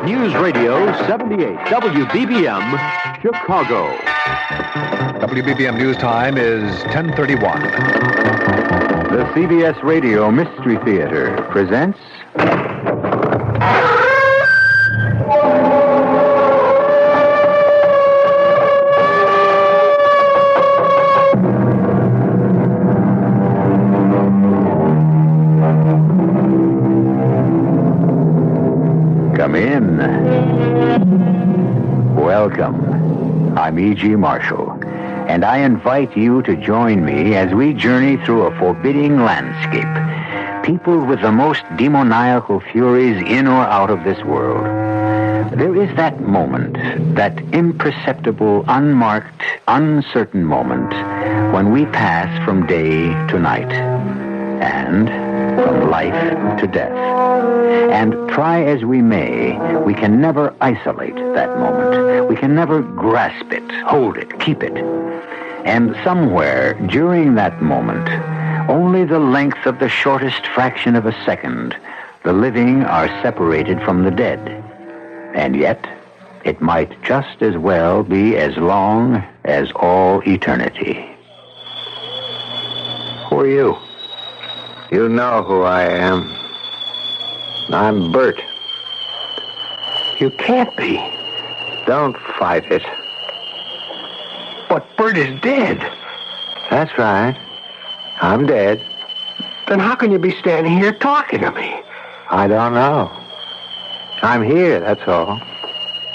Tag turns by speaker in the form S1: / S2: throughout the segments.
S1: News Radio 78 WBBM, Chicago.
S2: WBBM News Time is 10:31.
S3: The CBS Radio Mystery Theater presents... Come in. Welcome. I'm E.G. Marshall, and I invite you to join me as we journey through a forbidding landscape, peopled with the most demoniacal furies in or out of this world. There is that moment, that imperceptible, unmarked, uncertain moment, when we pass from day to night, and from life to death. And try as we may, we can never isolate that moment. We can never grasp it, hold it, keep it. And somewhere during that moment, only the length of the shortest fraction of a second, the living are separated from the dead. And yet, it might just as well be as long as all eternity.
S4: Who are you? You know who I am. I'm Bert. You can't be. Don't fight it.
S5: But Bert is dead.
S4: That's right. I'm dead.
S5: Then how can you be standing here talking to me?
S4: I don't know. I'm here, that's all.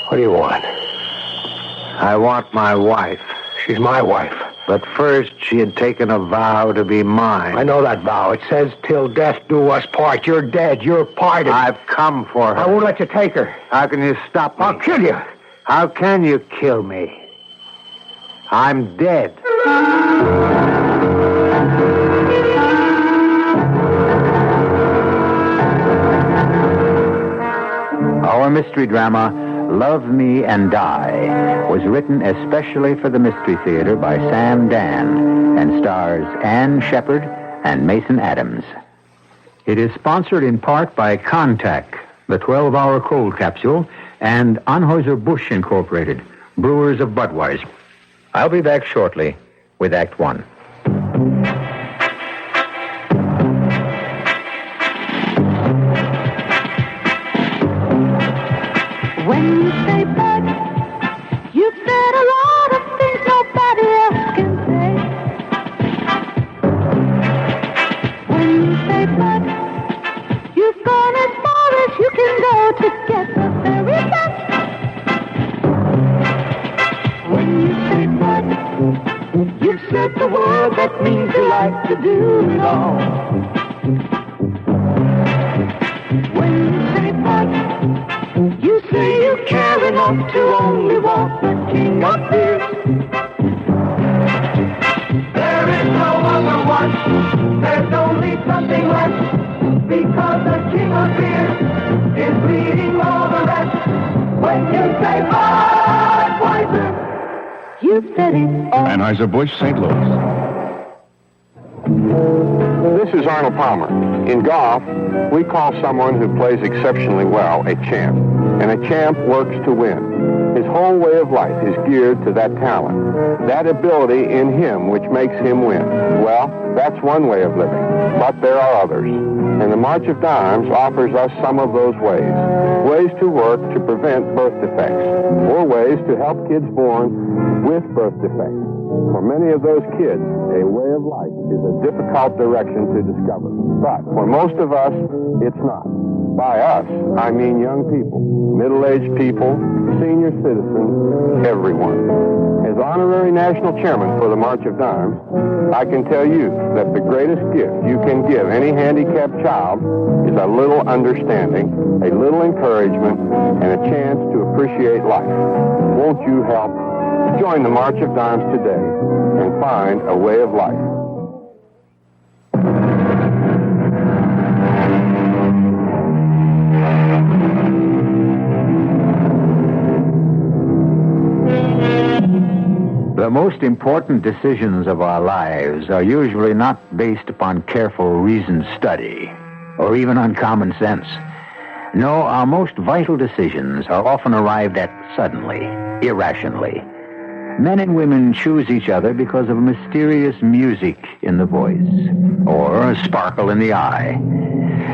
S5: What do you want?
S4: I want my wife.
S5: She's my wife.
S4: But first, she had taken a vow to be mine.
S5: I know that vow. It says, till death do us part. You're dead. You're parted.
S4: I've come for her.
S5: I won't let you take her.
S4: How can you stop me?
S5: I'll kill you.
S4: How can you kill me? I'm dead.
S3: Our mystery drama, Love Me and Die, was written especially for the Mystery Theater by Sam Dan and stars Ann Shepard and Mason Adams. It is sponsored in part by Contact, the 12-hour cold capsule, and Anheuser-Busch Incorporated, brewers of Budweiser. I'll be back shortly with Act One.
S6: When you say bud, you've said a lot of things nobody else can say. When you say bud, you've gone as far as you can go to get the very best. When you say bud, you've said the word that means you like to do it all. When you say bud, you say you care enough to only want the king of beers. There is no other one. There's only something left. Because the king of beers is leading all the rest. When you say Budweiser, you said it all.
S2: Anheuser-Busch, St. Louis.
S7: This is Arnold Palmer. In golf, we call someone who plays exceptionally well a champ. And a champ works to win. His whole way of life is geared to that talent, that ability in him which makes him win. Well, that's one way of living, but there are others. And the March of Dimes offers us some of those ways. Ways to work to prevent birth defects, or ways to help kids born with birth defects. For many of those kids, a way of life is a difficult direction to discover. But for most of us, it's not. By us, I mean young people, middle-aged people, senior citizens, everyone. As honorary national chairman for the March of Dimes, I can tell you that the greatest gift you can give any handicapped child is a little understanding, a little encouragement, and a chance to appreciate life. Won't you help? Join the March of Dimes today and find a way of life.
S3: The most important decisions of our lives are usually not based upon careful reasoned study or even on common sense. No, our most vital decisions are often arrived at suddenly, irrationally. Men and women choose each other because of mysterious music in the voice or a sparkle in the eye.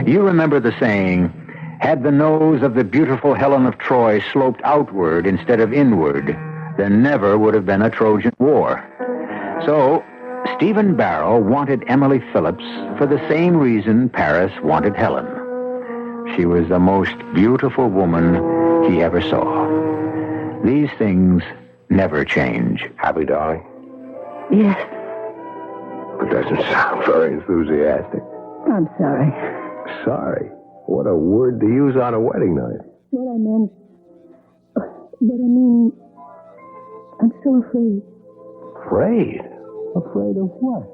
S3: You remember the saying, had the nose of the beautiful Helen of Troy sloped outward instead of inward, there never would have been a Trojan War. So, Stephen Barrow wanted Emily Phillips for the same reason Paris wanted Helen. She was the most beautiful woman he ever saw. These things never change.
S4: Happy, darling?
S8: Yes,
S4: It doesn't sound very enthusiastic.
S8: I'm sorry.
S4: Sorry? What a word to use on a wedding night.
S8: What I meant... I'm so afraid.
S4: Afraid? Afraid of what?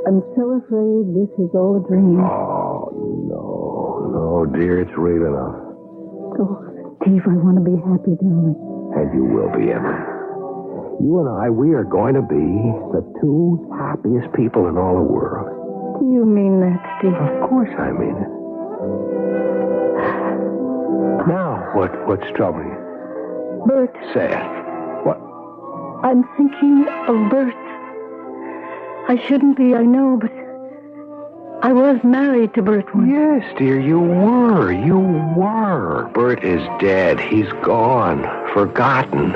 S8: I'm so afraid this is all a dream.
S4: Oh, no, dear, it's real enough.
S8: Oh, Steve, I want to be happy, darling.
S4: And you will be, Emily. You and I, we are going to be the two happiest people in all the world.
S8: Do you mean that, Steve?
S4: Of course I mean it. Now, what's troubling you?
S8: Bert.
S4: Say it. What?
S8: I'm thinking of Bert. I shouldn't be, I know, but I was married to Bert once.
S4: Yes, dear, you were. You were. Bert is dead. He's gone. Forgotten.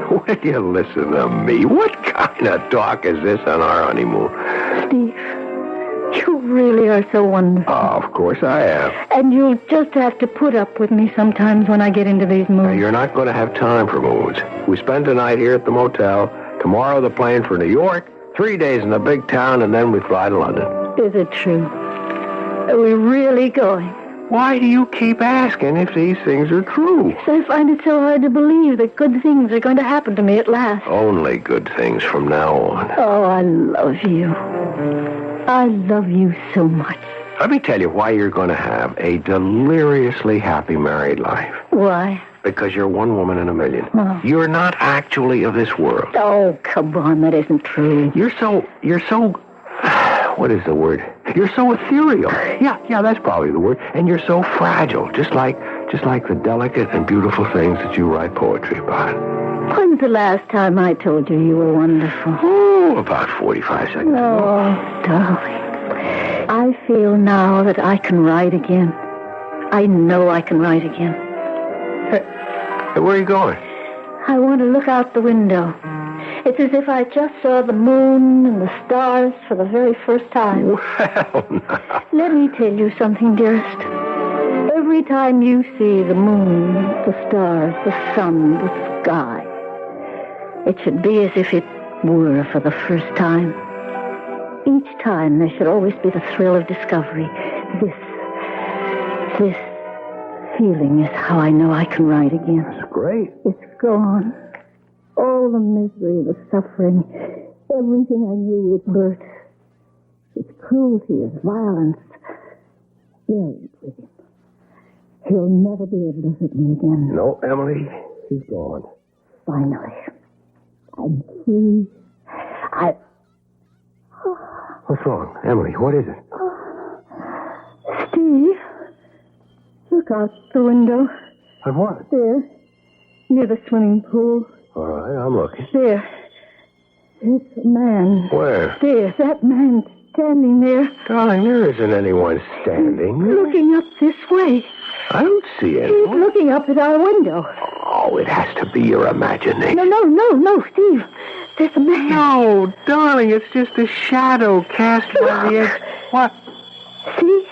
S4: Will you listen to me? What kind of talk is this on our honeymoon?
S8: Steve, you really are so wonderful.
S4: Oh, of course I am.
S8: And you'll just have to put up with me sometimes when I get into these
S4: Now,
S8: moods.
S4: you're not going to have time for moods. We spend the night here at the motel. Tomorrow the plane for New York. 3 days in the big town, and then we fly to London.
S8: Is it true? Are we really going?
S4: Why do you keep asking if these things are true?
S8: I find it so hard to believe that good things are going to happen to me at last.
S4: Only good things from now on.
S8: Oh, I love you. I love you so much.
S4: Let me tell you why you're going to have a deliriously happy married life.
S8: Why?
S4: Because you're one woman in a million.
S8: Oh.
S4: You're not actually of this world.
S8: Oh, come on, that isn't true.
S4: You're so, what is the word? You're so ethereal. Yeah, that's probably the word. And you're so fragile, just like the delicate and beautiful things that you write poetry about.
S8: When's the last time I told you you were wonderful?
S4: Oh, about 45 seconds ago.
S8: Oh, darling. I feel now that I can write again. I know I can write again.
S4: Hey, where are you going?
S8: I want to look out the window. It's as if I just saw the moon and the stars for the very first time.
S4: Well, now.
S8: Let me tell you something, dearest. Every time you see the moon, the stars, the sun, the sky, it should be as if it were for the first time. Each time there should always be the thrill of discovery. This feeling is how I know I can write again.
S4: That's great.
S8: It's gone. All the misery, the suffering, everything I knew with Bert. His cruelty, his violence. Buried with him. He'll never be able to hit me again.
S4: No, Emily, he's gone.
S8: Finally. I'm free.
S4: What's wrong? Emily, what is it?
S8: Steve, look out the window.
S4: At what?
S8: There, near the swimming pool.
S4: All right, I'm looking.
S8: There. There's a man.
S4: Where?
S8: There, that man standing there.
S4: Darling, there isn't anyone standing.
S8: Looking up this way.
S4: I don't see
S8: He's
S4: anyone.
S8: looking up at our window.
S4: Oh, it has to be your imagination.
S8: No, Steve. There's a man.
S4: No, darling, it's just a shadow cast by the edge. What?
S8: See?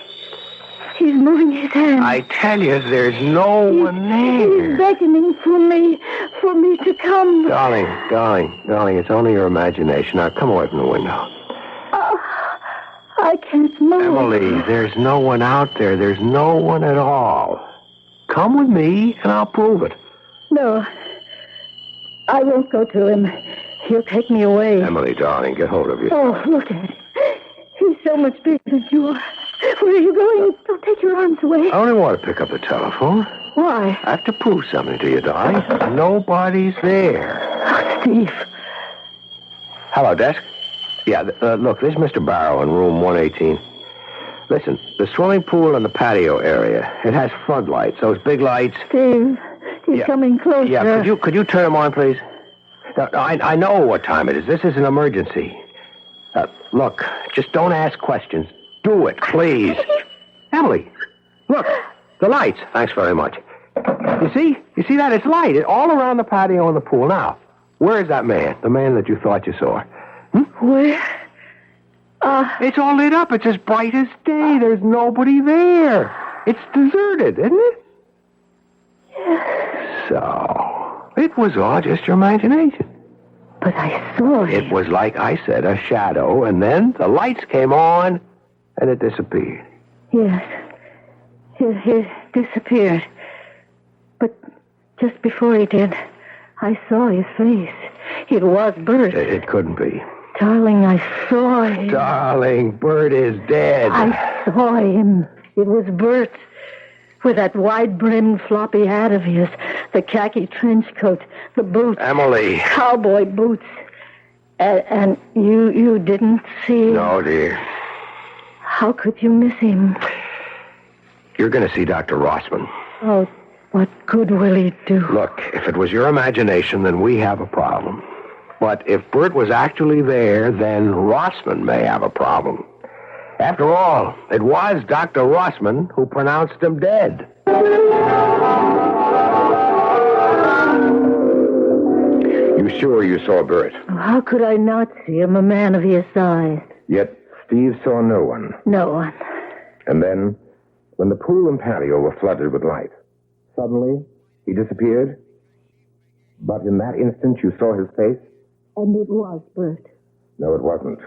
S8: He's moving his hand.
S4: I tell you, there's no one
S8: He's
S4: there.
S8: beckoning for me to come.
S4: Darling, it's only your imagination. Now, come away from the window.
S8: I can't move.
S4: Emily, there's no one out there. There's no one at all. Come with me, and I'll prove it.
S8: No. I won't go to him. He'll take me away.
S4: Emily, darling, get hold of yourself.
S8: Oh, look at him. He's so much bigger than you are. Where are you going? Don't take your arms away.
S4: I only want to pick up the telephone.
S8: Why?
S4: I have to prove something to you, darling. Nobody's there.
S8: Oh, Steve.
S4: Hello, desk. Yeah, look, this is Mr. Barrow in room 118. Listen, the swimming pool and the patio area, it has floodlights, those big lights.
S8: Steve, he's coming closer.
S4: Yeah, could you turn them on, please? Now, I know what time it is. This is an emergency. Look, just don't ask questions. Do it, please. Emily, look, the lights. Thanks very much. You see? You see that? It's light. It's all around the patio and the pool. Now, where is that man? The man that you thought you saw?
S8: Where?
S4: It's all lit up. It's as bright as day. There's nobody there. It's deserted, isn't it?
S8: Yes.
S4: So, it was all just your imagination.
S8: But I saw him.
S4: It was like I said, a shadow, and then the lights came on, and it disappeared.
S8: Yes. He disappeared. But just before he did, I saw his face. It was Bert.
S4: It couldn't be.
S8: Darling, I saw him.
S4: Darling, Bert is dead.
S8: I saw him. It was Bert. With that wide-brimmed floppy hat of his, the khaki trench coat, the boots.
S4: Emily.
S8: Cowboy boots. And you didn't see...
S4: No, dear.
S8: How could you miss him?
S4: You're going to see Dr. Rossman.
S8: Oh, what good will he do?
S4: Look, if it was your imagination, then we have a problem. But if Bert was actually there, then Rossman may have a problem. After all, it was Dr. Rossman who pronounced him dead.
S2: You sure you saw Bert?
S8: Oh, how could I not see him, a man of his size?
S2: Yet Steve saw no one.
S8: No one.
S2: And then, when the pool and patio were flooded with light, suddenly he disappeared. But in that instant you saw his face?
S8: And it was Bert.
S2: No, it wasn't.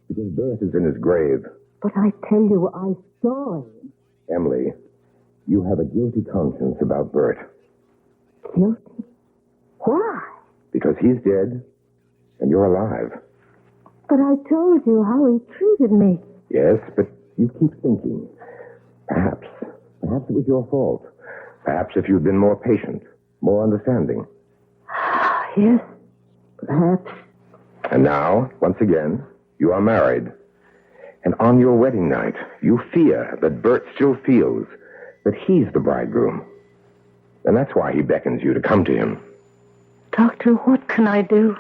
S2: Because Bert is in his grave.
S8: But I tell you, I saw him.
S2: Emily, you have a guilty conscience about Bert.
S8: Guilty? Why?
S2: Because he's dead, and you're alive.
S8: But I told you how he treated me.
S2: Yes, but you keep thinking. Perhaps it was your fault. Perhaps if you'd been more patient, more understanding.
S8: Yes, perhaps.
S2: And now, once again, you are married. And on your wedding night, you fear that Bert still feels that he's the bridegroom. And that's why he beckons you to come to him.
S8: Doctor, what can I do?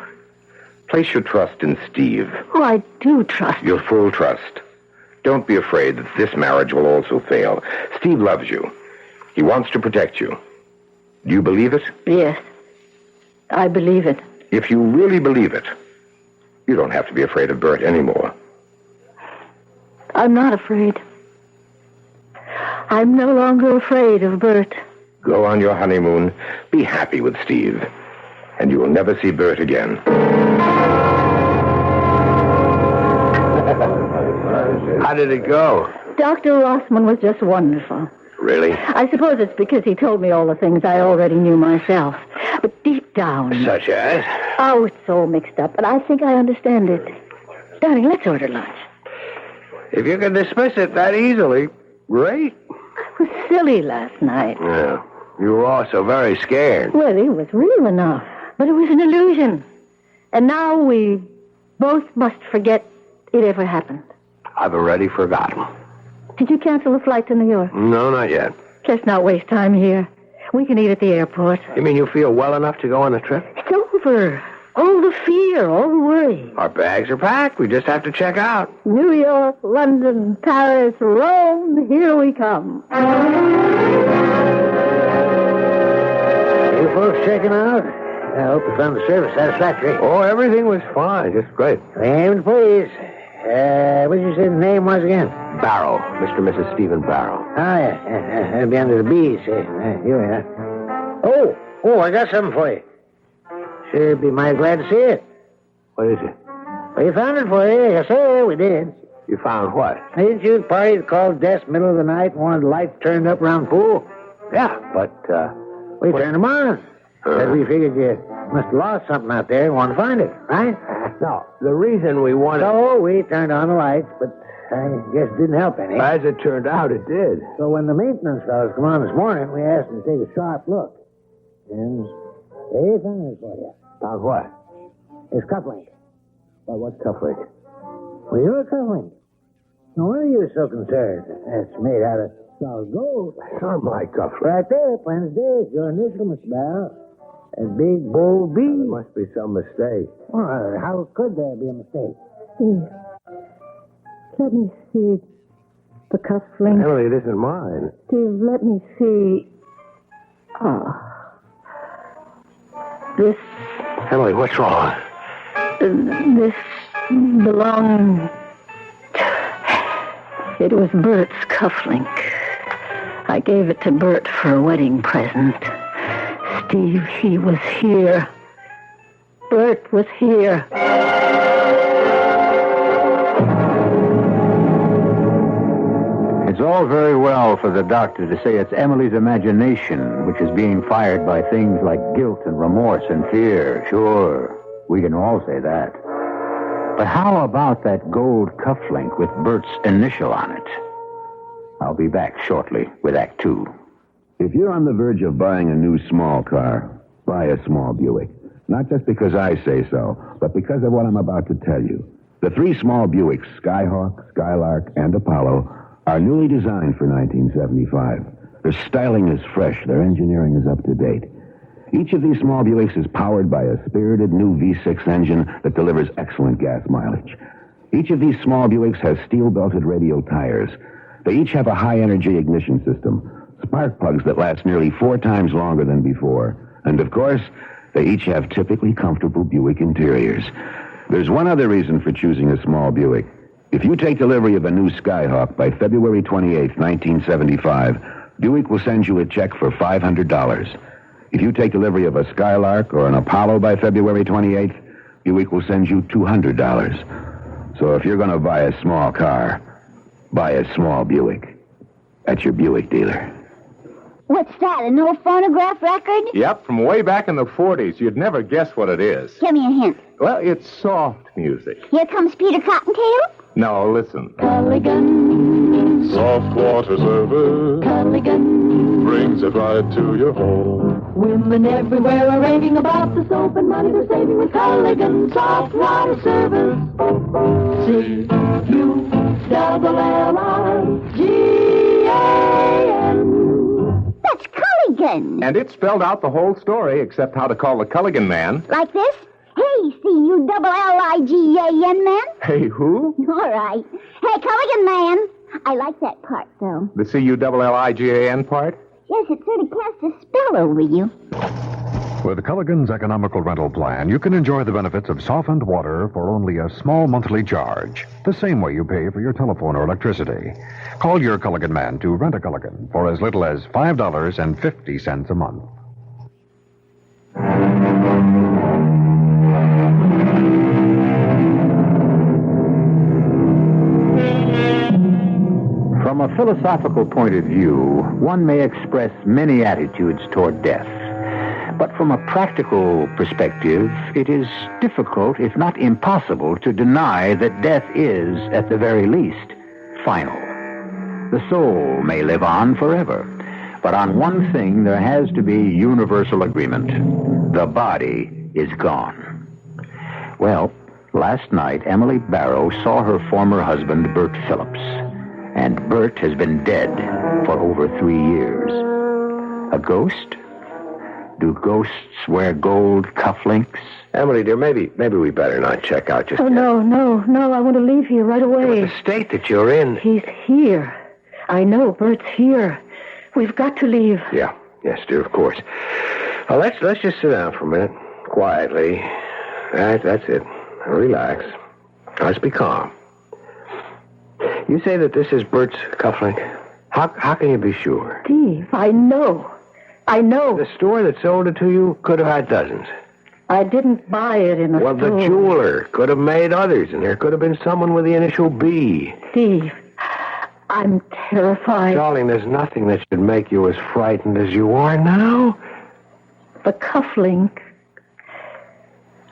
S2: Place your trust in Steve.
S8: Oh, I do trust
S2: Your full trust. Don't be afraid that this marriage will also fail. Steve loves you. He wants to protect you. Do you believe it?
S8: Yes, I believe it.
S2: If you really believe it, you don't have to be afraid of Bert anymore.
S8: I'm not afraid. I'm no longer afraid of Bert.
S2: Go on your honeymoon. Be happy with Steve. And you will never see Bert again.
S4: How did it go?
S8: Dr. Rossman was just wonderful.
S4: Really?
S8: I suppose it's because he told me all the things I already knew myself. But deep down...
S4: Such as?
S8: Oh, it's all mixed up, but I think I understand it. Darling, let's order lunch.
S4: If you can dismiss it that easily, great.
S8: I was silly last night.
S4: Yeah. You were also very scared.
S8: Well, it was real enough, but it was an illusion. And now we both must forget it ever happened.
S4: I've already forgotten.
S8: Did you cancel the flight to New York?
S4: No, not yet.
S8: Let's not waste time here. We can eat at the airport.
S4: You mean you feel well enough to go on the trip?
S8: It's over. All the fear, all the worry.
S4: Our bags are packed. We just have to check out.
S8: New York, London, Paris, Rome, here we come.
S5: You folks checking out? I hope you found the service satisfactory.
S4: Oh, everything was fine. Just great.
S5: And please. What did you say the name was again?
S4: Barrow. Mr. and Mrs. Stephen Barrow.
S5: Oh, yeah. That'll be under the B's. Here we are. Oh, I got something for you. Sure be mighty glad to see it.
S4: What is it?
S5: We found it for you. Yes, sir, we did.
S4: You found what?
S5: Didn't you the party that called Death middle of the night and wanted the lights turned up around the pool?
S4: Yeah, but,
S5: We turned them on. Because we figured you must have lost something out there and wanted to find it, right?
S4: No, the reason we wanted...
S5: So we turned on the lights, but I guess it didn't help any.
S4: As it turned out, it did.
S5: So when the maintenance fellas come on this morning, we asked them to take a sharp look. And they found it for you.
S4: Found what?
S5: It's cufflink.
S4: Well, what's cufflink?
S5: Well, you're a cufflink. No wonder you're so concerned. It's made out of solid gold.
S4: It's on my cuff.
S5: Right there, Wednesday. It's your initial, Mr. Barrow. A big, bold B.
S4: There must be some mistake.
S5: Well, how could there be a mistake?
S8: Steve, let me see the cufflink.
S4: Emily, it isn't mine.
S8: Steve, let me see. This
S4: Emily, what's wrong?
S8: this belonged... It was Bert's cufflink. I gave it to Bert for a wedding present. Steve, he was here. Bert was here.
S3: It's all very well for the doctor to say it's Emily's imagination which is being fired by things like guilt and remorse and fear. Sure, we can all say that. But how about that gold cufflink with Bert's initial on it? I'll be back shortly with Act Two.
S9: If you're on the verge of buying a new small car, buy a small Buick. Not just because I say so, but because of what I'm about to tell you. The three small Buicks, Skyhawk, Skylark, and Apollo, are newly designed for 1975. Their styling is fresh. Their engineering is up to date. Each of these small Buicks is powered by a spirited new V6 engine that delivers excellent gas mileage. Each of these small Buicks has steel-belted radial tires. They each have a high-energy ignition system, spark plugs that last nearly 4 times longer than before. And, of course, they each have typically comfortable Buick interiors. There's one other reason for choosing a small Buick. If you take delivery of a new Skyhawk by February 28, 1975, Buick will send you a check for $500. If you take delivery of a Skylark or an Apollo by February 28th, Buick will send you $200. So if you're going to buy a small car, buy a small Buick. At your Buick dealer.
S10: What's that, an old phonograph record?
S11: Yep, from way back in the 40s. You'd never guess what it is.
S10: Give me a hint.
S11: Well, it's soft music.
S10: Here comes Peter Cottontail.
S11: No, listen.
S12: Culligan, soft water service. Culligan brings it right to your home.
S6: Women everywhere are raving about the soap and money they're saving with Culligan soft water service. C-U-L-L-I-G-A-N.
S10: That's Culligan.
S11: And it spelled out the whole story, except how to call the Culligan man.
S10: Like this? Hey, C-U-L-L-I-G-A-N, man.
S11: Hey, who?
S10: All right. Hey, Culligan, man. I like that part, though.
S11: The C-U-L-L-I-G-A-N part?
S10: Yes, it sort of casts a spell over you.
S13: With Culligan's economical rental plan, you can enjoy the benefits of softened water for only a small monthly charge, the same way you pay for your telephone or electricity. Call your Culligan man to rent a Culligan for as little as $5.50 a month.
S3: From a philosophical point of view, one may express many attitudes toward death. But from a practical perspective, it is difficult, if not impossible, to deny that death is, at the very least, final. The soul may live on forever, but on one thing there has to be universal agreement. The body is gone. Well, last night, Emily Barrow saw her former husband, Bert Phillips. And Bert has been dead for over 3 years. A ghost? Do ghosts wear gold cufflinks?
S4: Emily, dear, maybe we better not check out just
S8: Oh,
S4: yet.
S8: no, I want to leave here right away.
S4: The state that you're in.
S8: He's here. I know, Bert's here. We've got to leave.
S4: Yeah, yes, dear, of course. Well, let's just sit down for a minute, quietly. That's it. Relax. Let's be calm. You say that this is Bert's cufflink? How can you be sure?
S8: Steve, I know.
S4: The store that sold it to you could have had dozens.
S8: I didn't buy it in a
S4: Well,
S8: store.
S4: the jeweler could have made others, and there could have been someone with the initial B.
S8: Steve, I'm terrified.
S4: Darling, there's nothing that should make you as frightened as you are now.
S8: The cufflink.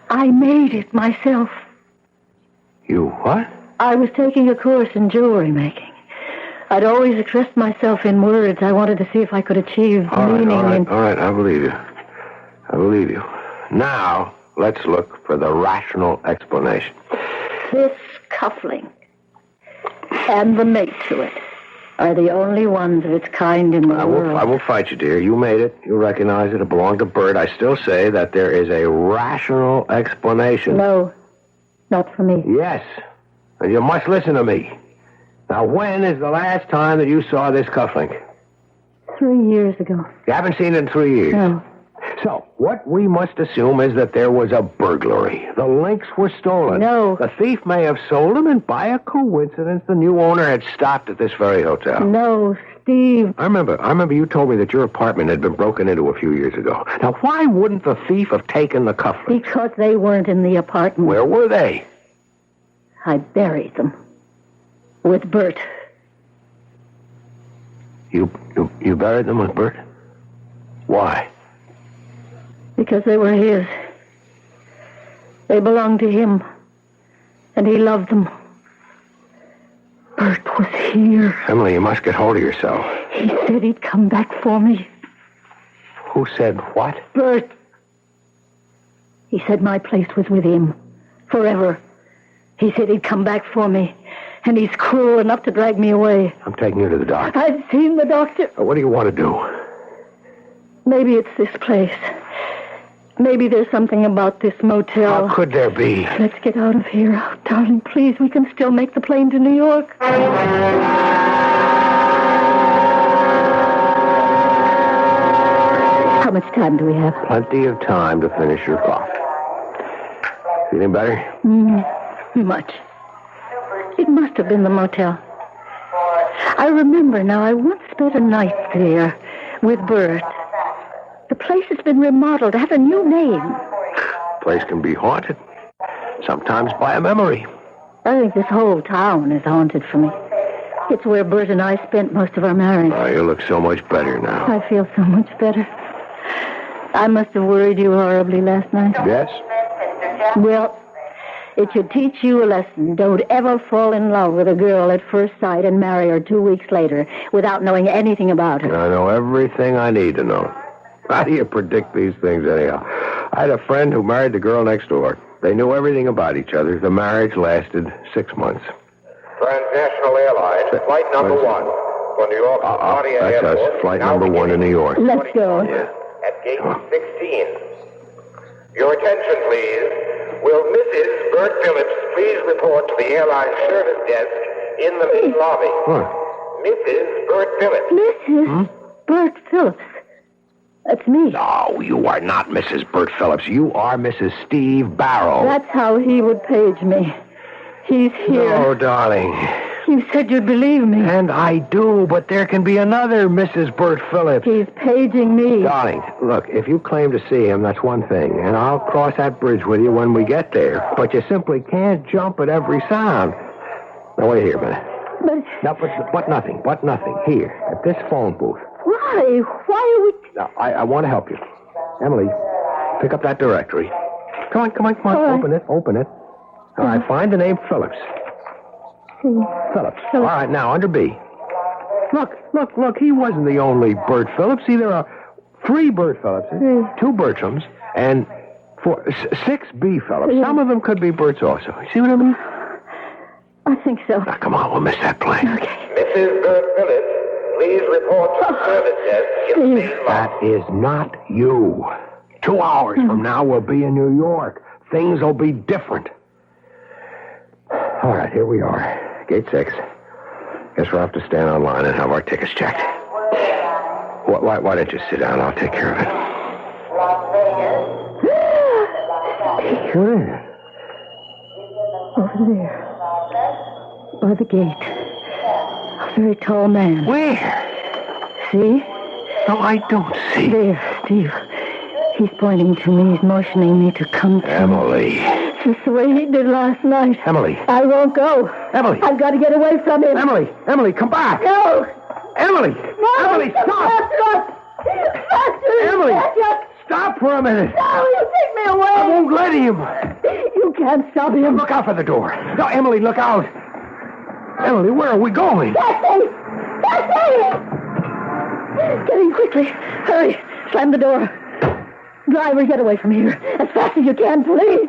S8: I made it myself.
S4: You what?
S8: I was taking a course in jewelry making. I'd always expressed myself in words. I wanted to see if I could achieve meaning.
S4: All right, I believe you. Now, let's look for the rational explanation.
S8: This cufflink. and the mate to it are the only ones of its kind in the world.
S4: I won't fight you, dear. You made it. You recognize it. It belonged to Bert. I still say that there is a rational explanation.
S8: No, not for me.
S4: Yes. And you must listen to me. Now, when is the last time that you saw this cufflink?
S8: 3 years ago.
S4: You haven't seen it in 3 years?
S8: No.
S4: So, what we must assume is that there was a burglary. The links were stolen.
S8: No.
S4: The thief may have sold them, and by a coincidence, the new owner had stopped at this very hotel.
S8: No, Steve.
S4: I remember you told me that your apartment had been broken into a few years ago. Now, why wouldn't the thief have taken the cufflinks?
S8: Because they weren't in the apartment.
S4: Where were they?
S8: I buried them. With Bert.
S4: You buried them with Bert? Why?
S8: Because they were his. They belonged to him. And he loved them. Bert was here.
S4: Emily, you must get hold of yourself.
S8: He said he'd come back for me.
S4: Who said what?
S8: Bert. He said my place was with him. Forever. He said he'd come back for me. And he's cruel enough to drag me away.
S4: I'm taking you to the doctor.
S8: I've seen the doctor.
S4: What do you want to do?
S8: Maybe it's this place. Maybe there's something about this motel.
S4: How could there be?
S8: Let's get out of here. Oh, darling, please, we can still make the plane to New York. How much time do we have?
S4: Plenty of time to finish your coffee. Feeling better?
S8: Much. It must have been the motel. I remember now, I once spent a night there with Bert. The place has been remodeled, had a new name.
S4: Place can be haunted. Sometimes by a memory.
S8: I think this whole town is haunted for me. It's where Bert and I spent most of our marriage.
S4: Oh, you look so much better now.
S8: I feel so much better. I must have worried you horribly last night.
S4: Yes?
S8: Well, it should teach you a lesson. Don't ever fall in love with a girl at first sight and marry her 2 weeks later without knowing anything about her.
S4: I know everything I need to know. How do you predict these things anyhow? I had a friend who married the girl next door. They knew everything about each other. The marriage lasted 6 months.
S2: Transnational Airlines, flight number 1 for New York LaGuardia
S4: That's
S2: Airport.
S4: us, flight number 1 to New York.
S8: Let's go.
S4: Yeah.
S2: At gate 16. Your attention, please. Will Mrs. Bert Phillips please report to the airline service desk in the main lobby?
S4: What?
S2: Mrs. Bert Phillips.
S8: Mrs. Bert Phillips. That's me.
S4: No, you are not Mrs. Bert Phillips. You are Mrs. Steve Barrow.
S8: That's how he would page me. He's here.
S4: Oh, darling.
S8: You said you'd believe me.
S4: And I do, but there can be another Mrs. Bert Phillips.
S8: He's paging me.
S4: Darling, look, if you claim to see him, that's one thing, and I'll cross that bridge with you when we get there. But you simply can't jump at every sound. Now, wait here a minute. No, but nothing. Here, at this phone booth.
S8: Why? Why are we...
S4: Now, I want to help you. Emily, pick up that directory. Come on.
S8: Right.
S4: Open it. All right, find the name Phillips. Phillips. All right, now, under B. Look. He wasn't the only Bert Phillips. See, there are 3 Bert Phillipses, 2 Bertrams, and 6 B. Phillips.
S8: Yeah.
S4: Some of them could be Berts also. You see what I mean?
S8: I think so.
S4: Now, come on, we'll miss that plane.
S8: Okay.
S2: Mrs. Bert Phillips, please report to the service desk in the main lobby.
S4: That is not you. 2 hours from now, we'll be in New York. Things will be different. All right, here we are. Gate 6. Guess we'll have to stand online and have our tickets checked. Why don't you sit down? I'll take care of it. Sure.
S8: Over there. By the gate. A very tall man.
S4: Where?
S8: See?
S4: No, I don't see.
S8: There, Steve. He's pointing to me. He's motioning me to come to
S4: Emily.
S8: Just the way he did last night.
S4: Emily.
S8: I won't go.
S4: Emily.
S8: I've got to get away from him.
S4: Emily, come back.
S8: No.
S4: Emily.
S8: No.
S4: Emily, stop. Emily, stop for a minute.
S8: No, you take me away.
S4: I won't let him.
S8: You can't stop him.
S4: Look out for the door. No, Emily, look out. Emily, where are we going?
S8: Taxi! Get in quickly. Hurry. Slam the door. Driver, get away from here. As fast as you can, please.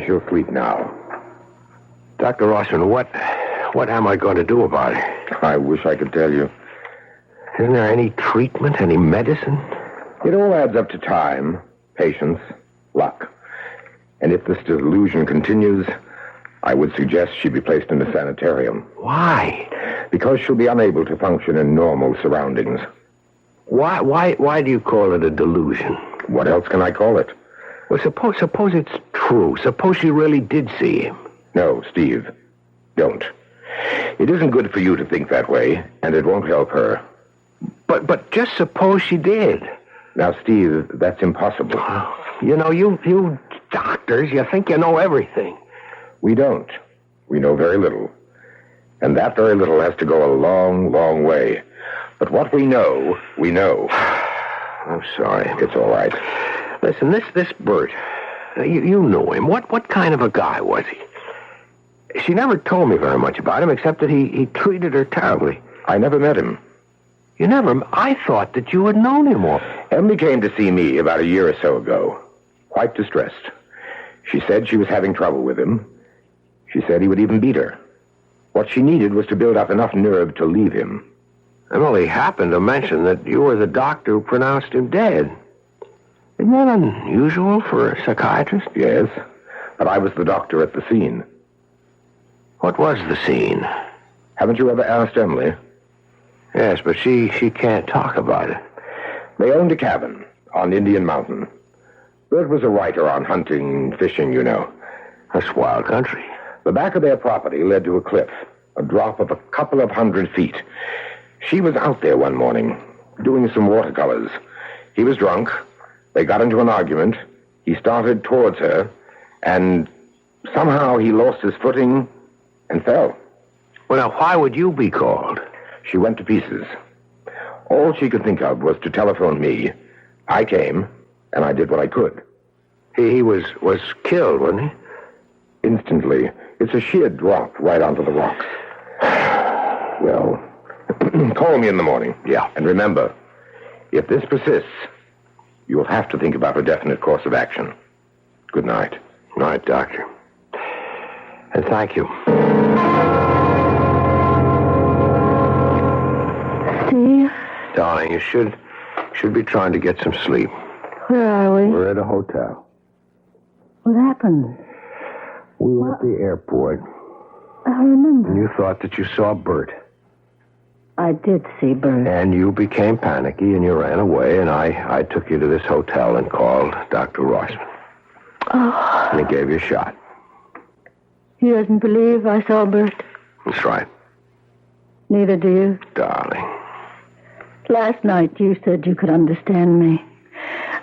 S2: she'll sleep now.
S4: Dr. Rossman, what am I going to do about it?
S2: I wish I could tell you.
S4: Isn't there any treatment, any medicine?
S2: It all adds up to time, patience, luck. And if this delusion continues, I would suggest she be placed in a sanitarium.
S4: Why?
S2: Because she'll be unable to function in normal surroundings.
S4: Why do you call it a delusion?
S2: What else can I call it?
S4: Well, suppose it's true. Suppose she really did see him.
S2: No, Steve, don't. It isn't good for you to think that way, and it won't help her.
S4: But just suppose she did.
S2: Now, Steve, that's impossible.
S4: You know, you doctors, you think you know everything.
S2: We don't. We know very little. And that very little has to go a long, long way. But what we know, we know.
S4: I'm sorry.
S2: It's all right.
S4: Listen, this Bert, you knew him. What kind of a guy was he? She never told me very much about him, except that he treated her terribly.
S2: I never met him.
S4: You never? I thought that you had known him all.
S2: Emily came to see me about a year or so ago, quite distressed. She said she was having trouble with him. She said he would even beat her. What she needed was to build up enough nerve to leave him.
S4: Emily happened to mention that you were the doctor who pronounced him dead. Isn't that unusual for a psychiatrist?
S2: Yes, but I was the doctor at the scene.
S4: What was the scene?
S2: Haven't you ever asked Emily?
S4: Yes, but she can't talk about it.
S2: They owned a cabin on Indian Mountain. Bert was a writer on hunting, fishing, you know.
S4: That's wild country.
S2: The back of their property led to a cliff, a drop of a couple of 100 feet. She was out there one morning, doing some watercolors. He was drunk. They got into an argument. He started towards her, and somehow he lost his footing and fell.
S4: Well, now, why would you be called?
S2: She went to pieces. All she could think of was to telephone me. I came, and I did what I could.
S4: He was killed, wasn't he?
S2: Instantly. It's a sheer drop right onto the rocks. Well, call me in the morning.
S4: Yeah.
S2: And remember, if this persists, you'll have to think about a definite course of action. Good night.
S4: Night, Doctor. And thank you.
S8: Steve?
S4: Darling, you should be trying to get some sleep.
S8: Where are we?
S4: We're at a hotel.
S8: What happened?
S4: We were at the airport.
S8: I remember.
S4: And you thought that you saw Bert.
S8: I did see Bert.
S4: And you became panicky and you ran away, and I took you to this hotel and called Dr. Rossman.
S8: Oh.
S4: And he gave you a shot.
S8: He doesn't believe I saw Bert.
S4: That's right.
S8: Neither do you.
S4: Darling.
S8: Last night you said you could understand me.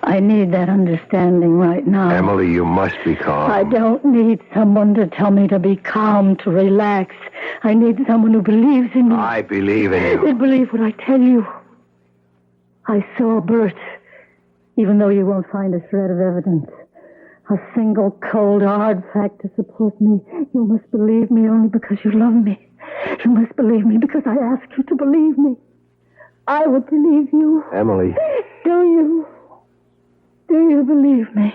S8: I need that understanding right now.
S4: Emily, you must be calm.
S8: I don't need someone to tell me to be calm, to relax. I need someone who believes in me.
S4: I believe in you.
S8: They believe what I tell you. I saw Bert, even though you won't find a shred of evidence. A single cold, hard fact to support me. You must believe me only because you love me. You must believe me because I ask you to believe me. I would believe you.
S4: Emily.
S8: Do you? Do you believe me?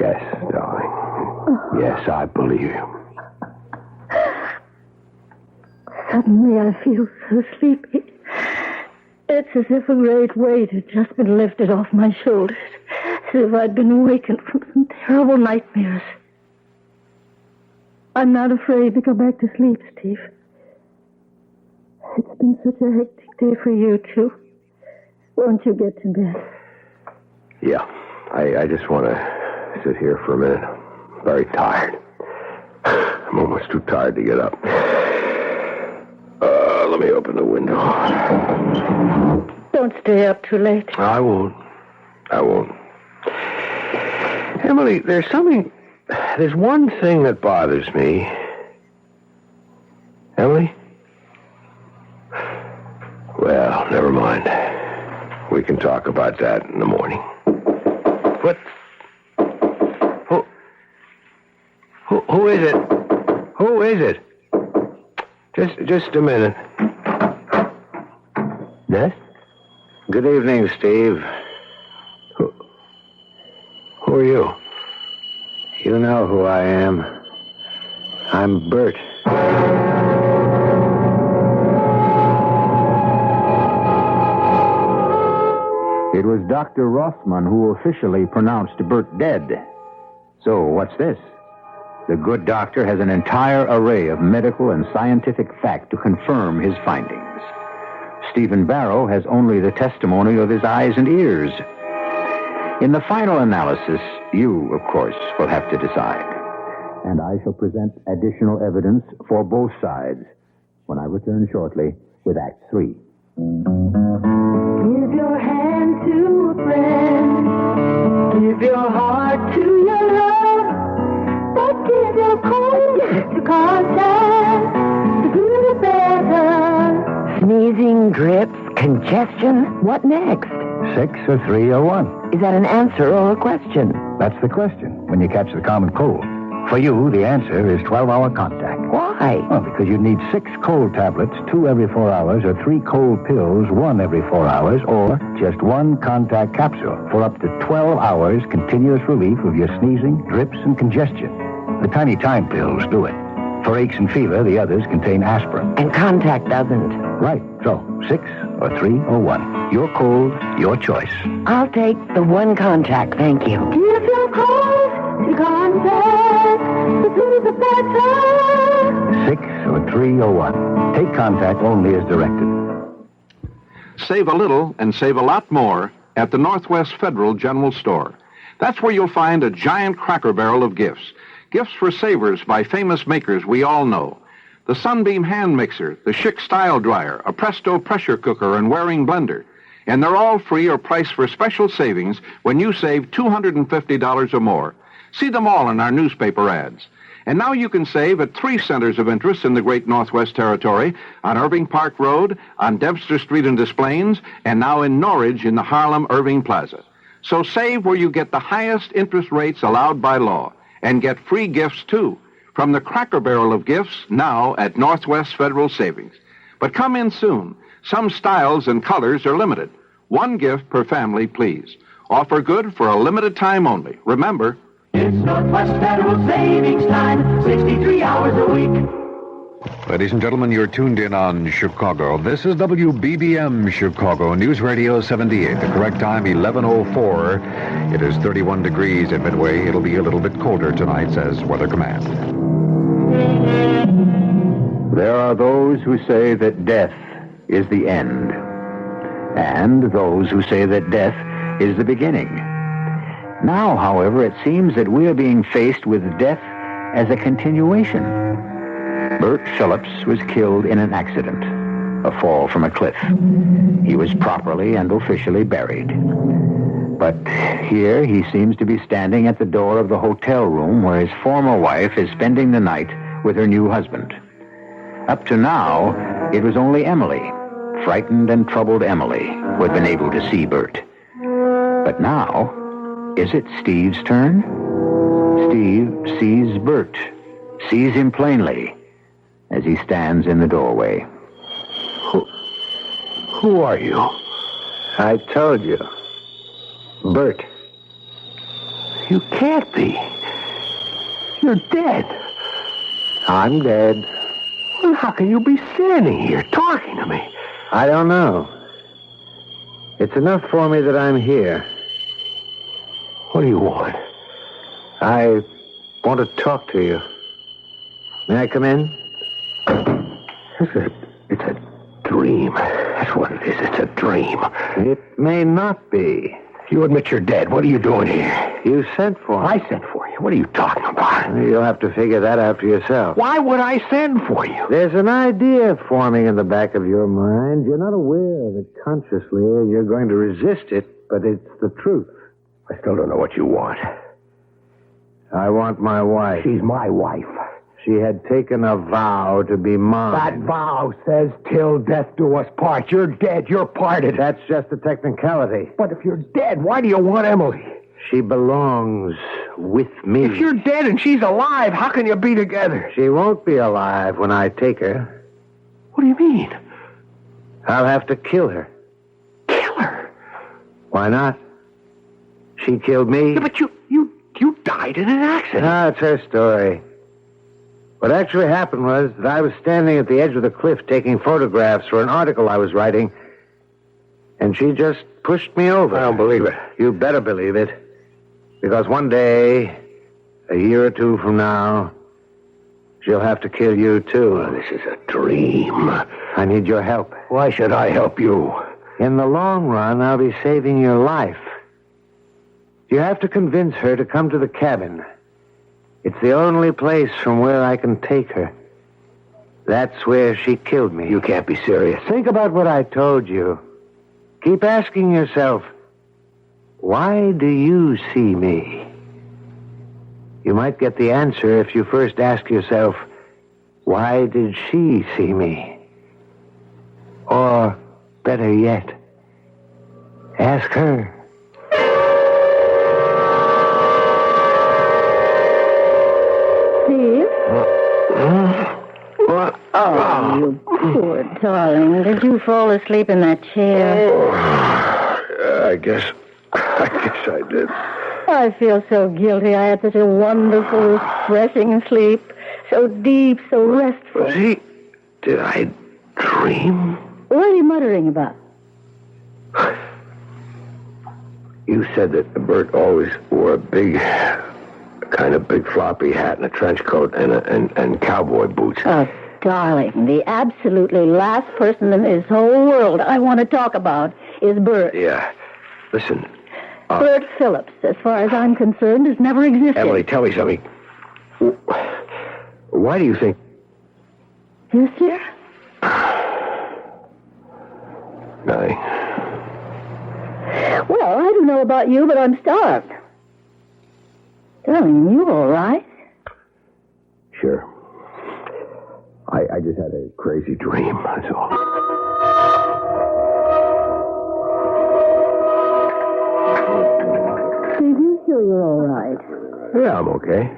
S4: Yes, darling. Oh. Yes, I believe you.
S8: Suddenly I feel so sleepy. It's as if a great weight had just been lifted off my shoulders. As if I'd been awakened from some terrible nightmares. I'm not afraid to go back to sleep, Steve. It's been such a hectic day for you, too. Won't you get to bed?
S4: Yeah. I just want to sit here for a minute. I'm very tired. I'm almost too tired to get up. Let me open the window.
S8: Don't stay up too late.
S4: I won't. Emily, there's one thing that bothers me. Emily? Well, never mind. We can talk about that in the morning. What? Who is it? Who is it? Just a minute. Yes?
S5: Good evening, Steve.
S4: Who are you?
S5: You know who I am. I'm Bert.
S3: It was Dr. Rothman who officially pronounced Bert dead. So, what's this? The good doctor has an entire array of medical and scientific fact to confirm his findings. Stephen Barrow has only the testimony of his eyes and ears. In the final analysis, you, of course, will have to decide. And I shall present additional evidence for both sides when I return shortly with Act 3.
S6: Give your hand to a friend. Give your heart to your love. But give your cold to contact. The good, the better.
S14: Sneezing, drips, congestion. What next?
S15: 6 or 3 or 1.
S14: Is that an answer or a question?
S15: That's the question when you catch the common cold. For you, the answer is 12-hour contact.
S14: Why?
S15: Well, because you need 6 cold tablets, 2 every 4 hours, or 3 cold pills, 1 every 4 hours, or just 1 contact capsule for up to 12 hours continuous relief of your sneezing, drips, and congestion. The tiny time pills do it. For aches and fever, the others contain aspirin.
S14: And contact doesn't.
S15: Right. So, 6 or 3 or 1. Your cold, your choice.
S14: I'll take the 1 contact, thank you.
S6: Give your cold to contact. The good, the better.
S15: 6 or 3 or 1. Take contact only as directed.
S16: Save a little and save a lot more at the Northwest Federal General Store. That's where you'll find a giant Cracker Barrel of gifts. Gifts for savers by famous makers we all know. The Sunbeam hand mixer, the Schick style dryer, a Presto pressure cooker and Waring blender. And they're all free or priced for special savings when you save $250 or more. See them all in our newspaper ads. And now you can save at 3 centers of interest in the Great Northwest Territory, on Irving Park Road, on Debster Street in Des Plaines, and now in Norridge in the Harlem Irving Plaza. So save where you get the highest interest rates allowed by law, and get free gifts, too, from the Cracker Barrel of gifts now at Northwest Federal Savings. But come in soon. Some styles and colors are limited. 1 gift per family, please. Offer good for a limited time only. Remember,
S6: it's Northwest Federal Savings Time, 63 hours a week.
S13: Ladies and gentlemen, you're tuned in on Chicago. This is WBBM Chicago, News Radio 78. The correct time, 11:04. It is 31 degrees at Midway. It'll be a little bit colder tonight, says Weather Command.
S3: There are those who say that death is the end, and those who say that death is the beginning. Now, however, it seems that we are being faced with death as a continuation. Bert Phillips was killed in an accident, a fall from a cliff. He was properly and officially buried. But here he seems to be standing at the door of the hotel room where his former wife is spending the night with her new husband. Up to now, it was only Emily, frightened and troubled Emily, who had been able to see Bert. But now, is it Steve's turn? Steve sees Bert, sees him plainly, as he stands in the doorway.
S4: Who are you?
S5: I told you. Bert.
S4: You can't be. You're dead.
S5: I'm dead.
S4: Well, how can you be standing here talking to me?
S5: I don't know. It's enough for me that I'm here.
S4: What do you want?
S5: I want to talk to you. May I come in?
S4: It's a dream. That's what it is. It's a dream.
S5: It may not be.
S4: You admit you're dead. What are you doing here?
S5: You sent for me.
S4: I sent for you. What are you talking about?
S5: You'll have to figure that out for yourself.
S4: Why would I send for you?
S5: There's an idea forming in the back of your mind. You're not aware of it consciously. You're going to resist it, but it's the truth.
S4: I still don't know what you want.
S5: I want my wife.
S4: She's my wife.
S5: She had taken a vow to be mine.
S4: That vow says till death do us part. You're dead. You're parted.
S5: That's just a technicality.
S4: But if you're dead, why do you want Emily?
S5: She belongs with me.
S4: If you're dead and she's alive, how can you be together?
S5: She won't be alive when I take her.
S4: What do you mean?
S5: I'll have to kill her.
S4: Kill her?
S5: Why not? She killed me.
S4: Yeah, but you died in an accident.
S5: No, it's her story. What actually happened was that I was standing at the edge of the cliff taking photographs for an article I was writing, and she just pushed me over.
S4: I don't believe it.
S5: You better believe it. Because one day, a year or two from now, she'll have to kill you, too.
S4: Oh, this is a dream.
S5: I need your help.
S4: Why should I help you?
S5: In the long run, I'll be saving your life. You have to convince her to come to the cabin. It's the only place from where I can take her. That's where she killed me.
S4: You can't be serious.
S5: Think about what I told you. Keep asking yourself, why do you see me? You might get the answer if you first ask yourself, why did she see me? Or, better yet, ask her.
S8: Steve?
S4: What?
S8: Oh, you poor darling. Did you fall asleep in that chair?
S4: I guess I did.
S8: I feel so guilty. I had such a wonderful, refreshing sleep. So deep, so restful.
S4: See, did I dream?
S8: What are you muttering about?
S4: You said that Bert always wore a big floppy hat and a trench coat and cowboy boots.
S8: Oh, darling, the absolutely last person in this whole world I want to talk about is Bert.
S4: Yeah. Listen.
S8: Bert Phillips, as far as I'm concerned, has never existed.
S4: Emily, tell me something. Why do you think...
S8: Yes, dear?
S4: Nothing.
S8: Well, I don't know about you, but I'm starved. Darling, you all right?
S4: Sure. I just had a crazy dream, that's all.
S8: Steve, you sure you're all right?
S4: Yeah, I'm okay.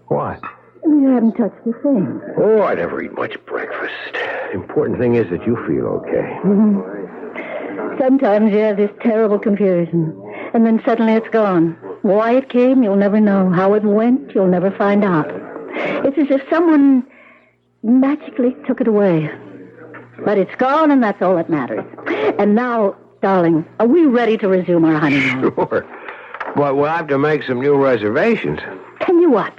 S4: What?
S8: You haven't touched a thing.
S4: Oh, I never eat much breakfast. The important thing is that you feel okay.
S8: Mm-hmm. Sometimes you have this terrible confusion, and then suddenly it's gone. Why it came, you'll never know. How it went, you'll never find out. It's as if someone magically took it away. But it's gone, and that's all that matters. And now, darling, are we ready to resume our honeymoon?
S4: Sure. But we'll have to make some new reservations.
S8: Tell you what,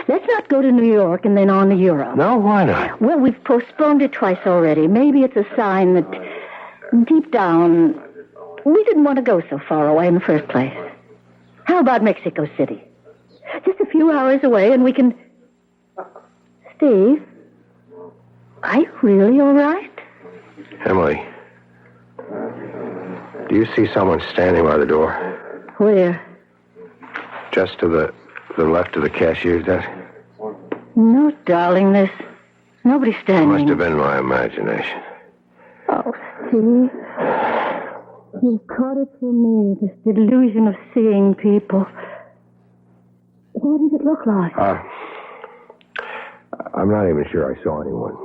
S8: let's not go to New York and then on to Europe.
S4: No, why not?
S8: Well, we've postponed it twice already. Maybe it's a sign that deep down we didn't want to go so far away in the first place. How about Mexico City? Just a few hours away and we can... Steve, are you really all right?
S4: Emily, do you see someone standing by the door?
S8: Where?
S4: Just to the left of the cashier's desk.
S8: No, darling, there's nobody standing.
S4: Must have been my imagination.
S8: Oh, Steve. You caught it for me, this delusion of seeing people. What did it look like?
S4: I'm not even sure I saw anyone.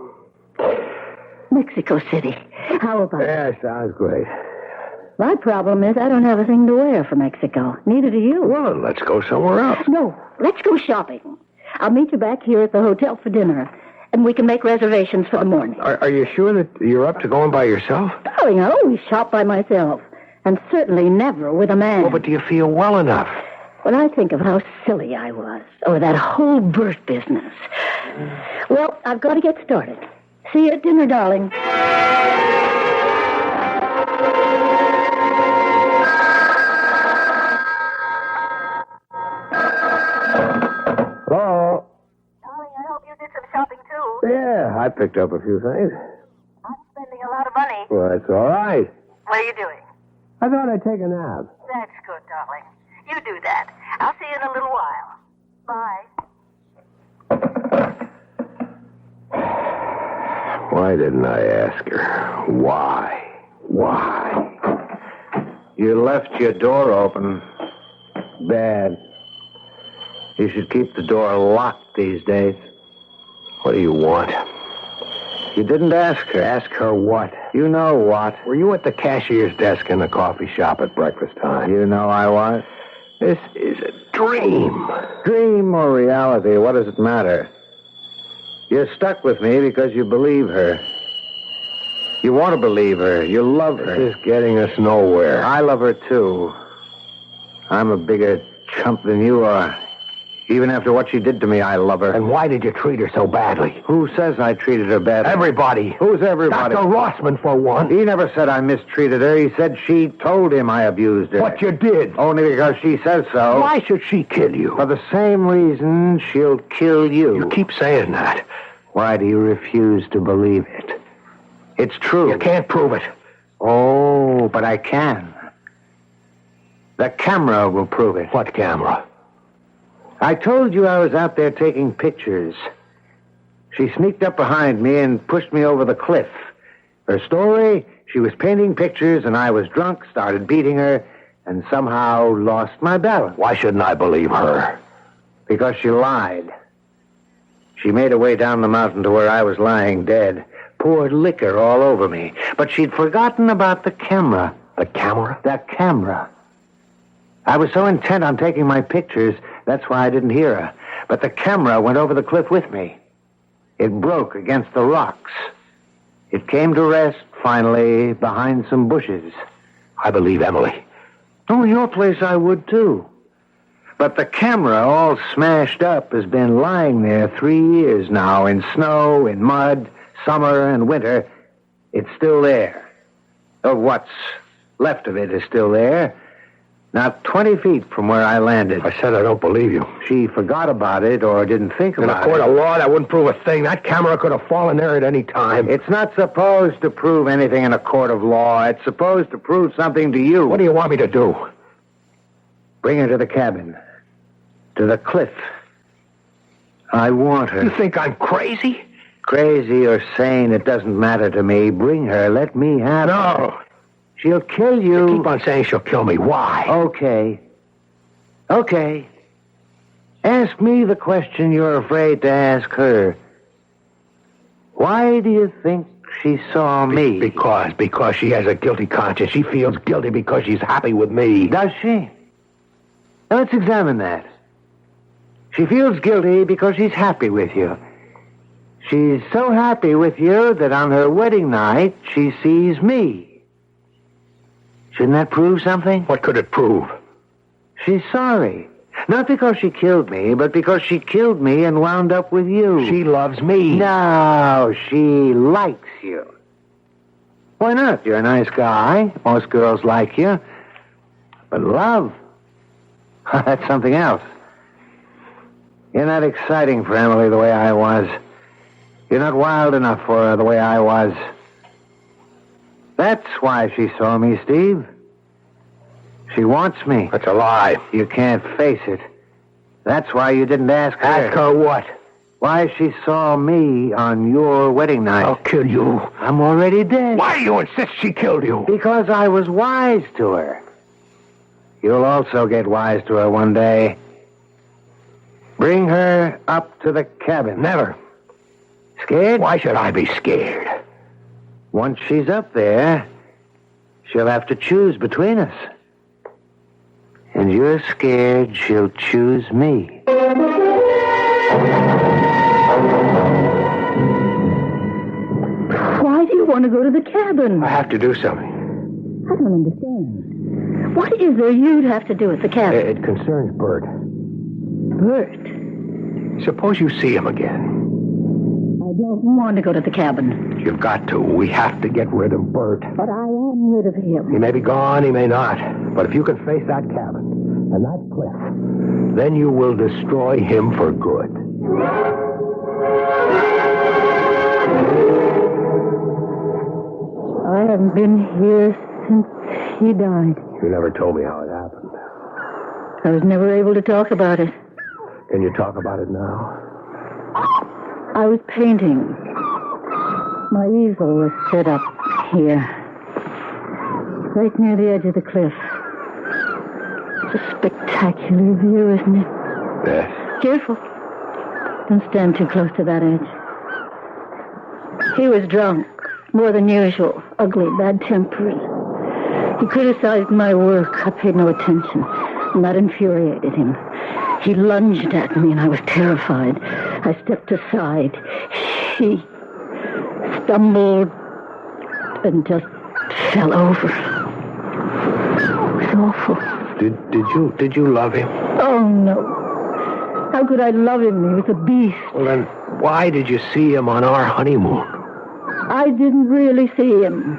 S8: Mexico City. How about it?
S4: Yeah, sounds great.
S8: My problem is I don't have a thing to wear for Mexico. Neither do you.
S4: Well, let's go somewhere else.
S8: No, let's go shopping. I'll meet you back here at the hotel for dinner, and we can make reservations for the morning.
S4: Are you sure that you're up to going by yourself?
S8: Darling, I always shop by myself, and certainly never with a man.
S4: Well, but do you feel well enough?
S8: When I think of how silly I was over that whole Bert business. Well, I've got to get started. See you at dinner, darling.
S4: Hello?
S17: Darling, I hope you did some shopping, too.
S4: Yeah, I picked up a few things.
S17: I'm spending a lot of money.
S4: Well, that's all right.
S17: What are you doing?
S4: I thought I'd take a nap.
S17: That's good, darling. You do that. I'll see you in a little while. Bye.
S4: Why didn't I ask her? Why?
S5: You left your door open. Bad. You should keep the door locked these days.
S4: What do you want?
S5: You didn't ask her.
S4: Ask her what?
S5: You know what.
S4: Were you at the cashier's desk in the coffee shop at breakfast time?
S5: You know I was. This is a dream.
S15: Dream or reality, what does it matter? You're stuck with me because you believe her. You want to believe her. You love her.
S5: This is getting us nowhere.
S15: I love her, too. I'm a bigger chump than you are. Even after what she did to me, I love her.
S5: And why did you treat her so badly?
S15: Who says I treated her badly?
S5: Everybody.
S15: Who's everybody?
S5: Dr. Rossman, for one.
S15: He never said I mistreated her. He said she told him I abused her.
S5: But you did.
S15: Only because she says so.
S5: Why should she kill you?
S15: For the same reason she'll kill you.
S5: You keep saying that.
S15: Why do you refuse to believe it? It's true.
S5: You can't prove it.
S15: Oh, but I can. The camera will prove it.
S5: What camera?
S15: I told you I was out there taking pictures. She sneaked up behind me and pushed me over the cliff. Her story, she was painting pictures and I was drunk, started beating her, and somehow lost my balance.
S5: Why shouldn't I believe her?
S15: Because she lied. She made her way down the mountain to where I was lying dead, poured liquor all over me, but she'd forgotten about the camera.
S5: The camera?
S15: That camera. I was so intent on taking my pictures, that's why I didn't hear her. But the camera went over the cliff with me. It broke against the rocks. It came to rest, finally, behind some bushes.
S5: I believe Emily.
S15: Oh, your place I would, too. But the camera, all smashed up, has been lying there 3 years now, in snow, in mud, summer and winter. It's still there. Or what's left of it is still there. Not 20 feet from where I landed.
S5: I said I don't believe you.
S15: She forgot about it or didn't think about it.
S5: In a court of law, that wouldn't prove a thing. That camera could have fallen there at any time.
S15: It's not supposed to prove anything in a court of law. It's supposed to prove something to you.
S5: What do you want me to do?
S15: Bring her to the cabin. To the cliff. I want her.
S5: You think I'm crazy?
S15: Crazy or sane, it doesn't matter to me. Bring her. Let me have her.
S5: No.
S15: She'll kill you.
S5: You keep on saying she'll kill me. Why?
S15: Okay. Ask me the question you're afraid to ask her. Why do you think she saw me?
S5: Because she has a guilty conscience. She feels guilty because she's happy with me.
S15: Does she? Now, let's examine that. She feels guilty because she's happy with you. She's so happy with you that on her wedding night, she sees me. Shouldn't that prove something?
S5: What could it prove?
S15: She's sorry. Not because she killed me, but because she killed me and wound up with you.
S5: She loves me.
S15: No, she likes you. Why not? You're a nice guy. Most girls like you. But love, that's something else. You're not exciting for Emily the way I was. You're not wild enough for her the way I was. That's why she saw me, Steve. She wants me.
S5: That's a lie.
S15: You can't face it. That's why you didn't ask her.
S5: Ask her what?
S15: Why she saw me on your wedding night.
S5: I'll kill you.
S15: I'm already dead.
S5: Why do you insist she killed you?
S15: Because I was wise to her. You'll also get wise to her one day. Bring her up to the cabin.
S5: Never.
S15: Scared?
S5: Why should I be scared?
S15: Once she's up there, she'll have to choose between us. And you're scared she'll choose me.
S8: Why do you want to go to the cabin?
S5: I have to do something.
S8: I don't understand. What is there you'd have to do at the cabin?
S5: It concerns Bert.
S8: Bert?
S5: Suppose you see him again.
S8: I don't want to go to the cabin.
S5: You've got to. We have to get rid of Bert.
S8: But I am rid of him.
S5: He may be gone, he may not. But if you can face that cabin and that cliff, then you will destroy him for good.
S8: I haven't been here since he died.
S5: You never told me how it happened.
S8: I was never able to talk about it.
S5: Can you talk about it now?
S8: I was painting. My easel was set up here, right near the edge of the cliff. It's a spectacular view, isn't it?
S5: Yes.
S8: Careful. Don't stand too close to that edge. He was drunk, more than usual, ugly, bad-tempered. He criticized my work. I paid no attention. and that infuriated him. He lunged at me, and I was terrified. I stepped aside. He stumbled and just fell over. It was awful.
S4: Did you love him?
S8: Oh, no. How could I love him? He was a beast.
S4: Well, then, why did you see him on our honeymoon?
S8: I didn't really see him.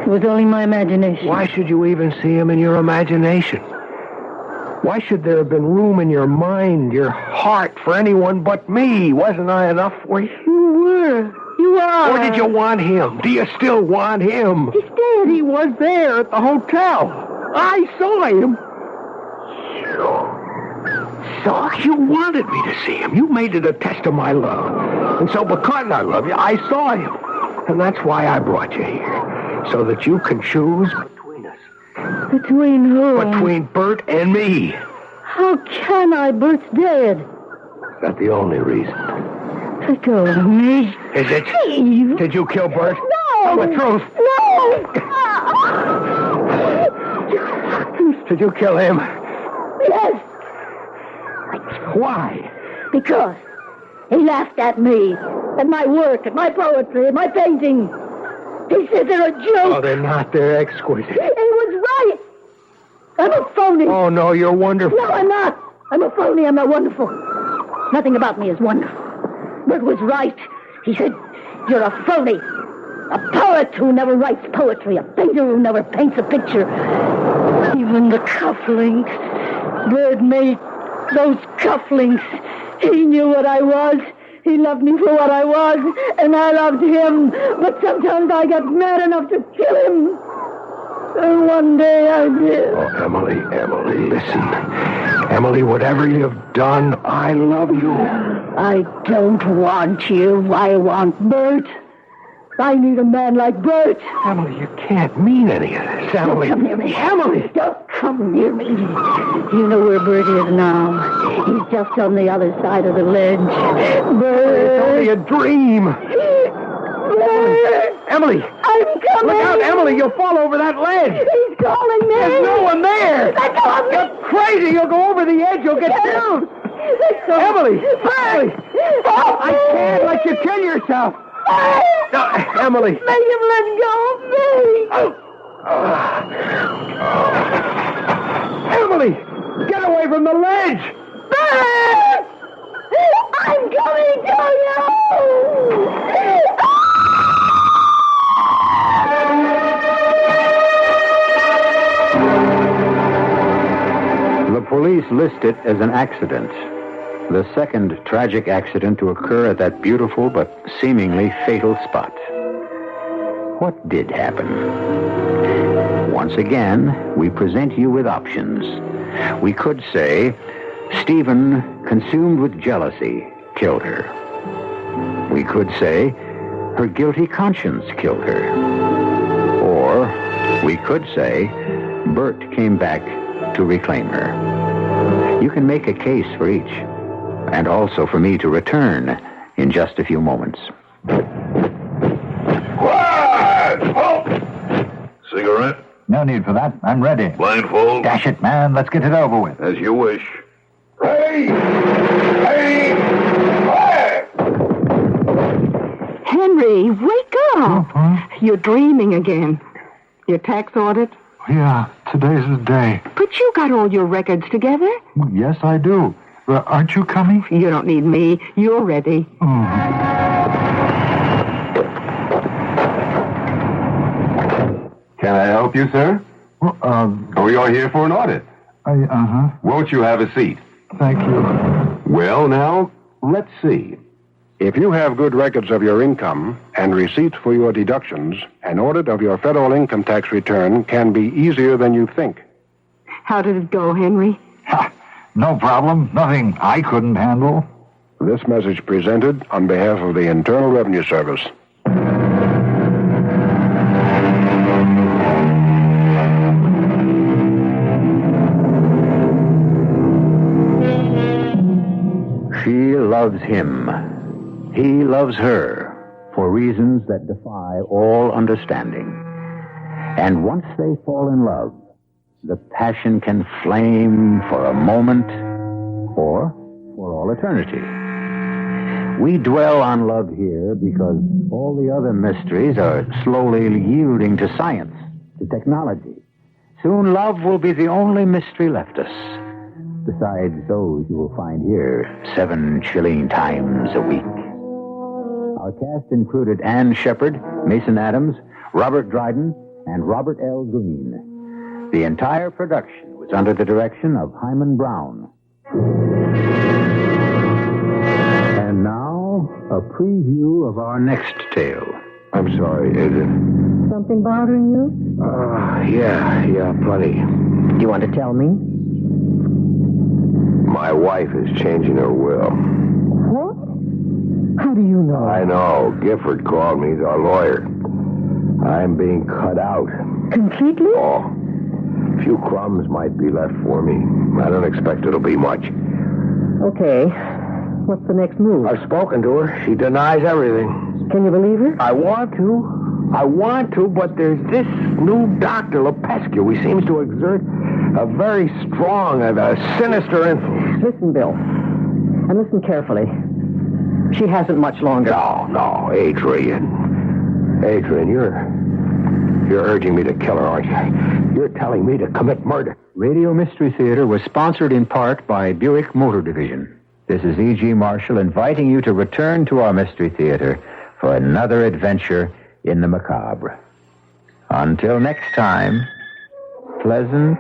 S8: It was only my imagination.
S4: Why should you even see him in your imagination? Why should there have been room in your mind, your heart, for anyone but me? Wasn't I enough for you?
S8: You were. You are.
S4: Or did you want him? Do you still want him?
S8: He's dead.
S4: He was there at the hotel. I saw him. So you wanted me to see him. You made it a test of my love. And so because I love you, I saw him. And that's why I brought you here. So that you can choose between us.
S8: Between who?
S4: Between Bert and me.
S8: How can I? Bert's dead.
S4: Is that the only reason?
S8: Let go of me.
S4: Is it?
S8: Steve.
S4: Did you kill Bert?
S8: No.
S4: Tell the truth.
S8: No.
S4: Did you kill him?
S8: Yes.
S4: Why?
S8: Because he laughed at me, at my work, at my poetry, at my painting. He said they're a joke.
S4: Oh, they're not. They're exquisite.
S8: He was right. I'm a phony.
S4: Oh, no, you're wonderful.
S8: No, I'm not. I'm a phony. I'm not wonderful. Nothing about me is wonderful. Bert was right. He said, you're a phony. A poet who never writes poetry. A painter who never paints a picture. Even the cufflinks. Bert made those cufflinks. He knew what I was. He loved me for what I was, and I loved him. But sometimes I got mad enough to kill him. And one day I did.
S4: Oh, Emily, listen. Emily, whatever you've done, I love you.
S8: I don't want you. I want Bert. I need a man like Bert.
S4: Emily, you can't mean any of this, Emily.
S8: Don't come near me.
S4: Emily!
S8: Don't come near me. You know where Bert is now. He's just on the other side of the ledge. Bert!
S4: It's only a dream.
S8: Bert!
S4: Emily!
S8: I'm coming!
S4: Look out, Emily! You'll fall over that ledge!
S8: He's calling me!
S4: There's no one there!
S8: Let go of me!
S4: You're crazy! You'll go over the edge! You'll get killed! Emily! Emily! I can't let you kill yourself! No, Emily!
S8: Make him let go of me!
S4: Emily! Get away from the ledge!
S8: Bert! I'm coming to you!
S3: The police list it as an accident. The second tragic accident to occur at that beautiful but seemingly fatal spot. What did happen? Once again, we present you with options. We could say, Stephen, consumed with jealousy, killed her. We could say, her guilty conscience killed her. Or we could say, Bert came back to reclaim her. You can make a case for each. And also for me to return in just a few moments.
S12: Cigarette?
S15: No need for that. I'm ready.
S12: Blindfold?
S15: Dash it, man. Let's get it over with.
S12: As you wish.
S14: Henry, wake up. You're dreaming again. Your tax audit?
S18: Yeah, today's the day.
S14: But you got all your records together.
S18: Yes, I do. Aren't you coming?
S14: You don't need me. You're ready.
S7: Can I help you, sir?
S18: Well,
S7: you're here for an audit. Won't you have a seat?
S18: Thank you.
S7: Well, now, let's see.
S19: If you have good records of your income and receipts for your deductions, an audit of your federal income tax return can be easier than you think.
S14: How did it go, Henry?
S15: No problem. Nothing I couldn't handle.
S19: This message presented on behalf of the Internal Revenue Service.
S3: She loves him. He loves her for reasons that defy all understanding. And once they fall in love, the passion can flame for a moment or for all eternity. We dwell on love here because all the other mysteries are slowly yielding to science, to technology. Soon love will be the only mystery left us, besides those you will find here 7 chilling times a week. Our cast included Ann Shepard, Mason Adams, Robert Dryden, and Robert L. Greene. The entire production was under the direction of Hyman Brown. And now, a preview of our next tale.
S4: I'm sorry, Adrian.
S8: Something bothering you?
S4: Yeah, plenty.
S8: Do you want to tell me?
S4: My wife is changing her will.
S8: What? How do you know?
S4: I know. Gifford called me. He's our lawyer. I'm being cut out.
S8: Completely?
S4: Oh. A few crumbs might be left for me. I don't expect it'll be much.
S8: Okay. What's the next move?
S4: I've spoken to her. She denies everything.
S8: Can you believe her?
S4: I want to, but there's this new doctor, Lepescu. He seems to exert a very strong and a sinister influence.
S8: Listen, Bill. And listen carefully. She hasn't much longer.
S4: No, Adrian. Adrian, you're urging me to kill her, aren't you? You're telling me to commit murder.
S3: Radio Mystery Theater was sponsored in part by Buick Motor Division. This is E.G. Marshall inviting you to return to our Mystery Theater for another adventure in the macabre. Until next time, pleasant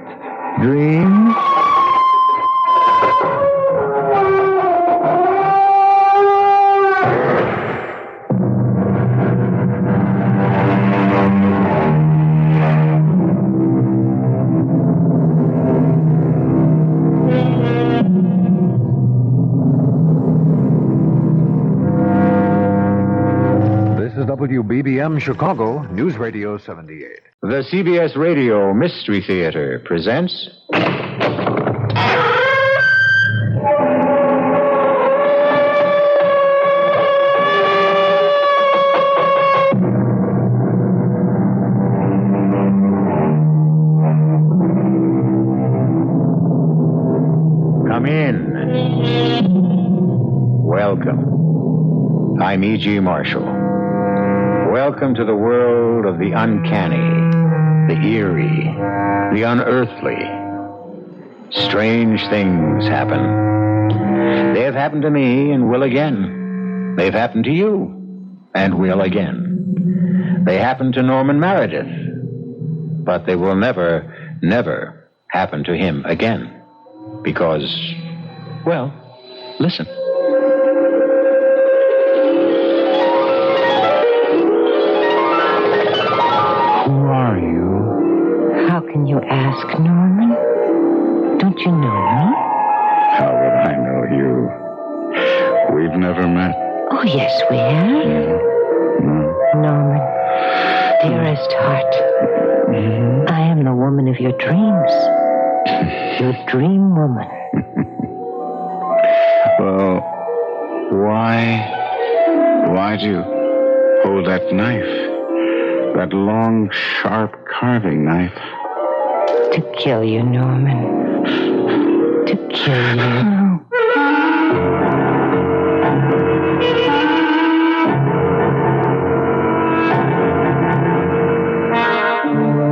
S3: dreams.
S13: WBBM Chicago, News Radio 78.
S3: The CBS Radio Mystery Theater presents... Come in. Welcome. I'm E.G. Marshall. Welcome to the world of the uncanny, the eerie, the unearthly. Strange things happen. They have happened to me and will again. They've happened to you and will again. They happened to Norman Meredith, but they will never happen to him again. Because, well, listen.
S20: How can you ask, Norman? Don't you know me?
S21: How would I know you? We've never met.
S20: Oh, yes, we have. Norman, dearest heart, I am the woman of your dreams. Your dream woman.
S21: Well, why do you hold that knife? That long, sharp carving knife.
S20: To kill you, Norman. To kill you.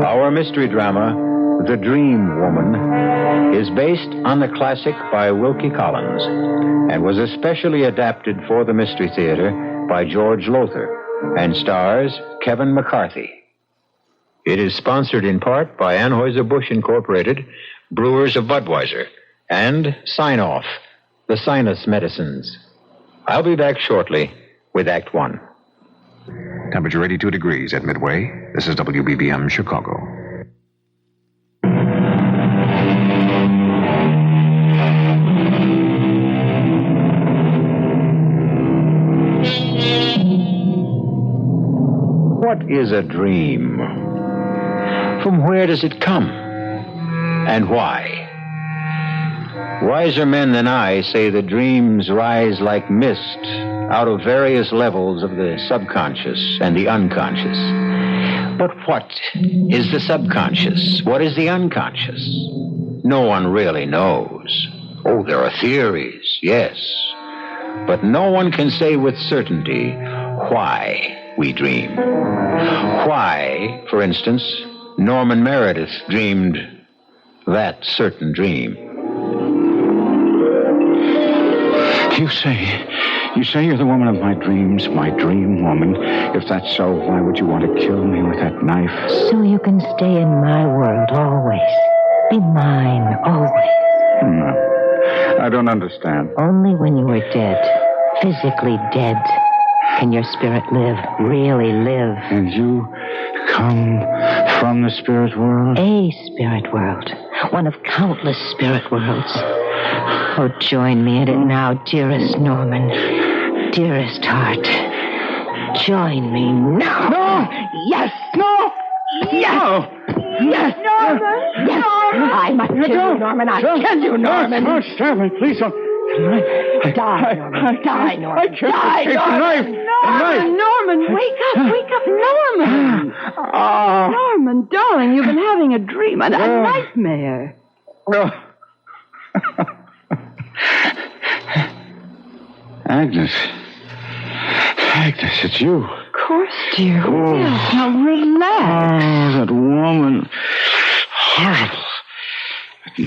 S3: Our mystery drama, The Dream Woman, is based on the classic by Wilkie Collins and was especially adapted for the Mystery Theater by George Lothar and stars Kevin McCarthy. It is sponsored in part by Anheuser-Busch Incorporated, Brewers of Budweiser, and Sign-Off, the sinus medicines. I'll be back shortly with Act One.
S13: Temperature 82 degrees at Midway. This is WBBM Chicago.
S3: What is a dream? From where does it come? And why? Wiser men than I say that dreams rise like mist out of various levels of the subconscious and the unconscious. But what is the subconscious? What is the unconscious? No one really knows. Oh, there are theories, yes. But no one can say with certainty why we dream. Why, for instance, Norman Meredith dreamed that certain dream.
S21: You say you're the woman of my dreams, my dream woman. If that's so, why would you want to kill me with that knife?
S20: So you can stay in my world always. Be mine always.
S21: No, I don't understand.
S20: Only when you are dead, physically dead, can your spirit live, really live.
S21: And you come from the spirit world?
S20: A spirit world. One of countless spirit worlds. Oh, join me in it now, dearest Norman. Dearest heart. Join me now.
S6: No!
S20: Yes!
S6: No!
S20: Yes!
S6: No!
S20: Yes!
S6: Norman!
S20: Yes!
S6: Norman!
S20: I must kill you, Norman. I'll kill you, Norman.
S18: Don't stab me, please don't.
S20: Die, Norman. Die, Norman.
S18: I can't
S20: Die,
S18: take the knife.
S14: Norman, wake up, Norman. Norman, darling, you've been having a dream, a nightmare.
S21: Agnes, it's you.
S14: Of course, dear. Yes, now relax.
S21: Oh, that woman. Horrible. That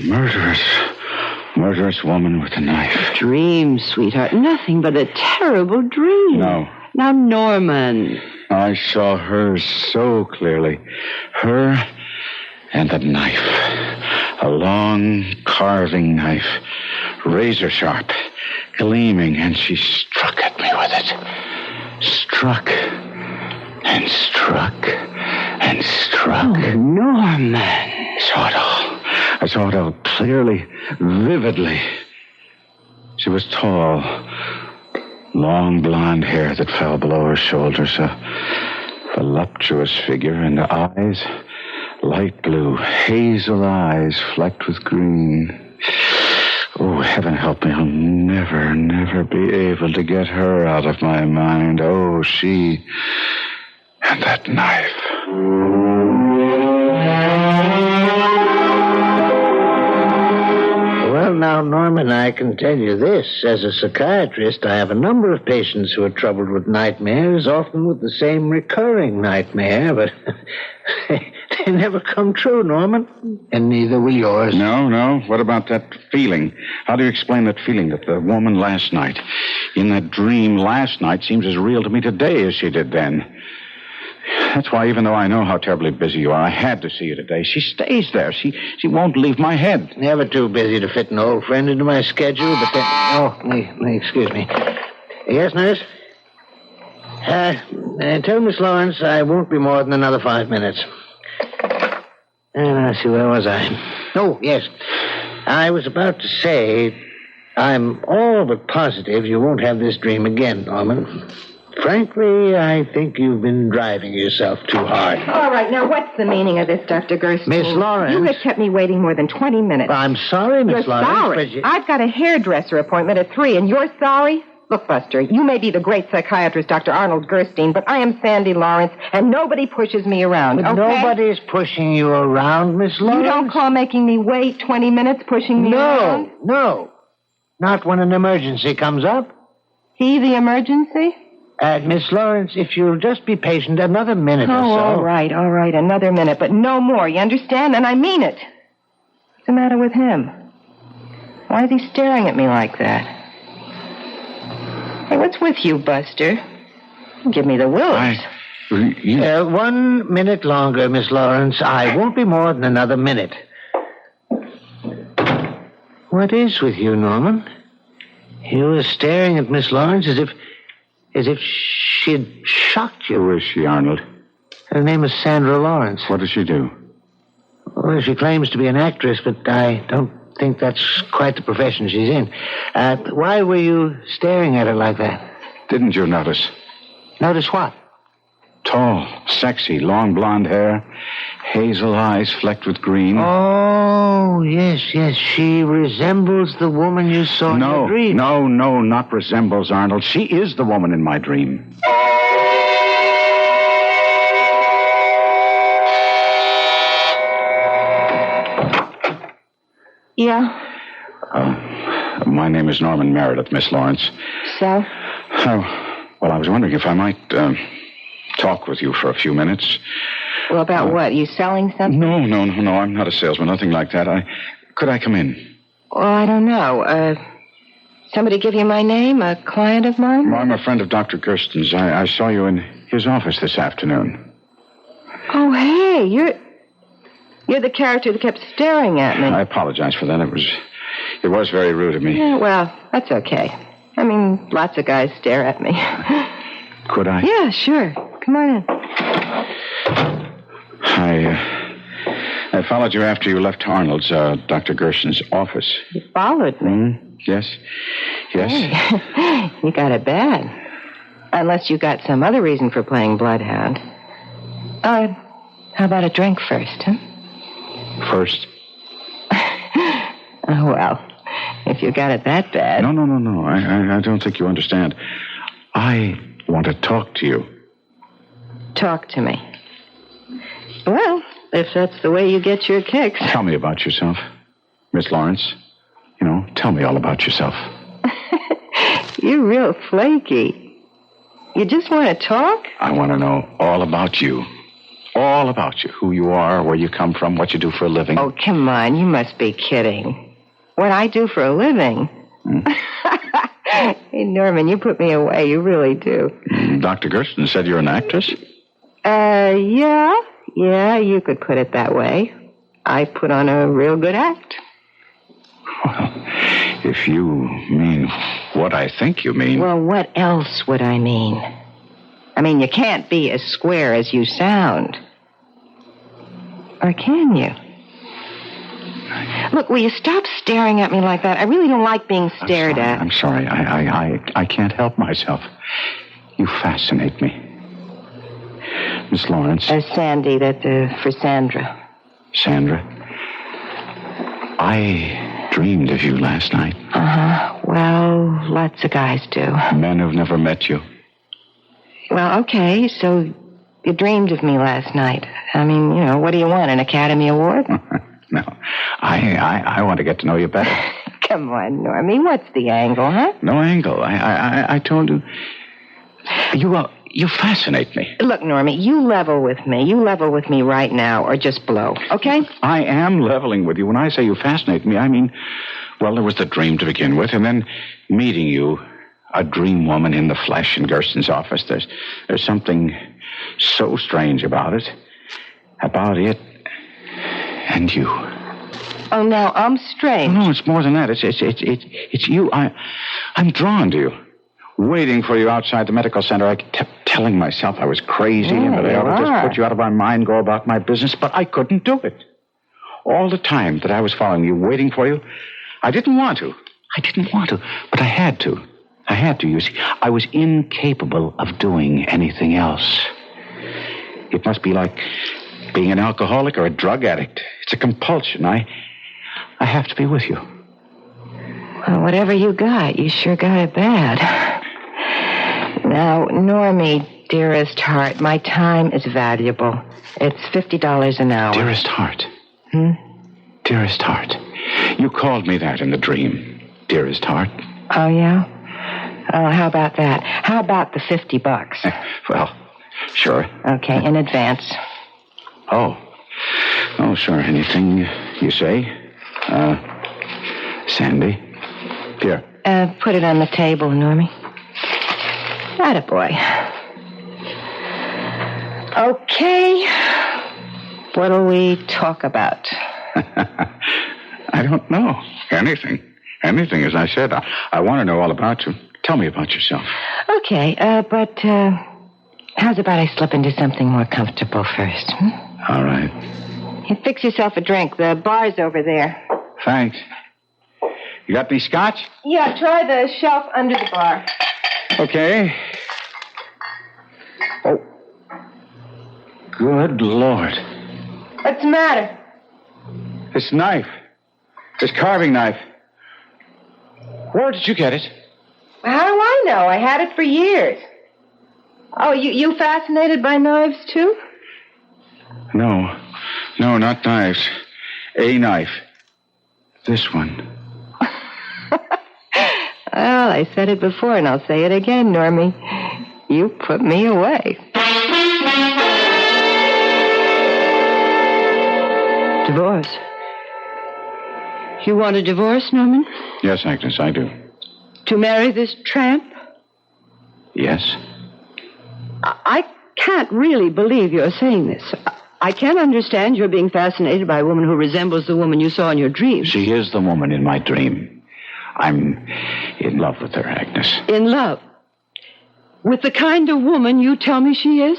S21: murderous woman with a knife.
S14: Dream, sweetheart. Nothing but a terrible dream.
S21: No.
S14: Now, Norman.
S21: I saw her so clearly. Her and that knife. A long carving knife. Razor sharp. Gleaming, and she struck at me with it. Struck. And struck. And struck.
S14: Oh, Norman.
S21: I saw it all clearly, vividly. She was tall, long blonde hair that fell below her shoulders, a voluptuous figure, and eyes, light blue, hazel eyes flecked with green. Oh, heaven help me, I'll never be able to get her out of my mind. Oh, she and that knife.
S5: Well, now, Norman, I can tell you this. As a psychiatrist, I have a number of patients who are troubled with nightmares, often with the same recurring nightmare, but they never come true, Norman. And neither will yours.
S21: No. What about that feeling? How do you explain that feeling that the woman last night, in that dream last night, seems as real to me today as she did then? That's why, even though I know how terribly busy you are, I had to see you today. She stays there. She won't leave my head.
S5: Never too busy to fit an old friend into my schedule, but then... Oh, excuse me. Yes, nurse? Tell Miss Lawrence I won't be more than another 5 minutes. And let's see, where was I? Oh, yes. I was about to say, I'm all but positive you won't have this dream again, Norman. Frankly, I think you've been driving yourself too hard.
S1: All right, now what's the meaning of this, Dr. Gerstein?
S5: Miss Lawrence.
S1: You have kept me waiting more than 20 minutes.
S5: I'm sorry, Miss Lawrence.
S1: You're sorry.
S5: But you...
S1: I've got a hairdresser appointment at 3, and you're sorry? Look, Buster, you may be the great psychiatrist, Dr. Arnold Gerstein, but I am Sandy Lawrence, and nobody pushes me around,
S5: But
S1: okay?
S5: nobody's pushing you around, Miss Lawrence.
S1: You don't call making me wait 20 minutes pushing me around?
S5: No. Not when an emergency comes up.
S1: He the emergency?
S5: Miss Lawrence, if you'll just be patient another minute or so.
S1: All right, another minute, but no more, you understand? And I mean it. What's the matter with him? Why is he staring at me like that? Hey, what's with you, Buster? Give me the willies.
S5: 1 minute longer, Miss Lawrence. I won't be more than another minute. What is with you, Norman? You were staring at Miss Lawrence as if she'd shocked you.
S21: Who is she, Arnold?
S5: Her name is Sandra Lawrence.
S21: What does she do?
S5: Well, she claims to be an actress, but I don't think that's quite the profession she's in. Why were you staring at her like that?
S21: Didn't you notice?
S5: Notice what?
S21: Tall, sexy, long blonde hair, hazel eyes flecked with green.
S5: Oh, yes. She resembles the woman you saw in your dream.
S21: No, not resembles, Arnold. She is the woman in my dream.
S1: Yeah?
S21: My name is Norman Meredith, Miss Lawrence.
S1: So?
S21: Well, I was wondering if I might talk with you for a few minutes.
S1: Well, about what? You selling something?
S21: No. I'm not a salesman, nothing like that. Could I come in?
S1: Well, I don't know. Somebody give you my name? A client of mine?
S21: Well, I'm a friend of Dr. Gersten's. I saw you in his office this afternoon.
S1: Oh, hey, you're the character that kept staring at me.
S21: I apologize for that. It was very rude of me.
S1: Yeah, well, that's okay. I mean, lots of guys stare at me.
S21: Could I?
S1: Yeah, sure. Come on in.
S21: I followed you after you left Arnold's, Dr. Gerson's office.
S1: You followed me?
S21: Yes.
S1: Hey, you got it bad. Unless you got some other reason for playing bloodhound. How about a drink first, huh?
S21: First?
S1: Oh, well, if you got it that bad.
S21: No. I don't think you understand. I want to talk to you.
S1: Talk to me. Well, if that's the way you get your kicks.
S21: Tell me about yourself, Miss Lawrence. Tell me all about yourself.
S1: You're real flaky. You just want to talk?
S21: I want to know all about you. All about you. Who you are, where you come from, what you do for a living.
S1: Oh, come on. You must be kidding. What I do for a living? Hey, Norman, you put me away. You really do.
S21: Dr. Gersten said you're an actress?
S1: Yeah, you could put it that way. I put on a real good act.
S21: Well, if you mean what I think you mean...
S1: Well, what else would I mean? I mean, you can't be as square as you sound. Or can you? Look, will you stop staring at me like that? I really don't like being stared at.
S21: I'm sorry. I can't help myself. You fascinate me. Miss Lawrence.
S1: Sandy, for Sandra.
S21: Sandra? I dreamed of you last night.
S1: Uh-huh. Well, lots of guys do.
S21: Men who've never met you.
S1: Well, okay, so you dreamed of me last night. I mean, what do you want, an Academy Award?
S21: No. I want to get to know you better.
S1: Come on, Normie, what's the angle, huh?
S21: No angle. I told you. You fascinate me.
S1: Look, Normie, you level with me. You level with me right now, or just blow, okay?
S21: I am leveling with you. When I say you fascinate me, I mean, well, there was the dream to begin with, and then meeting you, a dream woman in the flesh in Gersten's office. There's something so strange about it. About it and you.
S1: Oh, now I'm strange.
S21: No, it's more than that. It's you. I'm drawn to you. Waiting for you outside the medical center, I kept telling myself I was crazy and that I ought to just put you out of my mind, go about my business, but I couldn't do it. All the time that I was following you, waiting for you, I didn't want to. But I had to. You see. I was incapable of doing anything else. It must be like being an alcoholic or a drug addict. It's a compulsion. I have to be with you.
S1: Well, whatever you got, you sure got it bad. Now, Normie, dearest heart, my time is valuable. It's $50 an hour.
S21: Dearest heart. Dearest heart. You called me that in the dream. Dearest heart.
S1: Oh, yeah? Oh, how about that? How about the $50?
S21: Well, sure.
S1: Okay, in advance.
S21: Oh, sure. Anything you say? Sandy? Here.
S1: Put it on the table, Normie. Attaboy. Okay. What'll we talk about?
S21: I don't know. Anything, as I said. I want to know all about you. Tell me about yourself.
S1: Okay, but how's about I slip into something more comfortable first?
S21: All right.
S1: You fix yourself a drink. The bar's over there.
S21: Thanks. You got any scotch?
S1: Yeah, try the shelf under the bar.
S21: Okay. Oh. Good Lord.
S1: What's the matter?
S21: This knife. This carving knife. Where did you get it?
S1: How do I know? I had it for years. Oh, you fascinated by knives, too?
S21: No, not knives. A knife. This one.
S1: Well, I said it before, and I'll say it again, Normie. You put me away.
S14: Divorce. You want a divorce, Norman?
S21: Yes, Agnes, I do.
S14: To marry this tramp?
S21: Yes.
S14: I can't really believe you're saying this. I can't understand your being fascinated by a woman who resembles the woman you saw in your dream.
S21: She is the woman in my dream. I'm in love with her, Agnes.
S14: In love? With the kind of woman you tell me she is?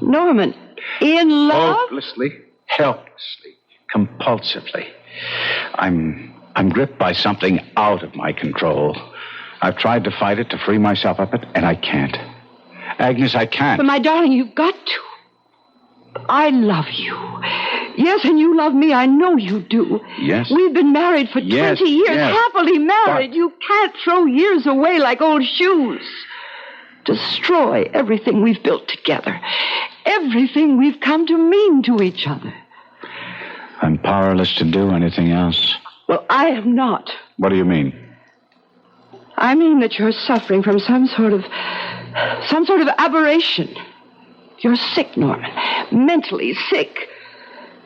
S14: Norman, in love?
S21: Hopelessly, helplessly, compulsively. I'm gripped by something out of my control. I've tried to fight it, to free myself of it, and I can't. Agnes, I can't.
S14: But my darling, you've got to. I love you. Yes, and you love me. I know you do.
S21: Yes.
S14: We've been married for 20 years,
S21: yes.
S14: happily married.
S21: But...
S14: You can't throw years away like old shoes. Destroy everything we've built together. Everything we've come to mean to each other.
S21: I'm powerless to do anything else.
S14: Well, I am not.
S21: What do you mean?
S14: I mean that you're suffering from some sort of aberration. You're sick, Norman. Mentally sick.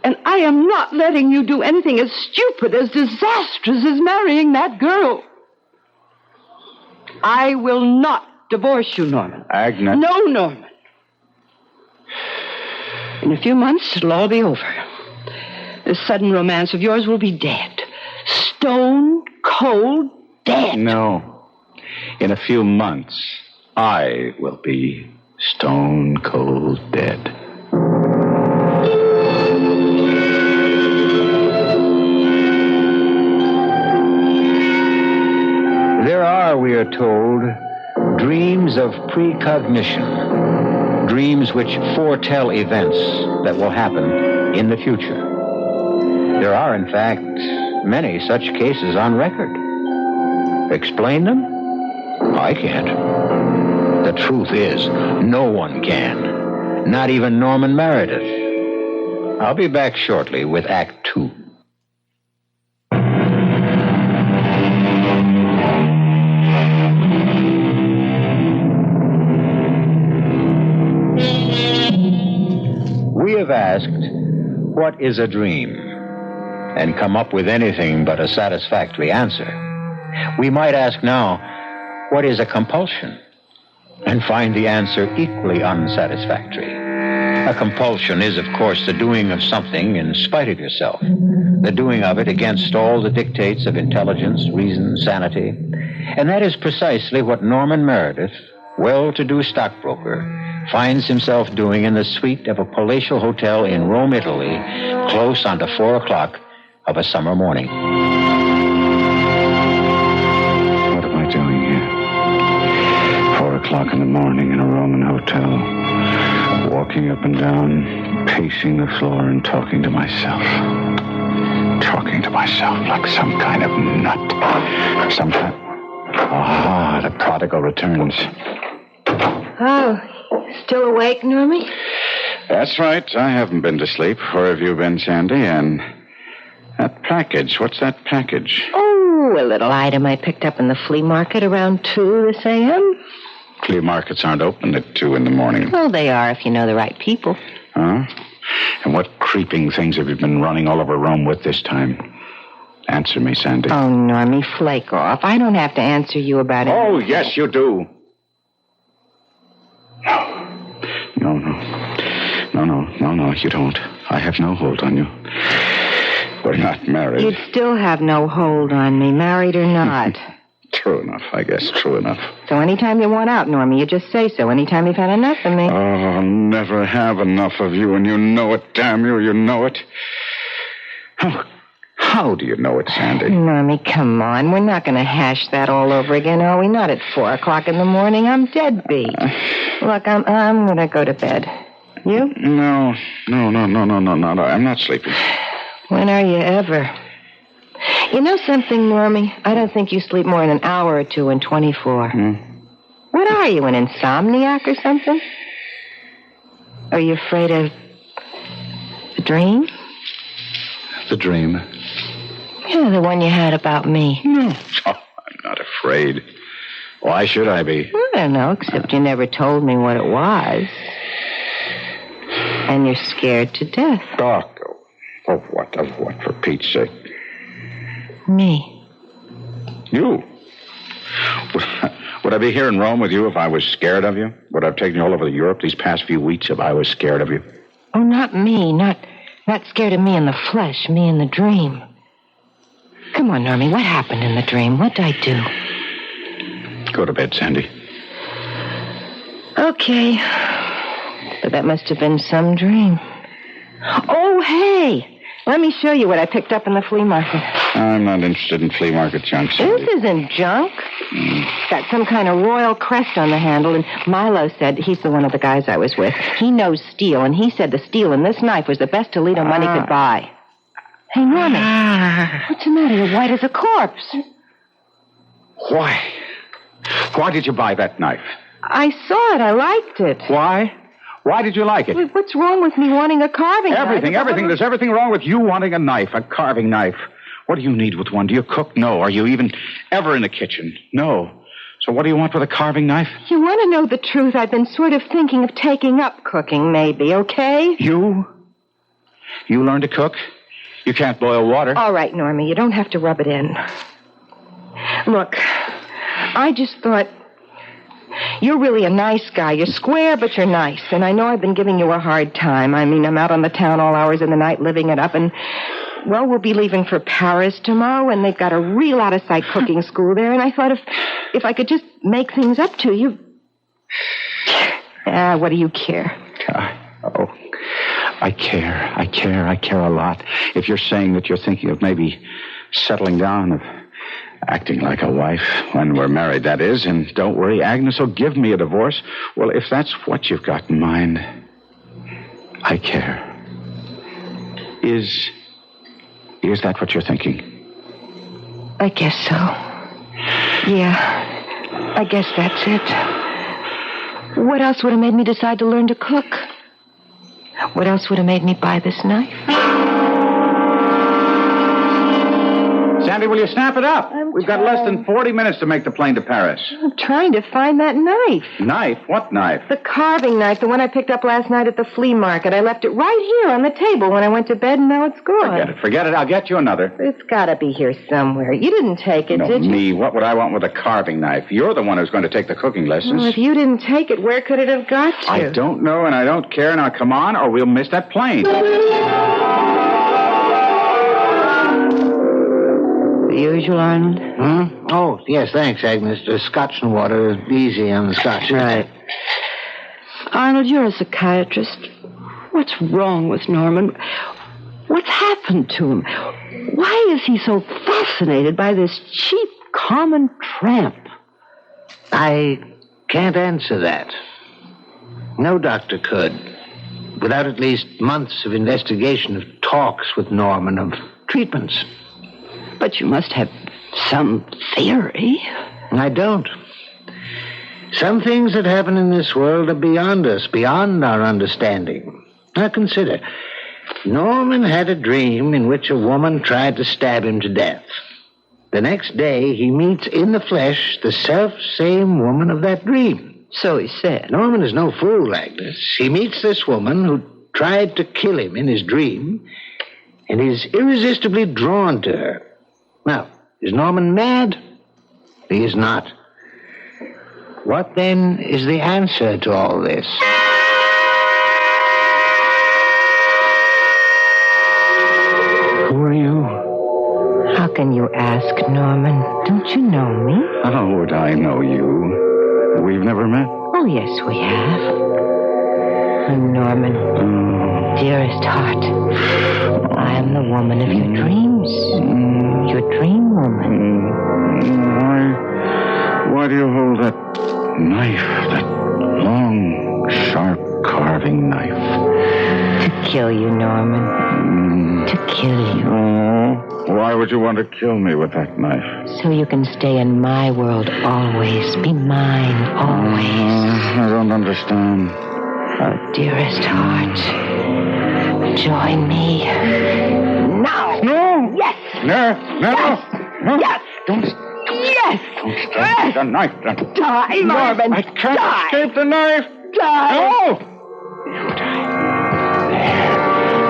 S14: And I am not letting you do anything as stupid, as disastrous as marrying that girl. I will not divorce you, Norman.
S21: Agnes.
S14: No, Norman. In a few months, it'll all be over. This sudden romance of yours will be dead. Stone cold dead.
S21: No. In a few months, I will be stone cold dead. There are, we are told, dreams of precognition, dreams which foretell events that will happen in the future. There are, in fact, many such cases on record. Explain them? I can't. The truth is, no one can. Not even Norman Meredith. I'll be back shortly with Act 2. We have asked, what is a dream? And come up with anything but a satisfactory answer. We might ask now, what is a compulsion? And find the answer equally unsatisfactory. A compulsion is, of course, the doing of something in spite of yourself. The doing of it against all the dictates of intelligence, reason, sanity. And that is precisely what Norman Meredith, well-to-do stockbroker, finds himself doing in the suite of a palatial hotel in Rome, Italy, close onto 4 o'clock of a summer morning. What am I doing here? 4 o'clock in the morning in a Roman hotel, walking up and down, pacing the floor and talking to myself. Talking to myself like some kind of nut. Some kind... Ah, the prodigal returns.
S1: Oh, still awake, Normie?
S21: That's right. I haven't been to sleep. Where have you been, Sandy? And that package. What's that package?
S1: Oh, a little item I picked up in the flea market around 2 this a.m.
S21: Flea markets aren't open at 2 in the morning.
S1: Well, they are if you know the right people.
S21: Huh? And what creeping things have you been running all over Rome with this time? Answer me, Sandy.
S1: Oh, Normie, flake off. I don't have to answer you about it.
S21: Oh, yes, you do. No, you don't. I have no hold on you. We're not married.
S1: You'd still have no hold on me, married or not.
S21: True enough, I guess. True enough.
S1: So anytime you want out, Normie, you just say so. Anytime you've had enough of me.
S21: Oh, I'll never have enough of you, and you know it, damn you. You know it. How do you know it, Sandy?
S1: Normie, come on. We're not going to hash that all over again, are we? Not at 4 o'clock in the morning. I'm dead beat. Look, I'm going to go to bed. You?
S21: No. I'm not sleeping.
S1: When are you ever? You know something, Normie? I don't think you sleep more than an hour or two in 24. What are you, an insomniac or something? Are you afraid of the dream?
S21: The dream.
S1: Yeah, the one you had about me.
S21: No. Oh, I'm not afraid. Why should I be?
S1: I don't know, except you never told me what it was. And you're scared to death.
S21: Oh, of what? Of what, for Pete's sake?
S1: Me.
S21: You? Would I be here in Rome with you if I was scared of you? Would I have taken you all over Europe these past few weeks if I was scared of you?
S1: Oh, not me. Not scared of me in the flesh, me in the dream. Come on, Normie, what happened in the dream? What'd I do?
S21: Go to bed, Sandy.
S1: Okay. But that must have been some dream. Oh, hey! Let me show you what I picked up in the flea market.
S21: I'm not interested in flea market junk, Sandy.
S1: This isn't junk. It's got some kind of royal crest on the handle, and Milo said, he's the one of the guys I was with, he knows steel, and he said the steel in this knife was the best Toledo money could buy. Hey, Norman, what's the matter? You're white as a corpse.
S21: Why? Why did you buy that knife?
S1: I saw it. I liked it.
S21: Why? Why did you like it?
S1: What's wrong with me wanting a carving knife?
S21: Everything. There's everything wrong with you wanting a knife, a carving knife. What do you need with one? Do you cook? No. Are you even ever in the kitchen? No. So what do you want with a carving knife?
S1: You want to know the truth? I've been sort of thinking of taking up cooking, maybe, okay?
S21: You? You learn to cook? You can't boil water.
S1: All right, Normie, you don't have to rub it in. Look, I just thought... You're really a nice guy. You're square, but you're nice. And I know I've been giving you a hard time. I mean, I'm out on the town all hours of the night living it up. And, well, we'll be leaving for Paris tomorrow, and they've got a real out-of-sight cooking school there. And I thought if I could just make things up to you... what do you care?
S21: I care a lot. If you're saying that you're thinking of maybe settling down, of acting like a wife when we're married, that is, and don't worry, Agnes will give me a divorce. Well, if that's what you've got in mind, I care. Is that what you're thinking?
S1: I guess so. Yeah, I guess that's it. What else would have made me decide to learn to cook? What else would have made me buy this knife?
S21: Sandy, will you snap it up? We've got less than 40 minutes to make the plane to Paris.
S1: I'm trying to find that knife.
S21: Knife? What knife?
S1: The carving knife, the one I picked up last night at the flea market. I left it right here on the table when I went to bed, and now it's gone.
S21: Forget it. I'll get you another.
S1: It's got to be here somewhere. You didn't take it, did you?
S21: Me. What would I want with a carving knife? You're the one who's going to take the cooking lessons.
S1: Well, if you didn't take it, where could it have got to?
S21: I don't know, and I don't care. Now, come on, or we'll miss that plane.
S14: The usual, Arnold?
S5: Oh, yes, thanks, Agnes. The Scotch and water is easy on the Scotch.
S14: Right. Arnold, you're a psychiatrist. What's wrong with Norman? What's happened to him? Why is he so fascinated by this cheap, common tramp?
S5: I can't answer that. No doctor could. Without at least months of investigation, of talks with Norman, of treatments.
S14: But you must have some theory.
S5: I don't. Some things that happen in this world are beyond us, beyond our understanding. Now consider, Norman had a dream in which a woman tried to stab him to death. The next day, he meets in the flesh the self-same woman of that dream.
S14: So he said.
S5: Norman is no fool, Agnes. He meets this woman who tried to kill him in his dream, and is irresistibly drawn to her. Now, is Norman mad? He is not. What, then, is the answer to all this?
S21: Who are you?
S1: How can you ask, Norman? Don't you know me?
S21: How would I know you? We've never met.
S1: Oh, yes, we have. I'm Norman. Dearest heart. I am the woman of your dreams. Your dream woman.
S21: Why do you hold that knife, that long, sharp carving knife?
S1: To kill you, Norman. To kill you.
S21: Oh, why would you want to kill me with that knife?
S1: So you can stay in my world always. Be mine always.
S21: I don't understand.
S1: Oh, dearest heart. Join me. Now!
S21: No! No.
S14: Yes.
S21: No.
S14: Yes.
S21: No.
S14: Yes.
S21: Don't
S14: Yes.
S21: stab the knife.
S14: Die, Norman.
S21: I can't
S14: Die.
S21: escape the knife.
S14: Die.
S21: No.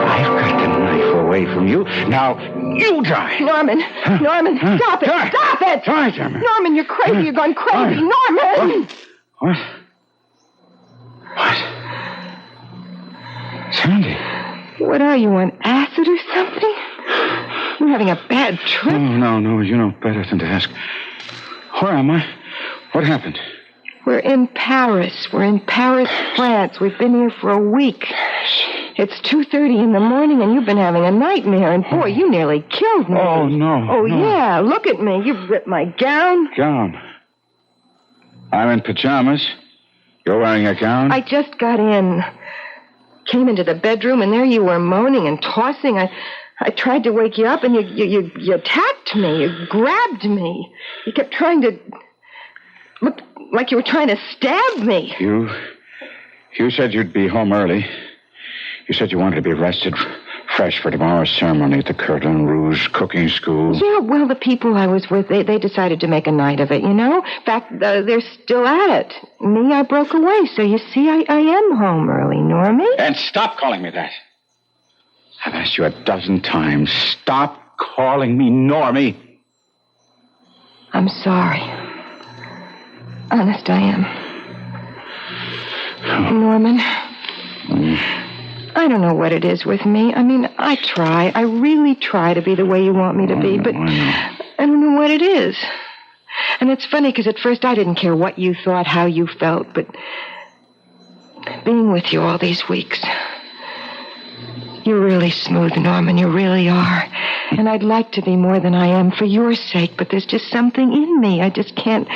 S21: I've got the knife away from you. Now, you die.
S14: Norman, stop it.
S21: Die.
S14: Stop it.
S21: Die, damn it.
S14: Norman, you're crazy. You're gone crazy. Norman.
S21: What? Sandy.
S14: What are you, on acid or something? You're having a bad trip.
S21: No, you know better than to ask. Where am I? What happened?
S14: We're in Paris. We're in Paris, France. We've been here for a week. It's 2:30 in the morning, and you've been having a nightmare. And, boy, you nearly killed me.
S21: Oh, no.
S14: Oh,
S21: no.
S14: yeah. Look at me. You've ripped my gown.
S21: Gown. I'm in pajamas. You're wearing a gown?
S14: I just got in. Came into the bedroom, and there you were moaning and tossing. I tried to wake you up, and you attacked me. You grabbed me. You kept trying to... Look like you were trying to stab me.
S21: You said you'd be home early. You said you wanted to be rested, fresh for tomorrow's ceremony at the Cordon Rouge cooking school.
S14: Yeah, well, the people I was with, they decided to make a night of it, you know? In fact, they're still at it. Me, I broke away, so you see, I am home early, Normie.
S21: And stop calling me that. I've asked you 12 times. Stop calling me Normie.
S14: I'm sorry. Honest, I am. Norman, I don't know what it is with me. I mean, I try. I really try to be the way you want me to be, but I don't know what it is. And it's funny, because at first I didn't care what you thought, how you felt, but being with you all these weeks, you're really smooth, Norman. You really are. And I'd like to be more than I am for your sake, but there's just something in me. I just can't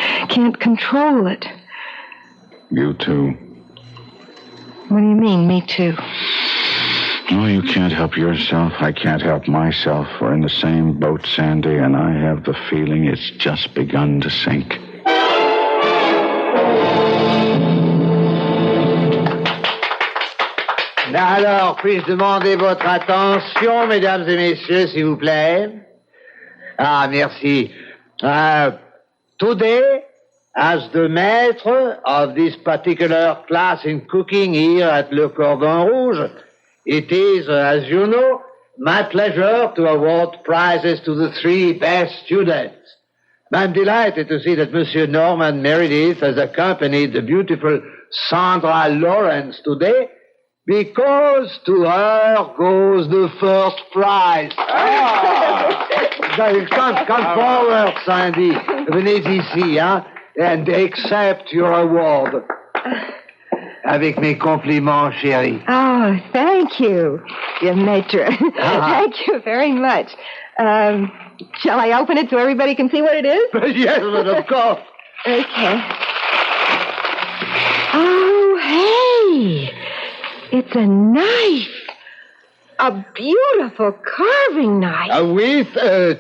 S14: control it.
S21: You too.
S14: What do you mean, me too?
S21: Oh, you can't help yourself. I can't help myself. We're in the same boat, Sandy, and I have the feeling it's just begun to sink.
S5: Alors, puis-je demander votre attention, mesdames et messieurs, s'il vous plaît? Ah, merci. Today, as the maître of this particular class in cooking here at Le Cordon Rouge, it is, as you know, my pleasure to award prizes to the 3 best students. I'm delighted to see that Monsieur Norman Meredith has accompanied the beautiful Sandra Lawrence today, because to her goes the first prize. Come forward, Sandy. Venez ici, hein, and accept your award. Avec mes compliments, chérie.
S14: Oh, thank you, dear maître. Thank you very much. Shall I open it so everybody can see what it is?
S5: Yes, but of course.
S14: Okay. Oh, hey. It's a knife. A beautiful carving knife.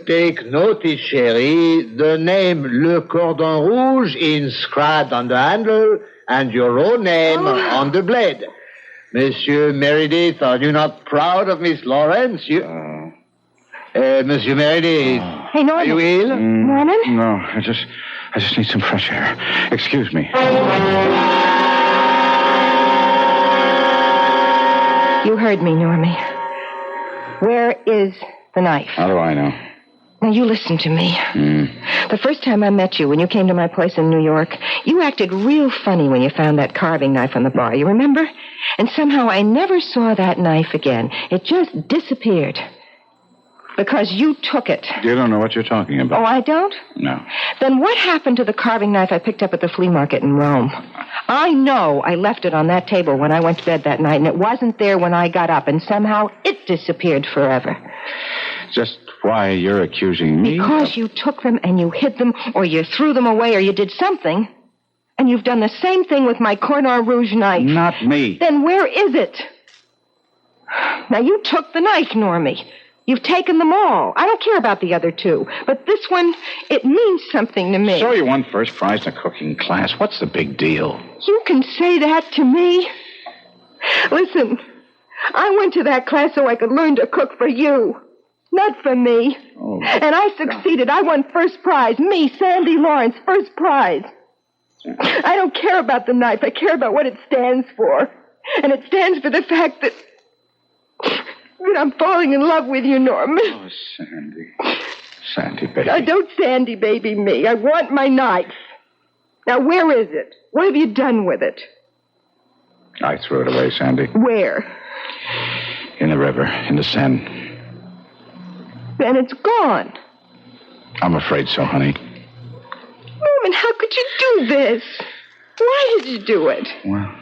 S5: Take notice, chérie, the name Le Cordon Rouge inscribed on the handle and your own name on the blade. Monsieur Meredith, are you not proud of Miss Lawrence? Monsieur Meredith.
S14: Hey, Norman.
S5: Are you ill?
S14: Norman?
S21: No, I just need some fresh air. Excuse me.
S14: You heard me, Normie. Where is the knife?
S21: How do I know?
S14: Now, you listen to me. The first time I met you, when you came to my place in New York, you acted real funny when you found that carving knife on the bar. You remember? And somehow I never saw that knife again. It just disappeared. Because you took it.
S21: You don't know what you're talking about.
S14: Oh, I don't?
S21: No.
S14: Then what happened to the carving knife I picked up at the flea market in Rome? I know I left it on that table when I went to bed that night, and it wasn't there when I got up, and somehow it disappeared forever.
S21: Just why you're accusing me?
S14: Because you took them and you hid them, or you threw them away, or you did something. And you've done the same thing with my Cordon Rouge knife.
S21: Not me.
S14: Then where is it? Now, you took the knife, Normie. You've taken them all. I don't care about the other 2. But this one, it means something to me.
S21: So you won first prize in a cooking class. What's the big deal?
S14: You can say that to me? Listen, I went to that class so I could learn to cook for you.
S1: Not for me.
S21: Oh,
S1: and I succeeded. I won first prize. Me, Sandy Lawrence, first prize. I don't care about the knife. I care about what it stands for. And it stands for the fact that I'm falling in love with you, Norman.
S21: Oh, Sandy. Sandy, baby.
S1: Don't Sandy baby me. I want my knife. Now, where is it? What have you done with it?
S21: I threw it away, Sandy.
S1: Where?
S21: In the river, in the Seine.
S1: Then it's gone.
S21: I'm afraid so, honey.
S1: Norman, how could you do this? Why did you do it?
S21: Well...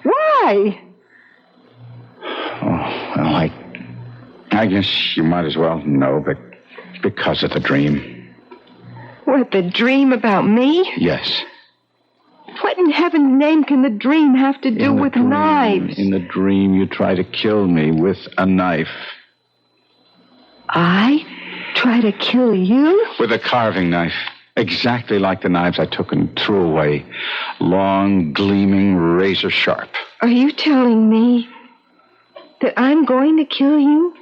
S1: Why?
S21: Oh, well, I guess you might as well know, but because of the dream.
S1: What, the dream about me?
S21: Yes.
S1: What in heaven's name can the dream have to do with knives?
S21: In the dream, you try to kill me with a knife.
S1: I try to kill you?
S21: With a carving knife. Exactly like the knives I took and threw away. Long, gleaming, razor sharp.
S1: Are you telling me that I'm going to kill you?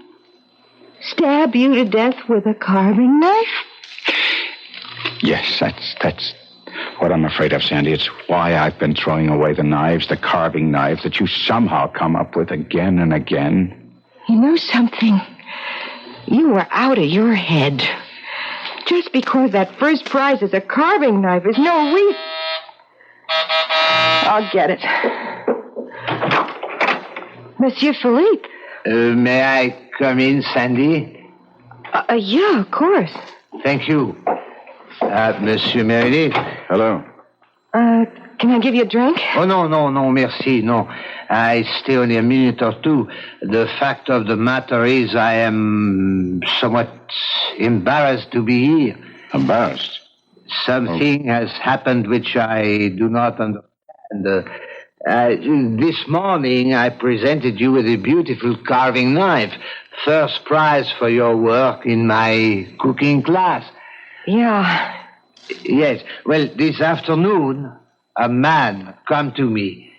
S1: Stab you to death with a carving knife?
S21: Yes, that's what I'm afraid of, Sandy. It's why I've been throwing away the knives, the carving knives that you somehow come up with again and again.
S1: You know something? You were out of your head. Just because that first prize is a carving knife is no reason. I'll get it. Monsieur Philippe.
S5: May I come in, Sandy?
S1: Yeah, of course.
S5: Thank you. Monsieur Meredith.
S21: Hello.
S1: Can I give you a drink?
S5: Oh, no, merci, no. I stay only a minute or two. The fact of the matter is I am somewhat embarrassed to be here.
S21: Embarrassed?
S5: Something has happened which I do not understand. This morning I presented you with a beautiful carving knife. First prize for your work in my cooking class.
S1: Yeah.
S5: Yes. Well, this afternoon, a man come to me.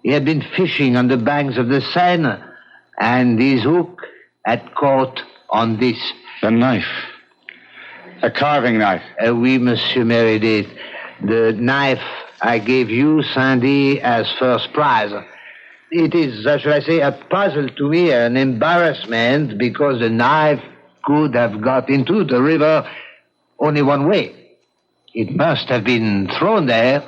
S5: He had been fishing on the banks of the Seine, and his hook had caught on this.
S21: The knife. A carving knife.
S5: Oui, Monsieur Meredith. The knife I gave you, Sandy, as first prize. It is, shall I say, a puzzle to me, an embarrassment, because the knife could have got into the river only one way. It must have been thrown there,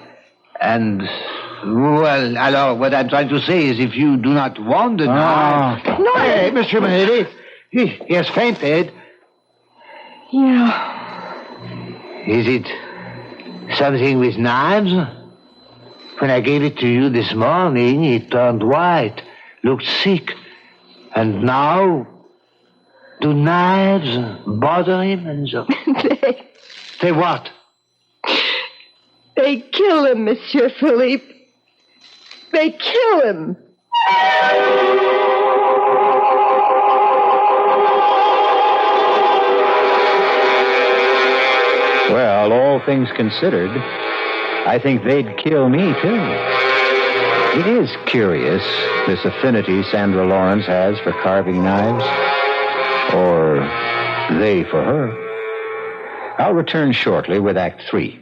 S5: and, well, alors, what I'm trying to say is if you do not want the knife... No! Hey, Monsieur Meredith, he has fainted.
S1: Yeah.
S5: Is it something with knives? When I gave it to you this morning, he turned white, looked sick. And now, do knives bother him and so? They what?
S1: They kill him, Monsieur Philippe. They kill him.
S3: Well, all things considered, I think they'd kill me, too. It is curious, this affinity Sandra Lawrence has for carving knives. Or they for her. I'll return shortly with Act 3.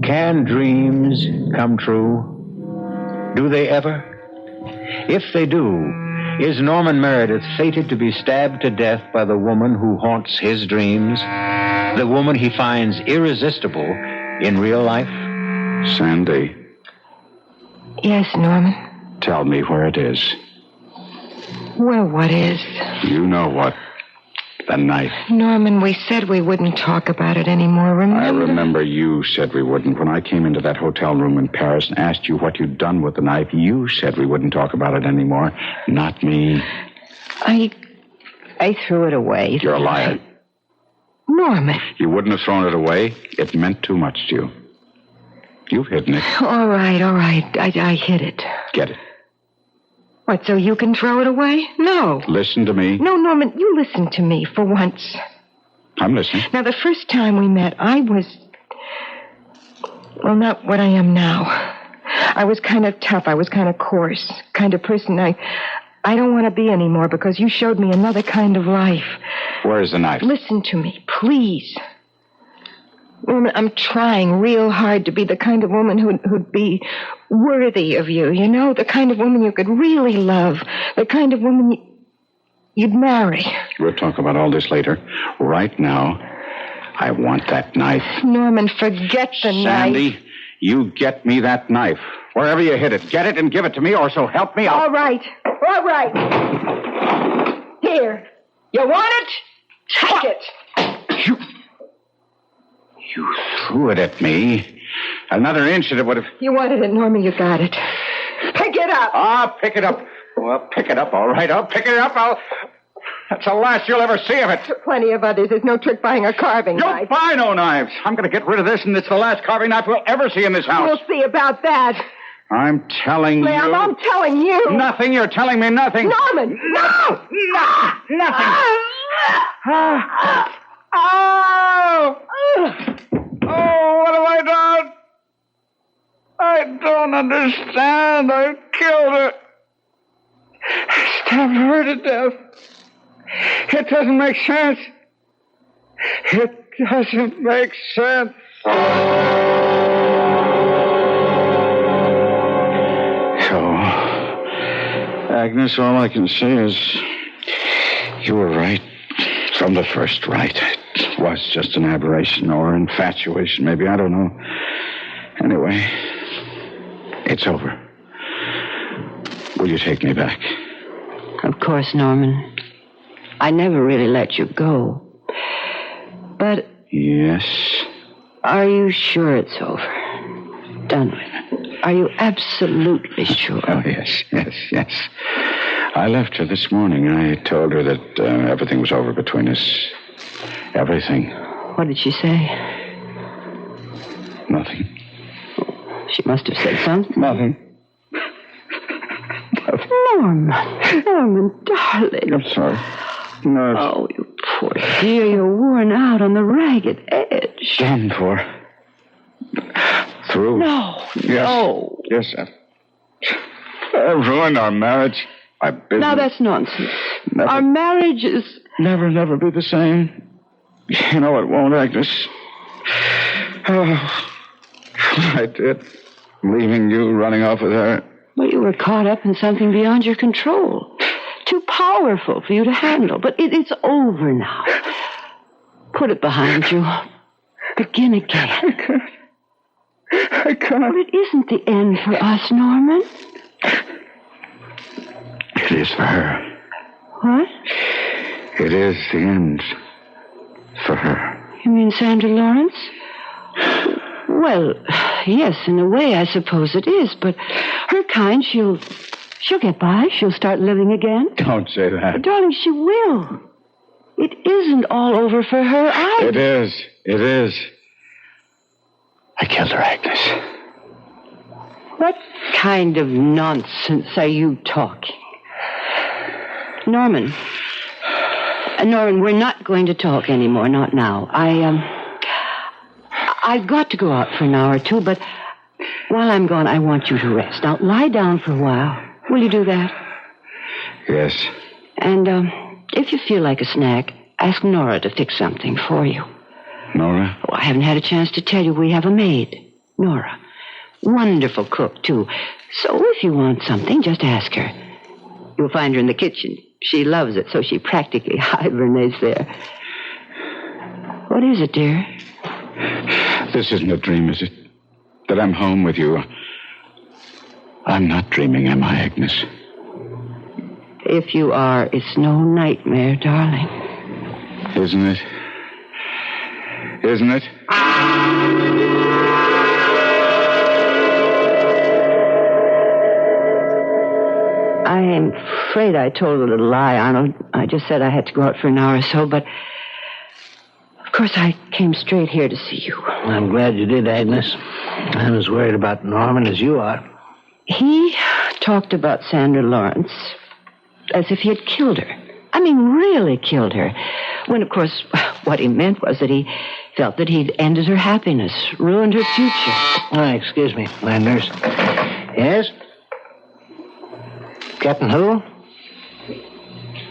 S3: Can dreams come true? Do they ever? If they do, is Norman Meredith fated to be stabbed to death by the woman who haunts his dreams? The woman he finds irresistible in real life?
S21: Sandy.
S1: Yes, Norman.
S21: Tell me where it is.
S1: Well, what is?
S21: You know what. The knife.
S1: Norman, we said we wouldn't talk about it anymore, remember?
S21: I remember you said we wouldn't. When I came into that hotel room in Paris and asked you what you'd done with the knife, you said we wouldn't talk about it anymore. Not me.
S1: I threw it away.
S21: You're a liar.
S1: Norman.
S21: You wouldn't have thrown it away. It meant too much to you. You've hidden it.
S1: All right. I hid it.
S21: Get it.
S1: What, so you can throw it away? No.
S21: Listen to me.
S1: No, Norman, you listen to me for once.
S21: I'm listening.
S1: Now, the first time we met, I was... Well, not what I am now. I was kind of tough. I was kind of coarse. Kind of person I don't want to be anymore because you showed me another kind of life.
S21: Where's the knife?
S1: Listen to me, please. Woman, I'm trying real hard to be the kind of woman who'd be worthy of you, you know? The kind of woman you could really love. The kind of woman you'd marry.
S21: We'll talk about all this later. Right now, I want that knife.
S1: Norman, forget the knife.
S21: Sandy, you get me that knife. Wherever you hid it, get it and give it to me, or so help me out.
S1: All right. Here. You want it? Take it.
S21: You threw it at me. Another inch and it would have...
S1: You wanted it, Norma. You got it. Pick it up.
S21: I'll pick it up. Well, pick it up, all right. I'll pick it up. That's the last you'll ever see of it.
S1: Plenty of others. There's no trick buying a carving knife.
S21: Don't buy no knives. I'm going to get rid of this, and it's the last carving knife we'll ever see in this house.
S1: We'll see about that.
S21: I'm telling you.
S1: I'm telling you.
S21: Nothing. You're telling me nothing.
S1: Norman! No!
S21: Nothing.
S1: Oh!
S21: Oh, what have I done? I don't understand. I killed her. I stabbed her to death. It doesn't make sense. It doesn't make sense. So, Agnes, all I can say is you were right from the first, right? It was just an aberration or infatuation, maybe. I don't know. Anyway, it's over. Will you take me back?
S14: Of course, Norman. I never really let you go. But...
S21: Yes?
S14: Are you sure it's over? Done with it? Are you absolutely sure?
S21: Oh, yes. I left her this morning. I told her that everything was over between us. Everything.
S14: What did she say?
S21: Nothing.
S14: She must have said something.
S21: Nothing.
S14: Norman, darling.
S21: I'm sorry. Nurse.
S14: Oh, you poor dear. You're worn out on the ragged edge.
S21: Done for. Through.
S14: No.
S21: Yes, I've ruined our marriage. My business.
S14: Now, that's nonsense.
S21: Never.
S14: Our marriage is...
S21: Never be the same. You know it won't, Agnes. Oh, I did. Leaving you, running off with her.
S14: Well, you were caught up in something beyond your control. Too powerful for you to handle. But it's over now. Put it behind you. Begin again.
S21: I can't.
S14: But it isn't the end for us, Norman.
S21: It is for her.
S14: What?
S21: It is the end for her.
S14: You mean Sandra Lawrence? Well, yes, in a way, I suppose it is. But her kind, she'll get by. She'll start living again.
S21: Don't say that.
S14: But darling, she will. It isn't all over for her either.
S21: It is. I killed her, Agnes.
S14: What kind of nonsense are you talking? Norman, we're not going to talk anymore, not now. I've got to go out for an hour or two, but while I'm gone, I want you to rest. Now, lie down for a while. Will you do that?
S21: Yes.
S14: And if you feel like a snack, ask Nora to fix something for you.
S21: Nora?
S14: Oh, I haven't had a chance to tell you we have a maid, Nora. Wonderful cook, too. So if you want something, just ask her. You'll find her in the kitchen. She loves it, so she practically hibernates there. What is it, dear?
S21: This isn't a dream, is it? That I'm home with you. I'm not dreaming, am I, Agnes?
S14: If you are, it's no nightmare, darling.
S21: Isn't it? Isn't it?
S14: I'm afraid I told a little lie, Arnold. I just said I had to go out for an hour or so, but... Of course, I came straight here to see you.
S5: I'm glad you did, Agnes. I'm as worried about Norman as you are.
S14: He talked about Sandra Lawrence as if he had killed her. I mean, really killed her. When, of course, what he meant was that he felt that he'd ended her happiness, ruined her future.
S5: Excuse me, my nurse. Yes? Captain who?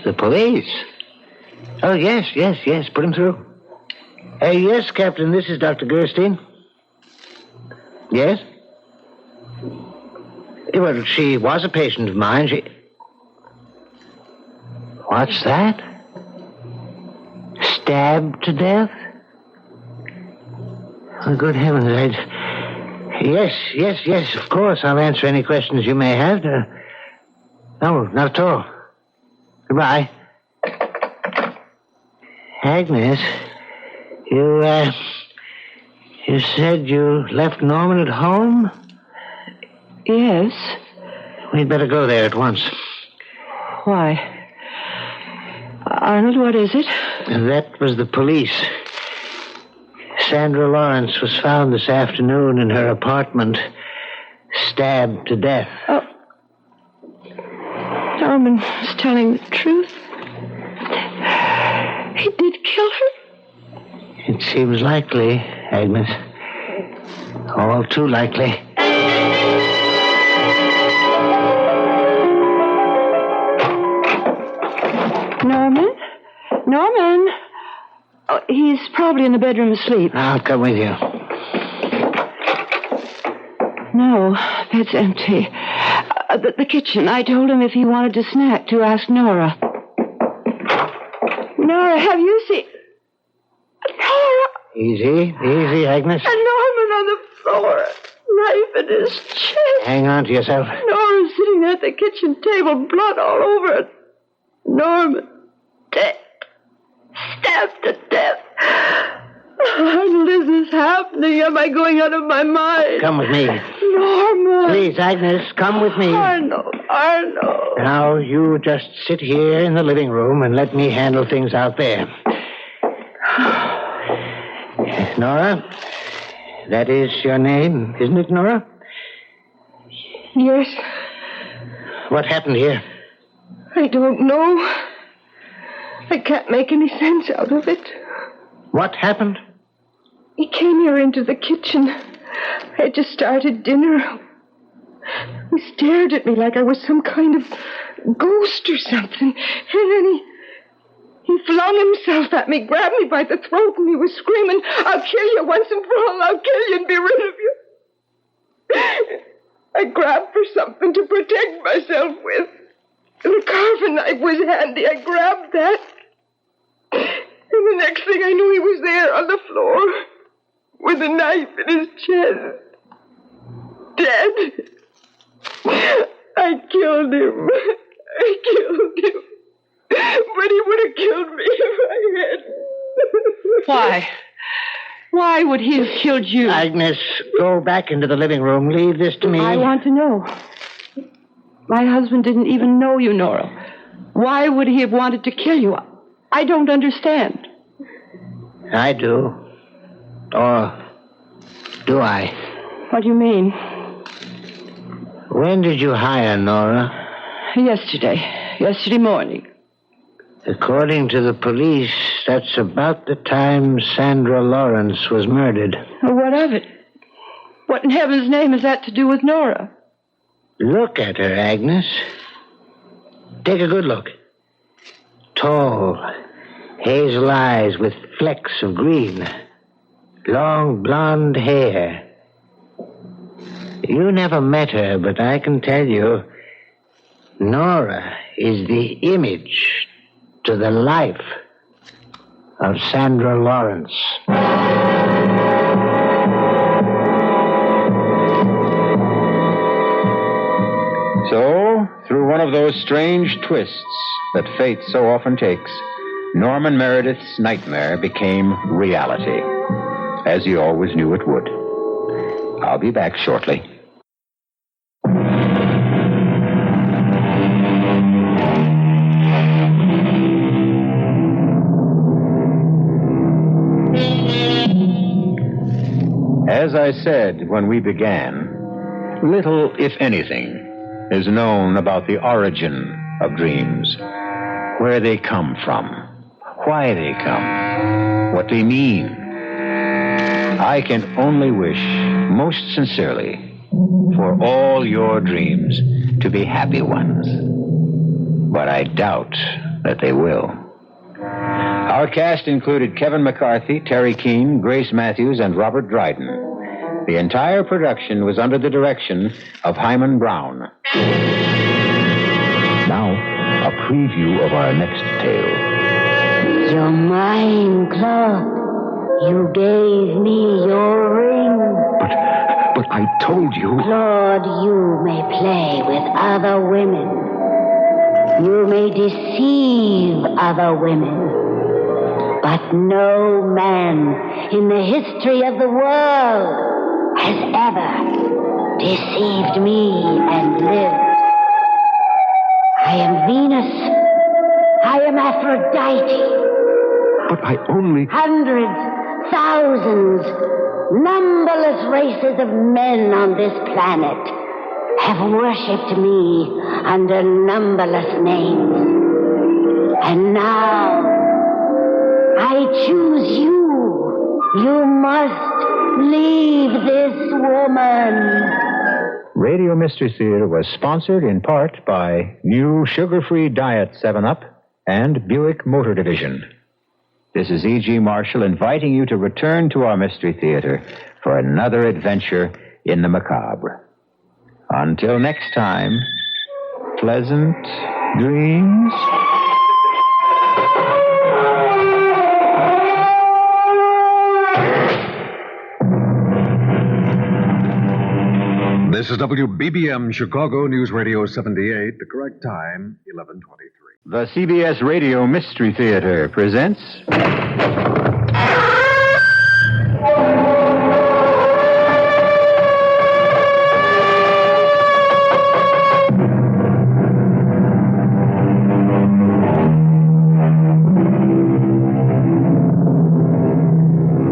S5: The police. Oh, yes. Put him through. Yes, Captain, this is Dr. Gerstein. Yes? Well, she was a patient of mine. What's that? Stabbed to death? Oh, good heavens, Yes, of course. I'll answer any questions you may have. No, not at all. Goodbye. Agnes, you said you left Norman at home?
S14: Yes.
S5: We'd better go there at once.
S14: Why? Arnold, what is it?
S5: That was the police. Sandra Lawrence was found this afternoon in her apartment, stabbed to death.
S14: Oh. Norman is telling the truth. He did kill her?
S5: It seems likely, Agnes. All too likely.
S14: Norman? Oh, he's probably in the bedroom asleep.
S5: I'll come with you.
S14: No, bed's empty. The kitchen. I told him if he wanted a snack to ask Nora. Nora, have you seen... Nora!
S5: Easy, Agnes.
S14: And Norman on the floor, knife in his chest.
S5: Hang on to yourself.
S14: Nora's sitting at the kitchen table, blood all over it. Norman, dead. Stabbed to death. Arnold, is this happening? Am I going out of my mind?
S5: Come with me.
S14: Norman.
S5: Please, Agnes, come with me.
S14: Arnold.
S5: Now, you just sit here in the living room and let me handle things out there. Nora, that is your name, isn't it, Nora?
S1: Yes.
S5: What happened here?
S1: I don't know. I can't make any sense out of it.
S5: What happened?
S1: He came here into the kitchen. I had just started dinner. He stared at me like I was some kind of ghost or something. And then he flung himself at me, grabbed me by the throat, and he was screaming, "I'll kill you once and for all. I'll kill you and be rid of you." I grabbed for something to protect myself with. And the carving knife was handy. I grabbed that. And the next thing I knew, he was there on the floor with a knife in his chest. Dead. I killed him. But he would have killed me if I hadn't.
S14: Why? Why would he have killed you?
S5: Agnes, go back into the living room. Leave this to me.
S14: I want to know. My husband didn't even know you, Nora. Why would he have wanted to kill you? I don't understand.
S5: I do. Or do I?
S14: What do you mean?
S5: When did you hire Nora?
S14: Yesterday morning.
S5: According to the police, that's about the time Sandra Lawrence was murdered.
S14: What of it? What in heaven's name has that to do with Nora?
S5: Look at her, Agnes. Take a good look. Tall, hazel eyes with flecks of green. Long blonde hair. You never met her, but I can tell you, Nora is the image to the life of Sandra Lawrence.
S3: So, through one of those strange twists that fate so often takes, Norman Meredith's nightmare became reality, as he always knew it would. I'll be back shortly. As I said when we began, little, if anything, is known about the origin of dreams. Where they come from, why they come, what they mean. I can only wish, most sincerely, for all your dreams to be happy ones. But I doubt that they will. Our cast included Kevin McCarthy, Terry Keane, Grace Matthews, and Robert Dryden. The entire production was under the direction of Hyman Brown.
S15: Now, a preview of our next tale.
S10: You're mine, Claude. You gave me your ring.
S4: But I told you.
S10: Claude, you may play with other women. You may deceive other women. But no man in the history of the world has ever deceived me and lived. I am Venus. I am Aphrodite.
S4: But I only...
S10: Hundreds, thousands, numberless races of men on this planet have worshipped me under numberless names. And now, I choose you. You must leave this woman.
S3: Radio Mystery Theater was sponsored in part by new sugar-free diet 7-Up and Buick Motor Division. This is E.G. Marshall inviting you to return to our Mystery Theater for another adventure in the macabre. Until next time, pleasant dreams.
S13: This is WBBM Chicago News Radio 78, the correct time, 11:23.
S3: The CBS Radio Mystery Theater presents...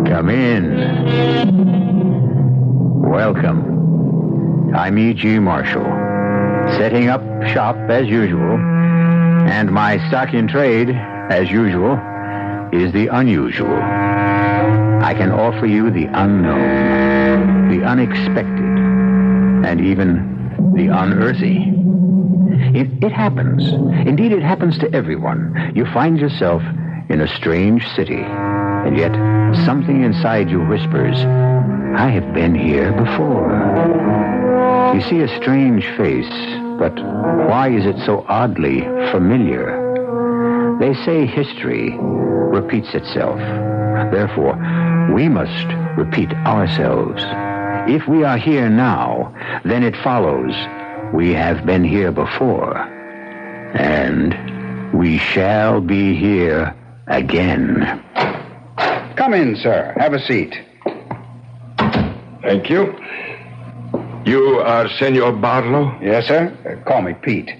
S3: Come in. Welcome. I'm E.G. Marshall, setting up shop as usual, and my stock in trade, as usual, is the unusual. I can offer you the unknown, the unexpected, and even the unearthly. It happens. Indeed, it happens to everyone. You find yourself in a strange city, and yet something inside you whispers, I have been here before. You see a strange face, but why is it so oddly familiar? They say history repeats itself. Therefore, we must repeat ourselves. If we are here now, then it follows we have been here before. And we shall be here again.
S5: Come in, sir. Have a seat.
S4: Thank you. You are Senor Barlow?
S5: Yes, sir. Call me Pete.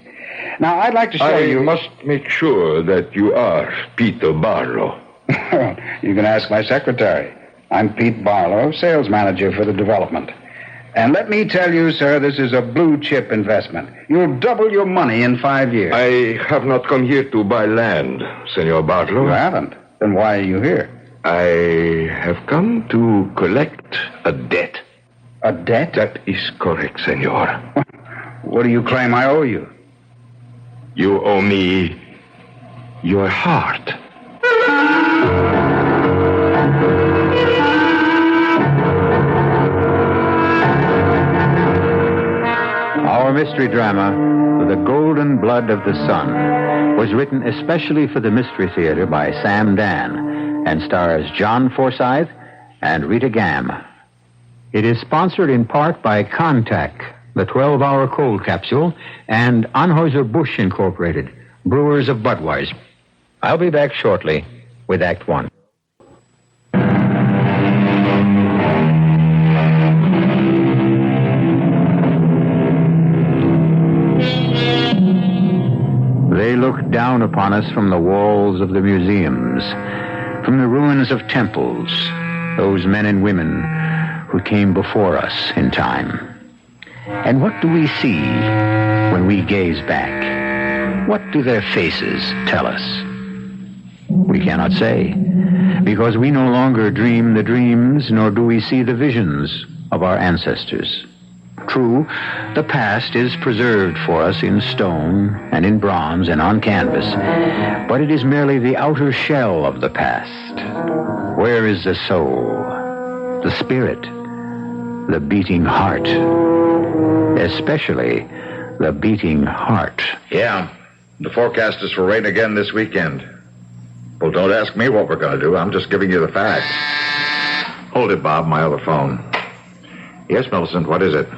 S5: Now, I'd like to show you...
S4: I must make sure that you are Peter Barlow.
S5: You can ask my secretary. I'm Pete Barlow, sales manager for the development. And let me tell you, sir, this is a blue-chip investment. You'll double your money in 5 years.
S4: I have not come here to buy land, Senor Barlow.
S5: You haven't? Then why are you here?
S4: I have come to collect a debt.
S5: A debt?
S4: That is correct, senor.
S5: What do you claim I owe you?
S4: You owe me your heart.
S3: Our mystery drama, The Golden Blood of the Sun, was written especially for the Mystery Theater by Sam Dan and stars John Forsythe and Rita Gam. It is sponsored in part by Contact, the 12-hour cold capsule, and Anheuser-Busch Incorporated, brewers of Budweiser. I'll be back shortly with Act One. They look down upon us from the walls of the museums, from the ruins of temples, those men and women who came before us in time. And what do we see when we gaze back? What do their faces tell us? We cannot say, because we no longer dream the dreams, nor do we see the visions of our ancestors. True, the past is preserved for us in stone and in bronze and on canvas, but it is merely the outer shell of the past. Where is the soul, the spirit, the beating heart? Especially the beating heart.
S9: Yeah, the forecast is for rain again this weekend. Well, don't ask me what we're going to do. I'm just giving you the facts. Hold it, Bob, my other phone. Yes, Millicent, what is it?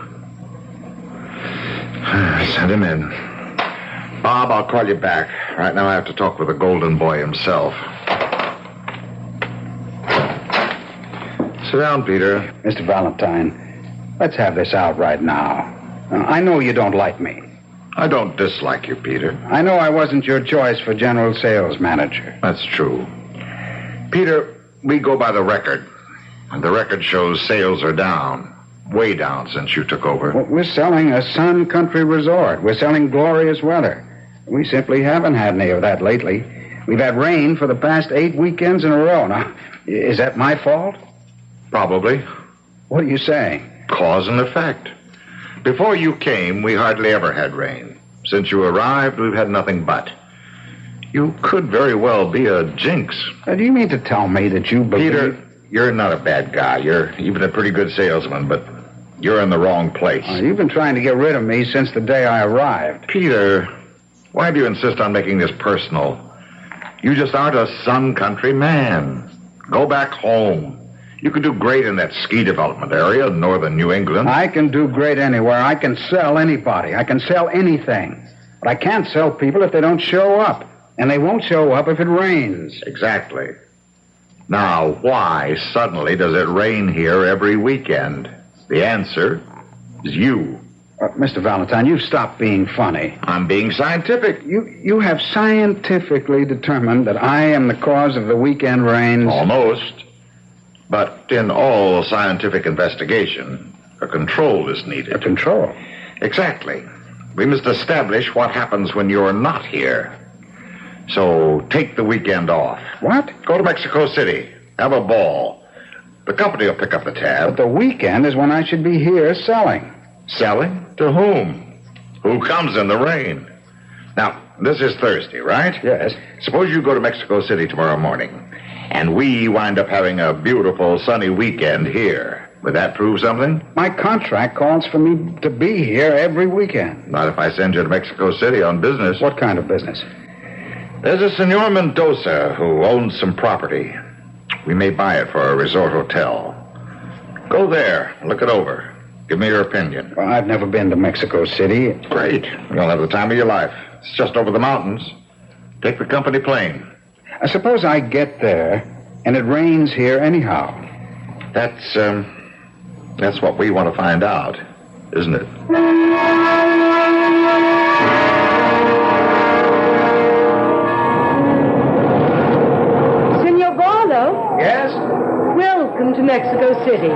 S9: Send him in. Bob, I'll call you back. Right now I have to talk with the golden boy himself. Sit down, Peter.
S22: Mr. Valentine, let's have this out right now. I know you don't like me.
S9: I don't dislike you, Peter.
S22: I know I wasn't your choice for general sales manager.
S9: That's true. Peter, we go by the record. And the record shows sales are down. Way down since you took over.
S22: Well, we're selling a sun country resort. We're selling glorious weather. We simply haven't had any of that lately. We've had rain for the past 8 weekends in a row. Now, is that my fault?
S9: Probably.
S22: What are you saying?
S9: Cause and effect. Before you came, we hardly ever had rain. Since you arrived, we've had nothing but. You could very well be a jinx.
S22: Do you mean to tell me that you believe...
S9: Peter, you're not a bad guy. You're even a pretty good salesman, but you're in the wrong place.
S22: You've been trying to get rid of me since the day I arrived.
S9: Peter, why do you insist on making this personal? You just aren't a sun country man. Go back home. You could do great in that ski development area in northern New England.
S22: I can do great anywhere. I can sell anybody. I can sell anything. But I can't sell people if they don't show up. And they won't show up if it rains.
S9: Exactly. Now, why suddenly does it rain here every weekend? The answer is you.
S22: Mr. Valentine, you've stopped being funny.
S9: I'm being scientific.
S22: You have scientifically determined that I am the cause of the weekend rains?
S9: Almost. But in all scientific investigation, a control is needed.
S22: A control?
S9: Exactly. We must establish what happens when you're not here. So take the weekend off.
S22: What?
S9: Go to Mexico City. Have a ball. The company will pick up the tab.
S22: But the weekend is when I should be here selling.
S9: Selling? To whom? Who comes in the rain? Now, this is Thursday, right?
S22: Yes.
S9: Suppose you go to Mexico City tomorrow morning, and we wind up having a beautiful sunny weekend here. Would that prove something?
S22: My contract calls for me to be here every weekend.
S9: Not if I send you to Mexico City on business.
S22: What kind of business?
S9: There's a Senor Mendoza who owns some property. We may buy it for a resort hotel. Go there, look it over. Give me your opinion.
S22: Well, I've never been to Mexico City.
S9: Great. You'll have the time of your life. It's just over the mountains. Take the company plane.
S22: I suppose I get there, and it rains here anyhow.
S9: That's what we want to find out, isn't it?
S23: Senor Barlow?
S22: Yes?
S23: Welcome to Mexico City.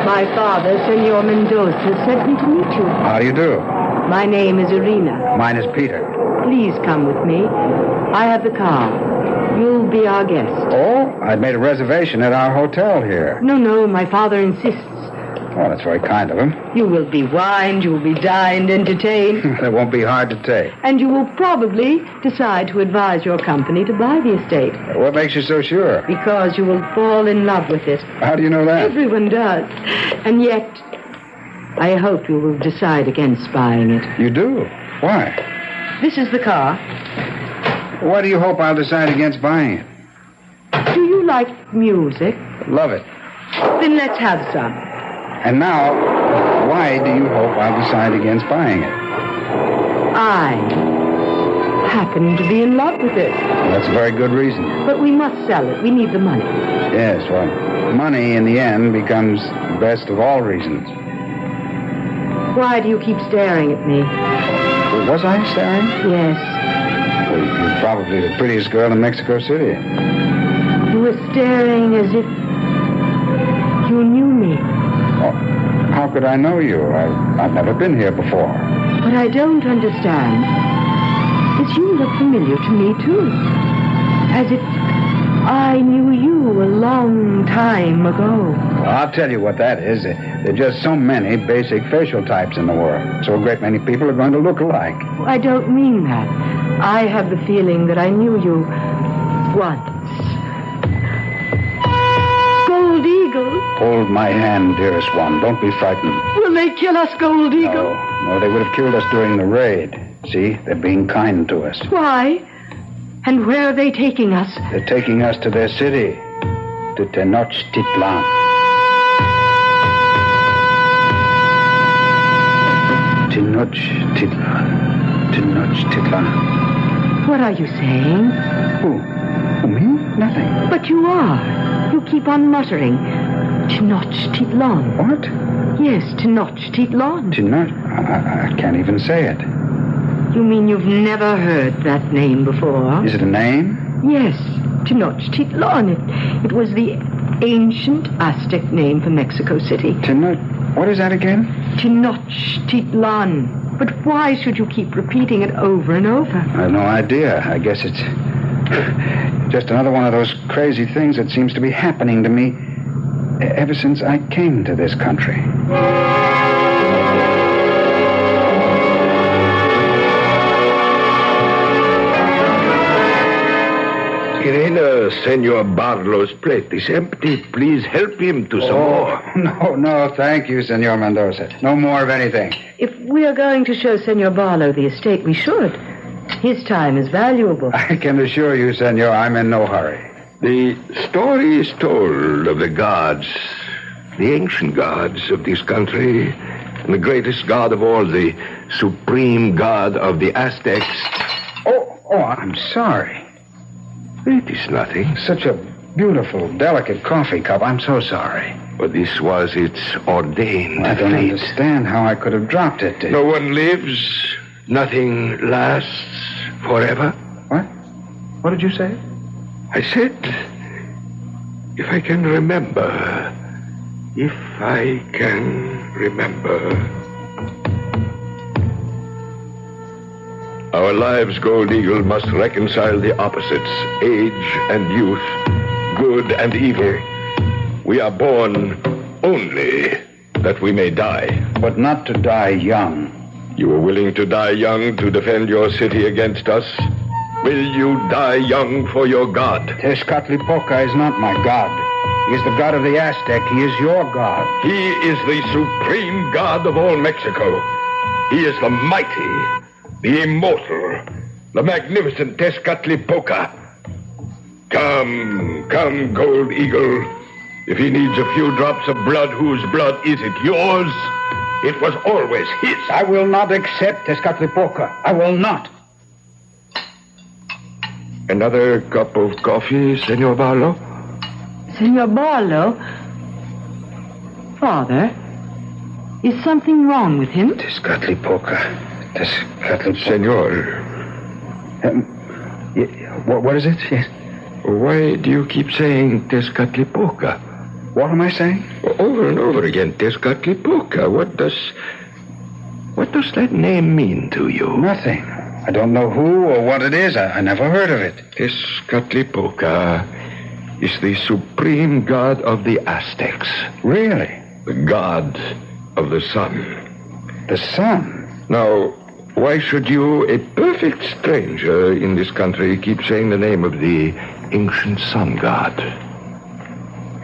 S23: My father, Senor Mendoza, sent me to meet you.
S22: How do you do?
S23: My name is Irina.
S22: Mine is Peter.
S23: Please come with me. I have the car. You'll be our guest.
S22: Oh, I'd made a reservation at our hotel here.
S23: No, my father insists.
S22: Oh, that's very kind of him.
S23: You will be wined, you will be dined, entertained.
S22: It won't be hard to take.
S23: And you will probably decide to advise your company to buy the estate.
S22: What makes you so sure?
S23: Because you will fall in love with it.
S22: How do you know that?
S23: Everyone does. And yet, I hope you will decide against buying it.
S22: You do? Why?
S23: This is the car.
S22: Why do you hope I'll decide against buying it?
S23: Do you like music?
S22: Love it.
S23: Then let's have some.
S22: And now, why do you hope I'll decide against buying it?
S23: I happen to be in love with it.
S22: Well, that's a very good reason.
S23: But we must sell it. We need the money.
S22: Yes, well, money in the end becomes the best of all reasons.
S23: Why do you keep staring at me?
S22: Was I staring?
S23: Yes.
S22: Well, you're probably the prettiest girl in Mexico City.
S23: You were staring as if you knew me.
S22: Oh, how could I know you? I've never been here before.
S23: But I don't understand. As you look familiar to me, too. As if I knew you a long time ago.
S22: Well, I'll tell you what that is. There are just so many basic facial types in the world. So a great many people are going to look alike.
S23: I don't mean that. I have the feeling that I knew you once. Gold Eagle.
S22: Hold my hand, dearest one. Don't be frightened.
S23: Will they kill us, Gold Eagle?
S22: No, they would have killed us during the raid. See, they're being kind to us.
S23: Why? And where are they taking us?
S22: They're taking us to their city, to Tenochtitlan. Tenochtitlan.
S23: What are you saying?
S22: Who? Me? Nothing.
S23: But you are. You keep on muttering. Tenochtitlan.
S22: What?
S23: Yes, Tenochtitlan.
S22: I can't even say it.
S23: You mean you've never heard that name before?
S22: Is it a name?
S23: Yes, Tenochtitlan. It was the ancient Aztec name for Mexico City.
S22: What is that again?
S23: Tenochtitlan. But why should you keep repeating it over and over?
S22: I have no idea. I guess it's just another one of those crazy things that seems to be happening to me ever since I came to this country.
S4: Irena, Senor Barlow's plate is empty. Please help him to some more.
S22: No, thank you, Senor Mendoza. No more of anything.
S23: If we are going to show Senor Barlow the estate, we should. His time is valuable.
S22: I can assure you, Senor, I'm in no hurry.
S4: The story is told of the gods, the ancient gods of this country, and the greatest god of all, the supreme god of the Aztecs.
S22: Oh, I'm sorry.
S4: It is nothing.
S22: Such a beautiful, delicate coffee cup. I'm so sorry.
S4: But this was its ordained
S22: I don't
S4: fate.
S22: understand how I could have dropped it.
S4: No one lives. Nothing lasts forever.
S22: What? What did you say?
S4: I said, if I can remember. If I can remember. Our lives, Gold Eagle, must reconcile the opposites, age and youth, good and evil. We are born only that we may die.
S22: But not to die young.
S4: You are willing to die young to defend your city against us? Will you die young for your god?
S22: Tezcatlipoca is not my god. He is the god of the Aztec. He is your god.
S4: He is the supreme god of all Mexico. He is the mighty, the immortal, the magnificent Tezcatlipoca. Come, Gold Eagle. If he needs a few drops of blood, whose blood is it? Yours? It was always his.
S22: I will not accept Tezcatlipoca. I will not.
S4: Another cup of coffee, Senor Barlow?
S23: Senor Barlow? Father, is something wrong with him?
S22: Tezcatlipoca.
S4: Senor.
S22: What is it? Yes.
S4: Why do you keep saying Tezcatlipoca?
S22: What am I saying?
S4: Over and over again, Tezcatlipoca. What does that name mean to you?
S22: Nothing. I don't know who or what it is. I never heard of it.
S4: Tezcatlipoca is the supreme god of the Aztecs.
S22: Really?
S4: The god of the sun.
S22: The sun?
S4: Now, why should you, a perfect stranger in this country, keep saying the name of the ancient sun god?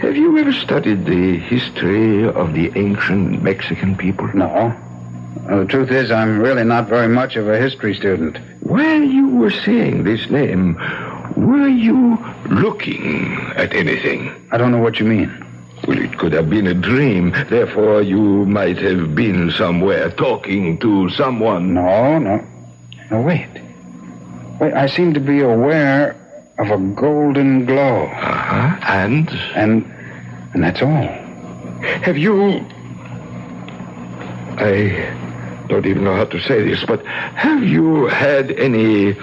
S4: Have you ever studied the history of the ancient Mexican people?
S22: No. The truth is, I'm really not very much of a history student.
S4: While you were saying this name, were you looking at anything?
S22: I don't know what you mean.
S4: Well, it could have been a dream. Therefore, you might have been somewhere talking to someone.
S22: No, wait. I seem to be aware of a golden glow.
S4: Uh-huh.
S22: And that's all.
S4: Have you... I don't even know how to say this, but have you had any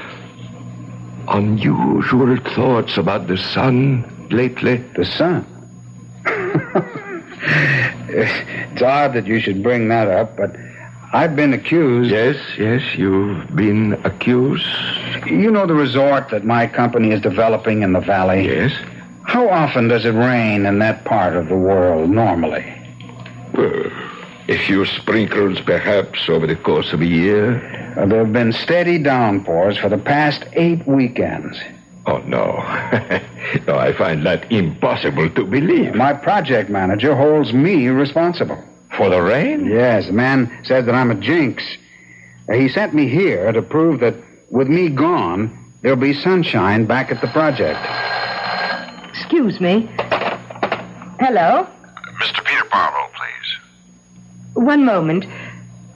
S4: unusual thoughts about the sun lately?
S22: The sun? It's odd that you should bring that up, but I've been accused.
S4: Yes, you've been accused.
S22: You know the resort that my company is developing in the valley?
S4: Yes.
S22: How often does it rain in that part of the world normally?
S4: A few sprinkles, perhaps, over the course of a year.
S22: There have been steady downpours for the past 8 weekends.
S4: Oh, no. No, I find that impossible to believe.
S22: My project manager holds me responsible.
S4: For the rain?
S22: Yes, the man says that I'm a jinx. He sent me here to prove that with me gone, there'll be sunshine back at the project.
S23: Excuse me. Hello?
S9: Mr. Peter Barlow, please.
S23: One moment.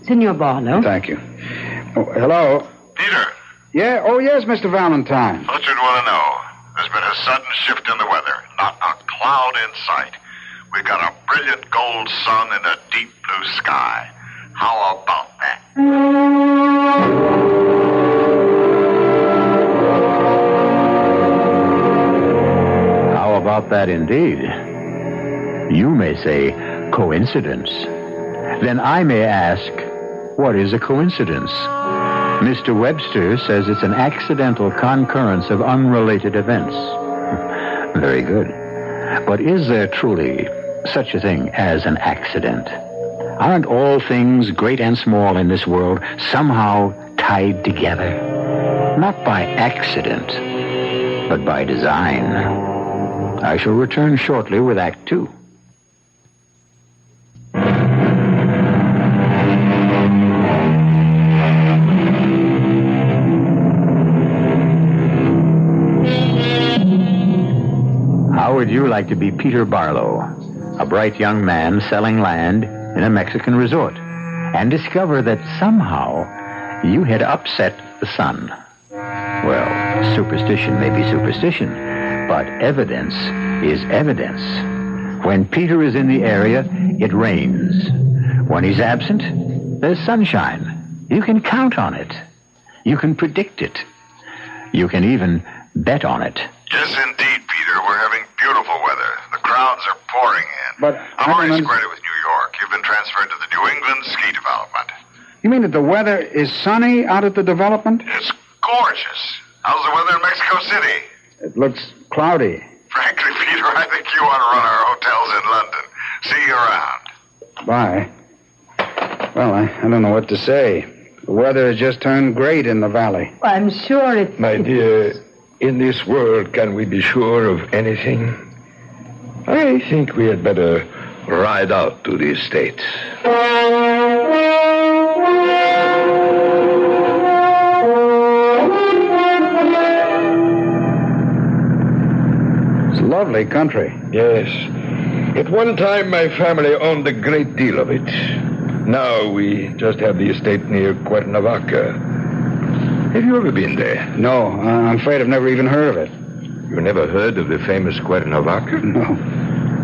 S23: Senor Barlow.
S22: Thank you. Oh, hello?
S9: Peter.
S22: Yeah? Oh, yes, Mr. Valentine.
S9: Thought you'd want to know. There's been a sudden shift in the weather. Not a cloud in sight. We've got a brilliant gold sun and a deep blue sky. How about that?
S3: How about that indeed? You may say coincidence. Then I may ask, what is a coincidence? Mr. Webster says it's an accidental concurrence of unrelated events. Very good. But is there truly such a thing as an accident? Aren't all things, great and small in this world, somehow tied together? Not by accident, but by design. I shall return shortly with Act 2. How would you like to be Peter Barlow, a bright young man selling land in a Mexican resort, and discover that somehow you had upset the sun? Well, superstition may be superstition, but evidence is evidence. When Peter is in the area, it rains. When he's absent, there's sunshine. You can count on it. You can predict it. You can even bet on it.
S9: Yes, indeed, Peter. We're having beautiful weather. The crowds are pouring in.
S22: But
S9: I'm already squared it with New York. You've been transferred to the New England ski development.
S22: You mean that the weather is sunny out at the development?
S9: It's gorgeous. How's the weather in Mexico City?
S22: It looks cloudy.
S9: Frankly, Peter, I think you ought to run our hotels in London. See you around.
S22: Bye. Well, I don't know what to say. The weather has just turned great in the valley.
S23: I'm sure it's...
S4: My dear, in this world, can we be sure of anything? I think we had better ride out to the estates.
S22: It's lovely country.
S4: Yes. At one time, my family owned a great deal of it. Now we just have the estate near Cuernavaca. Have you ever been there?
S22: No, I'm afraid I've never even heard of it.
S4: You never heard of the famous Cuernavaca?
S22: No.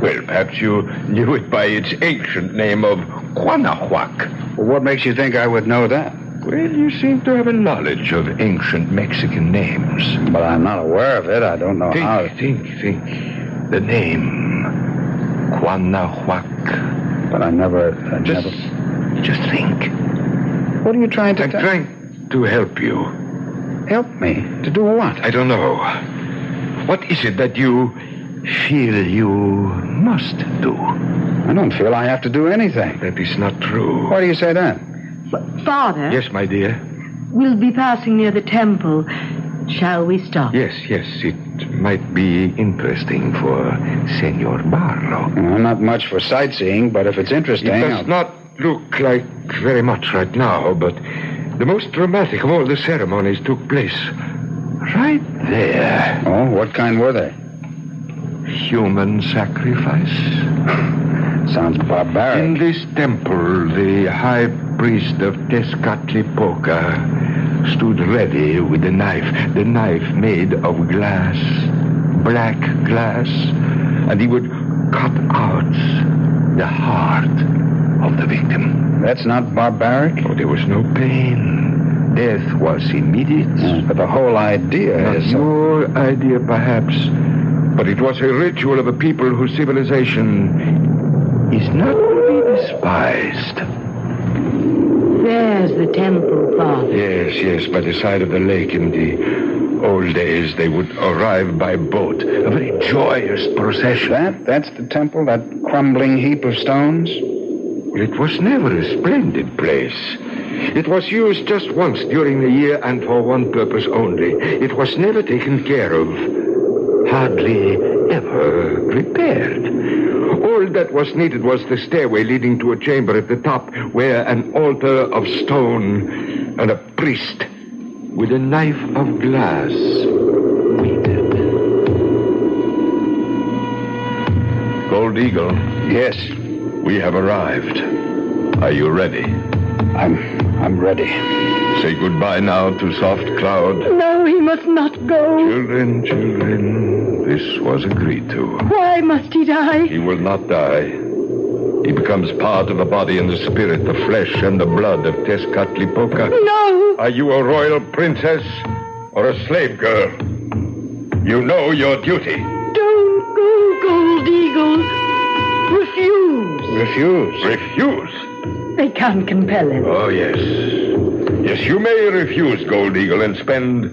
S4: Well, perhaps you knew it by its ancient name of Cuanahuac.
S22: Well, what makes you think I would know that?
S4: Well, you seem to have a knowledge of ancient Mexican names.
S22: But I'm not aware of it. I don't know how.
S4: Think. The name Cuanahuac.
S22: But I never...
S4: Just think.
S22: What are you trying to...
S4: I'm trying to help you.
S22: Help me? To do what?
S4: I don't know. What is it that you feel you must do?
S22: I don't feel I have to do anything.
S4: That is not true.
S22: Why do you say that?
S23: Father?
S4: Yes, my dear?
S23: We'll be passing near the temple. Shall we stop?
S4: Yes. It might be interesting for Senor Barlow.
S22: I'm not much for sightseeing, but if it's interesting...
S4: It does not look like very much right now, but the most dramatic of all the ceremonies took place right there.
S22: Oh, what kind were they?
S4: Human sacrifice.
S22: Sounds barbaric.
S4: In this temple, the high priest of Tezcatlipoca stood ready with the knife made of glass, black glass, and he would cut out the heart of the victim.
S22: That's not barbaric?
S4: Oh, there was no pain. Death was immediate.
S22: But the whole idea
S4: not
S22: is...
S4: your idea, perhaps, but it was a ritual of a people whose civilization is not to be despised.
S23: There's the temple, Father.
S4: Yes, by the side of the lake. In the old days, they would arrive by boat. A very joyous procession.
S22: That's the temple, that crumbling heap of stones?
S4: Well, it was never a splendid place. It was used just once during the year and for one purpose only. It was never taken care of. Hardly ever repaired. All that was needed was the stairway leading to a chamber at the top where an altar of stone and a priest with a knife of glass waited.
S12: Gold Eagle.
S22: Yes.
S12: We have arrived. Are you ready?
S22: I'm ready.
S12: Say goodbye now to Soft Cloud.
S23: No, he must not go.
S12: Children, this was agreed to.
S23: Why must he die?
S12: He will not die. He becomes part of the body and the spirit, the flesh and the blood of Tezcatlipoca.
S23: No!
S12: Are you a royal princess or a slave girl? You know your duty.
S23: Don't go, Gold Eagle. Refuse.
S12: Refuse?
S23: They can't compel him.
S12: Oh, yes. Yes, you may refuse, Gold Eagle, and spend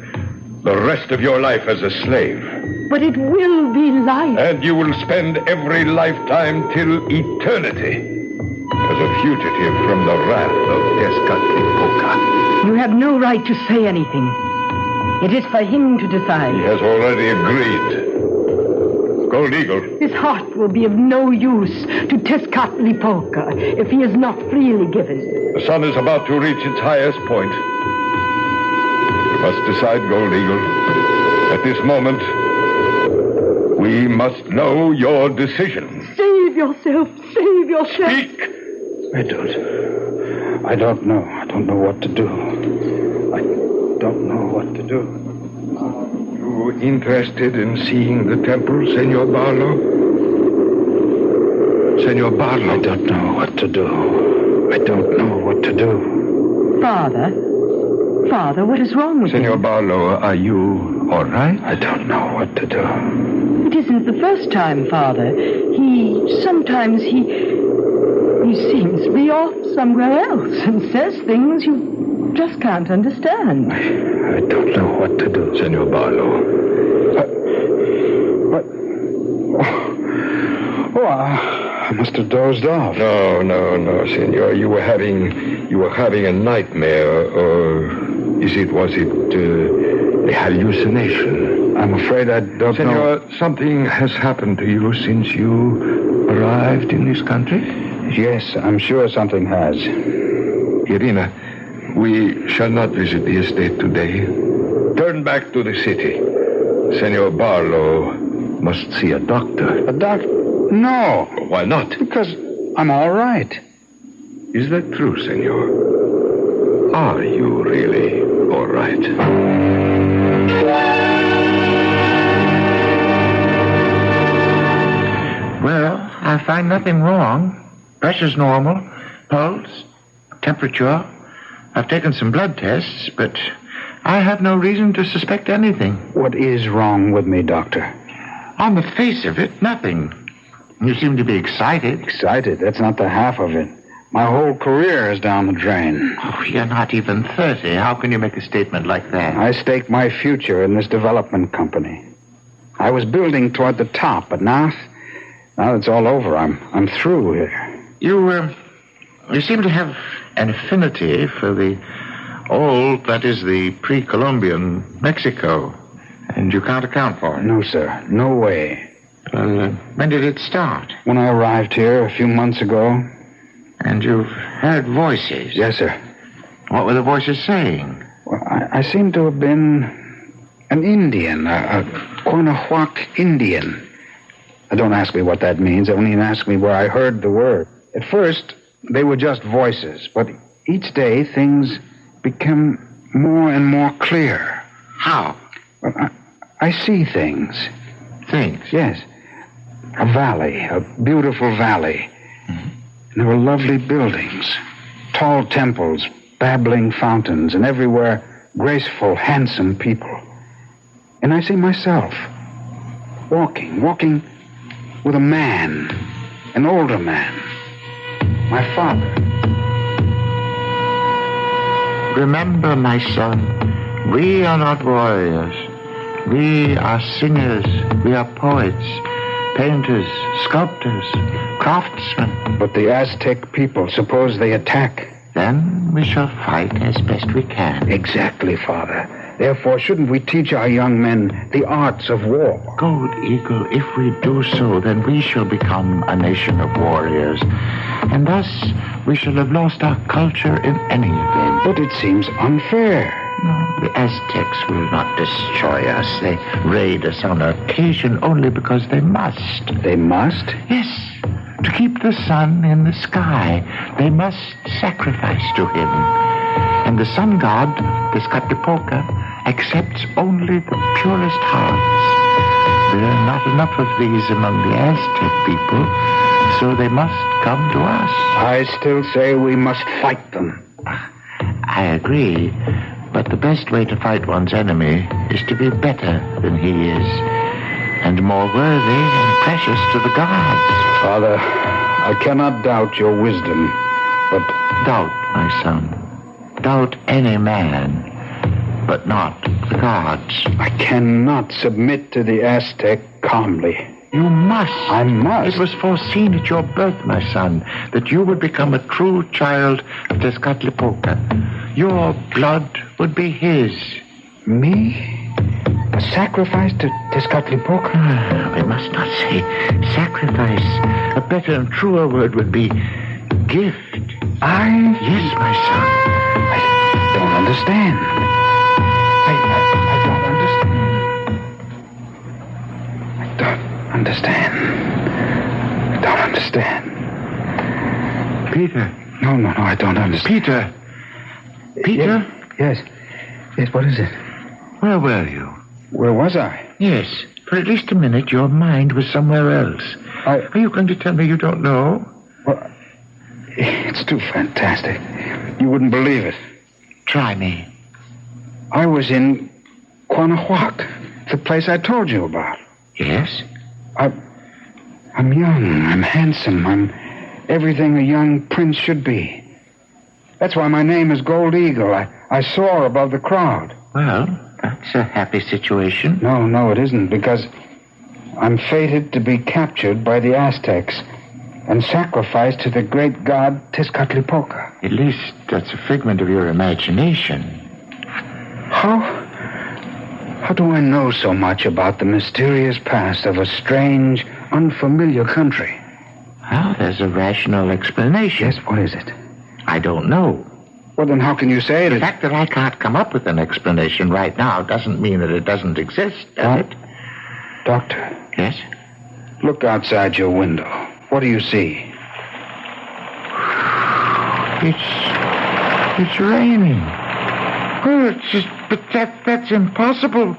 S12: the rest of your life as a slave.
S23: But it will be life.
S12: And you will spend every lifetime till eternity as a fugitive from the wrath of Tezcatlipoca.
S23: You have no right to say anything. It is for him to decide.
S12: He has already agreed. Gold Eagle.
S23: His heart will be of no use to Tezcatlipoca if he is not freely given.
S12: The sun is about to reach its highest point. You must decide, Gold Eagle. At this moment, we must know your decision.
S23: Save yourself. Save yourself.
S12: Speak!
S22: I don't know. I don't know what to do. I don't know what to do.
S4: You interested in seeing the temple, Senor Barlow? Senor Barlow?
S22: I don't know what to do. I don't know what to do.
S23: Father, what is wrong with you?
S4: Senor Barlow, are you all right?
S22: I don't know what to do.
S23: It isn't the first time, Father. Sometimes he seems to be off somewhere else and says things you just can't understand.
S22: I don't know what to do.
S4: Senor Barlow.
S22: I must have dozed off.
S4: No, senor. You were having a nightmare, or was it a hallucination?
S22: I'm afraid I don't know.
S4: Senor, something has happened to you since you arrived in this country?
S22: Yes, I'm sure something has.
S4: Irina, we shall not visit the estate today. Turn back to the city. Senor Barlow must see a doctor.
S22: A doctor? No.
S4: Why not?
S22: Because I'm all right.
S4: Is that true, senor? Are you really all right?
S5: Well, I find nothing wrong. Pressure's normal. Pulse, temperature. I've taken some blood tests, but I have no reason to suspect anything.
S22: What is wrong with me, Doctor?
S5: On the face of it, nothing. You seem to be excited.
S22: Excited? That's not the half of it. My whole career is down the drain.
S5: Oh, you're not even 30. How can you make a statement like that?
S22: I staked my future in this development company. I was building toward the top, but now it's all over. I'm through here.
S5: You seem to have an affinity for the old, that is, the pre-Columbian Mexico, and you can't account for it.
S22: No, sir. No way.
S5: Well, when did it start?
S22: When I arrived here a few months ago.
S5: And you've heard voices?
S22: Yes, sir.
S5: What were the voices saying?
S22: Well, I seem to have been an Indian, a Quanahuac Indian. Don't ask me what that means. Only ask me where I heard the word. At first, they were just voices, but each day things became more and more clear.
S5: How?
S22: Well, I see things.
S5: Things?
S22: Yes. A valley, a beautiful valley. Mm-hmm. And there were lovely buildings, tall temples, babbling fountains, and everywhere graceful, handsome people. And I see myself walking with a man, an older man, my father.
S3: Remember, my son, we are not warriors. We are singers. We are poets, painters, sculptors, craftsmen.
S22: But the Aztec people, suppose they attack?
S3: Then we shall fight as best we can.
S22: Exactly, Father. Therefore, shouldn't we teach our young men the arts of war?
S3: Gold Eagle, if we do so, then we shall become a nation of warriors. And thus, we shall have lost our culture in any event.
S22: But it seems unfair.
S3: No, the Aztecs will not destroy us. They raid us on occasion only because they must.
S22: They must?
S3: Yes. To keep the sun in the sky, they must sacrifice to him. And the sun god, Tezcatlipoca, accepts only the purest hearts. There are not enough of these among the Aztec people, so they must come to us.
S22: I still say we must fight them.
S3: I agree, but the best way to fight one's enemy is to be better than he is, and more worthy and precious to the gods.
S22: Father, I cannot doubt your wisdom, but...
S3: Doubt, my son. Doubt any man, but not the gods.
S22: I cannot submit to the Aztec calmly.
S3: You must.
S22: I must.
S3: It was foreseen at your birth, my son, that you would become a true child of Tezcatlipoca. Your blood would be his.
S22: Me? A sacrifice to Tezcatlipoca?
S3: We must not say sacrifice. A better and truer word would be gift. Yes, my son.
S22: I don't understand. I don't understand. I don't understand.
S3: Peter.
S22: No, I don't understand.
S3: Peter?
S22: Yes, what is it?
S3: Where were you?
S22: Where was I?
S3: Yes, for at least a minute your mind was somewhere else. Are you going to tell me you don't know?
S22: Well, it's too fantastic. You wouldn't believe it.
S3: Try me.
S22: I was in Guanajuato, the place I told you about.
S3: Yes?
S22: I'm young, I'm handsome, I'm everything a young prince should be. That's why my name is Gold Eagle. I soar above the crowd.
S3: Well, that's a happy situation.
S22: No, it isn't, because I'm fated to be captured by the Aztecs and sacrificed to the great god Tezcatlipoca.
S3: At least that's a figment of your imagination.
S22: How do I know so much about the mysterious past of a strange, unfamiliar country?
S3: Well, there's a rational explanation.
S22: Yes, what is it?
S3: I don't know.
S22: Well, then how can you say it?
S3: The fact that I can't come up with an explanation right now doesn't mean that it doesn't exist, does it?
S22: Doctor.
S3: Yes?
S22: Look outside your window. What do you see?
S3: It's raining. Well, but that's impossible.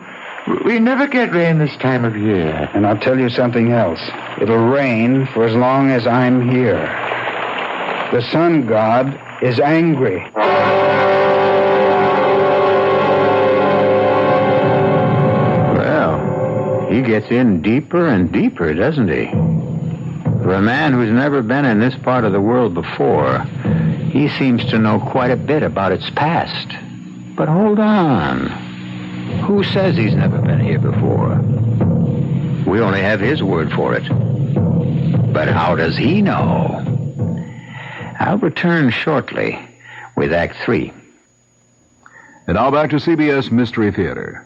S3: We never get rain this time of year.
S22: And I'll tell you something else. It'll rain for as long as I'm here. The sun god is angry.
S3: Well, he gets in deeper and deeper, doesn't he? For a man who's never been in this part of the world before, he seems to know quite a bit about its past. But hold on. Who says he's never been here before? We only have his word for it. But how does he know? I'll return shortly with Act 3.
S13: And now back to CBS Mystery Theater.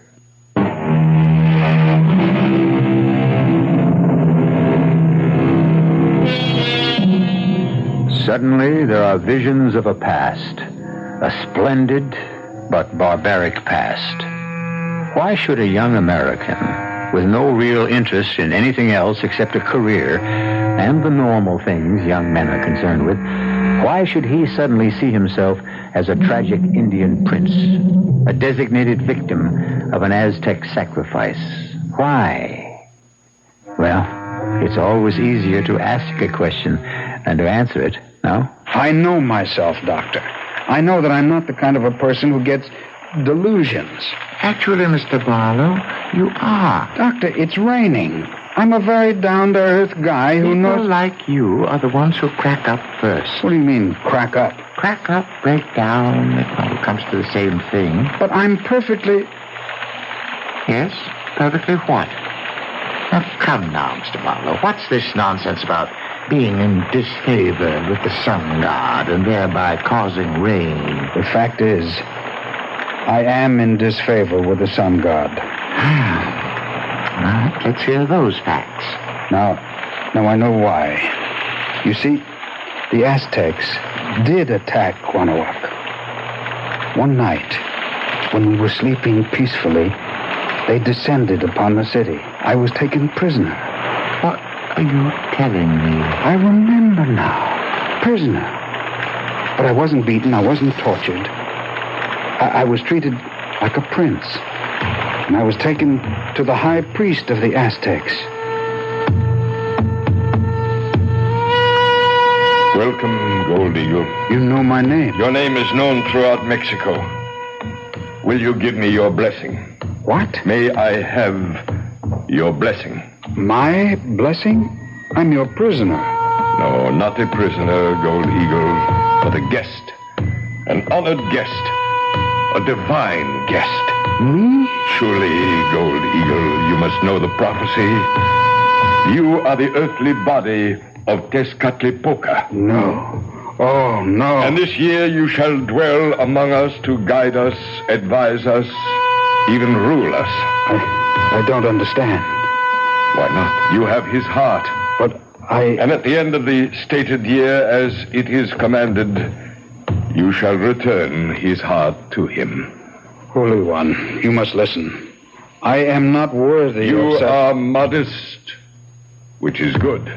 S3: Suddenly, there are visions of a past. A splendid but barbaric past. Why should a young American, with no real interest in anything else except a career and the normal things young men are concerned with, why should he suddenly see himself as a tragic Indian prince, a designated victim of an Aztec sacrifice? Why? Well, it's always easier to ask a question than to answer it, no?
S22: I know myself, Doctor. I know that I'm not the kind of a person who gets delusions.
S3: Actually, Mr. Barlow, you are.
S22: Doctor, it's raining. I'm a very down-to-earth guy who knows...
S3: People like you are the ones who crack up first.
S22: What do you mean, crack up?
S3: Crack up, break down, it all comes to the same thing.
S22: But I'm perfectly...
S3: Yes? Perfectly what? Now, come now, Mr. Barlow. What's this nonsense about being in disfavor with the sun god and thereby causing rain?
S22: The fact is, I am in disfavor with the sun god.
S3: All right, let's hear those facts.
S22: Now I know why. You see, the Aztecs did attack Guanajuato. One night, when we were sleeping peacefully, they descended upon the city. I was taken prisoner.
S3: What are you telling me?
S22: I remember now. Prisoner. But I wasn't beaten. I wasn't tortured. I was treated like a prince. And I was taken to the high priest of the Aztecs.
S12: Welcome, Gold Eagle.
S22: You know my name.
S12: Your name is known throughout Mexico. Will you give me your blessing?
S22: What?
S12: May I have your blessing?
S22: My blessing? I'm your prisoner.
S12: No, not a prisoner, Gold Eagle, but a guest. An honored guest. A divine guest.
S22: Me?
S12: Surely, Gold Eagle, you must know the prophecy. You are the earthly body of Tezcatlipoca.
S22: No. Oh, no.
S12: And this year you shall dwell among us to guide us, advise us, even rule us.
S22: I don't understand.
S12: Why not? You have his heart.
S22: But
S12: And at the end of the stated year, as it is commanded, you shall return his heart to him.
S22: Holy One, you must listen. I am not worthy
S12: You
S22: of...
S12: are modest, which is good.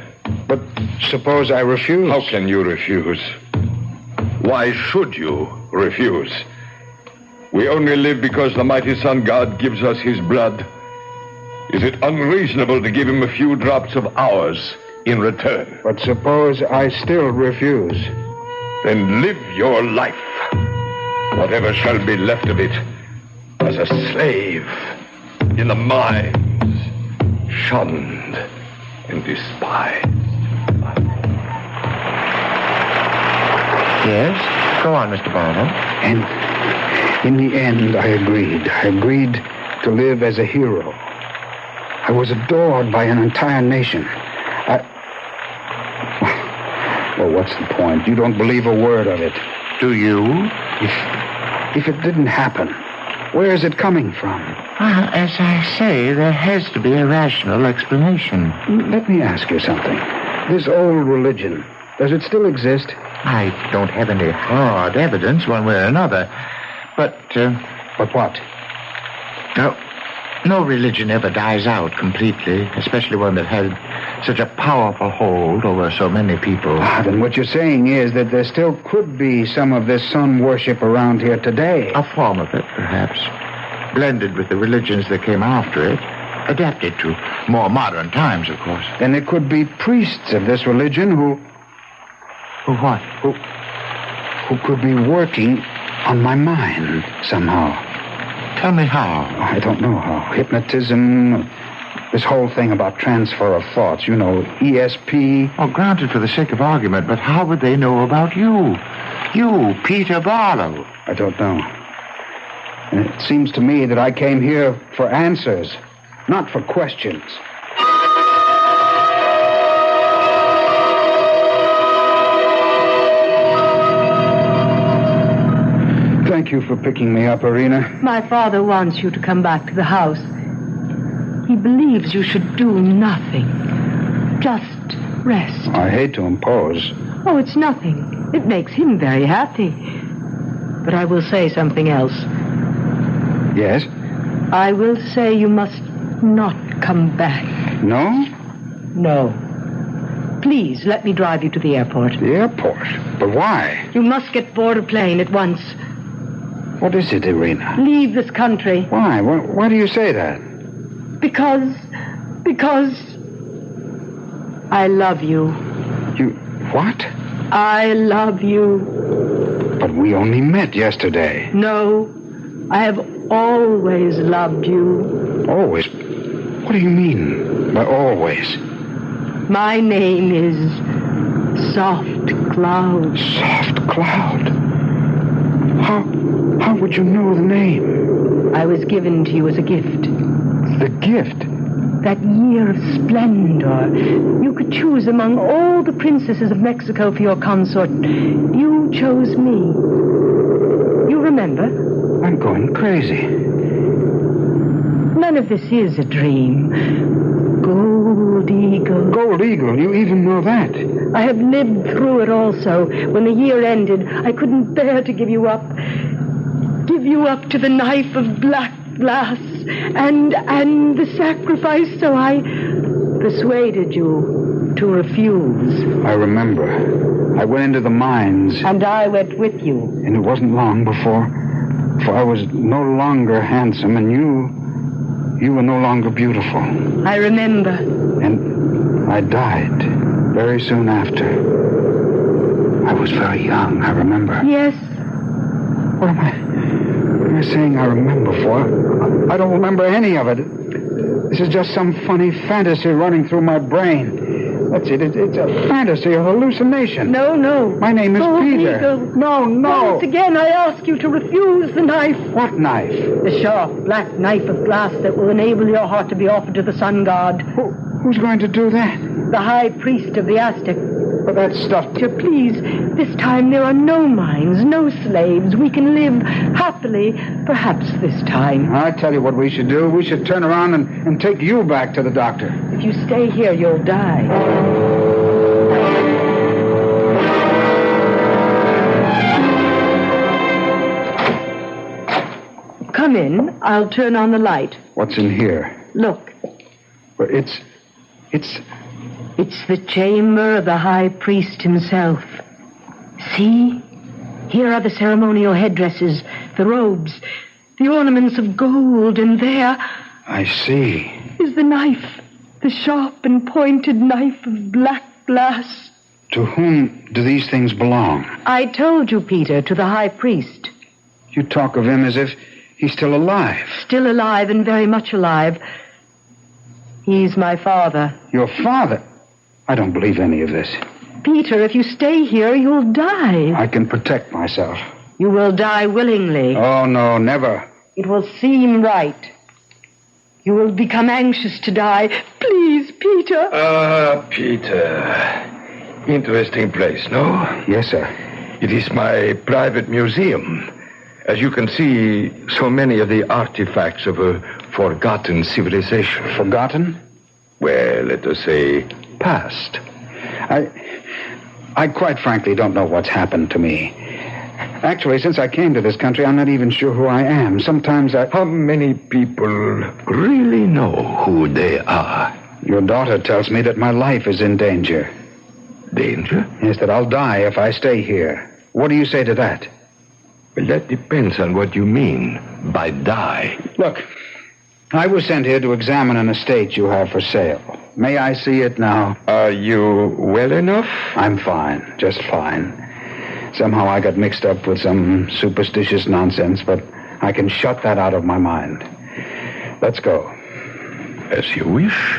S22: But suppose I refuse?
S12: How can you refuse? Why should you refuse? We only live because the mighty sun god gives us his blood. Is it unreasonable to give him a few drops of ours in return?
S22: But suppose I still refuse?
S12: Then live your life, whatever shall be left of it, as a slave in the mines, shunned and despised.
S3: Yes? Go on, Mr. Barlow.
S22: And in the end, I agreed. I agreed to live as a hero. I was adored by an entire nation. Well, what's the point? You don't believe a word of it.
S3: Do you?
S22: If it didn't happen, where is it coming from?
S3: Well, as I say, there has to be a rational explanation.
S22: Let me ask you something. This old religion, does it still exist?
S3: I don't have any hard evidence one way or another. But
S22: what?
S3: No religion ever dies out completely, especially one that had such a powerful hold over so many people.
S22: Then what you're saying is that there still could be some of this sun worship around here today.
S3: A form of it, perhaps. Blended with the religions that came after it. Adapted to more modern times, of course.
S22: Then there could be priests of this religion who...
S3: Who what?
S22: Who could be working on my mind somehow.
S3: Tell me how.
S22: I don't know how. Hypnotism, this whole thing about transfer of thoughts, you know, ESP.
S3: Oh, granted for the sake of argument, but how would they know about you? You, Peter Barlow.
S22: I don't know. And it seems to me that I came here for answers, not for questions. Thank you for picking me up, Irina.
S23: My father wants you to come back to the house. He believes you should do nothing. Just rest.
S22: I hate to impose.
S23: Oh, it's nothing. It makes him very happy. But I will say something else.
S22: Yes?
S23: I will say you must not come back.
S22: No?
S23: No. Please, let me drive you to the airport.
S22: The airport? But why?
S23: You must get board a plane at once.
S22: What is it, Irina?
S23: Leave this country.
S22: Why? Why do you say that?
S23: Because I love you.
S22: You... what?
S23: I love you.
S22: But we only met yesterday.
S23: No, I have always loved you.
S22: Always? What do you mean by always?
S23: My name is Soft Cloud.
S22: Soft Cloud? How would you know the name?
S23: I was given to you as a gift.
S22: The gift?
S23: That year of splendor. You could choose among all the princesses of Mexico for your consort. You chose me. You remember?
S22: I'm going crazy.
S23: None of this is a dream. Gold Eagle.
S22: Gold Eagle, you even know that?
S23: I have lived through it also. When the year ended, I couldn't bear to give you up. Give you up to the knife of black glass and the sacrifice, so I persuaded you to refuse.
S22: I remember. I went into the mines.
S23: And I went with you.
S22: And it wasn't long before I was no longer handsome, and you were no longer beautiful.
S23: I remember.
S22: And I died very soon after. I was very young, I remember.
S23: Yes.
S22: What am I saying I remember for? I don't remember any of it. This is just some funny fantasy running through my brain. That's it. It's a fantasy, a hallucination.
S23: No.
S22: My name is Peter.
S23: Eagle.
S22: No.
S23: Once again, I ask you to refuse the knife.
S22: What knife?
S23: The sharp, black knife of glass that will enable your heart to be offered to the sun god.
S22: Who's going to do that?
S23: The high priest of the Aztec.
S22: But that stuff...
S23: Please, this time there are no mines, no slaves. We can live happily, perhaps this time.
S22: I tell you what we should do. We should turn around and take you back to the doctor.
S23: If you stay here, you'll die. Come in. I'll turn on the light.
S22: What's in here?
S23: Look.
S22: Well, it's
S23: the chamber of the high priest himself. See? Here are the ceremonial headdresses, the robes, the ornaments of gold, and there...
S22: I see.
S23: ...is the knife, the sharp and pointed knife of black glass.
S22: To whom do these things belong?
S23: I told you, Peter, to the high priest.
S22: You talk of him as if he's still alive.
S23: Still alive and very much alive. He's my father.
S22: Your father? I don't believe any of this.
S23: Peter, if you stay here, you'll die.
S22: I can protect myself.
S23: You will die willingly.
S22: Oh, no, never.
S23: It will seem right. You will become anxious to die. Please, Peter.
S12: Peter. Interesting place, no?
S22: Yes, sir.
S12: It is my private museum. As you can see, so many of the artifacts of a forgotten civilization.
S22: Forgotten?
S12: Well, let us say past.
S22: I quite frankly don't know what's happened to me. Actually, since I came to this country, I'm not even sure who I am. Sometimes How
S12: many people really know who they are?
S22: Your daughter tells me that my life is in danger.
S12: Danger?
S22: Yes, that I'll die if I stay here. What do you say to that?
S12: Well, that depends on what you mean by die.
S22: Look, I was sent here to examine an estate you have for sale. May I see it now?
S12: Are you well enough?
S22: I'm fine, just fine. Somehow I got mixed up with some superstitious nonsense, but I can shut that out of my mind. Let's go.
S12: As you wish.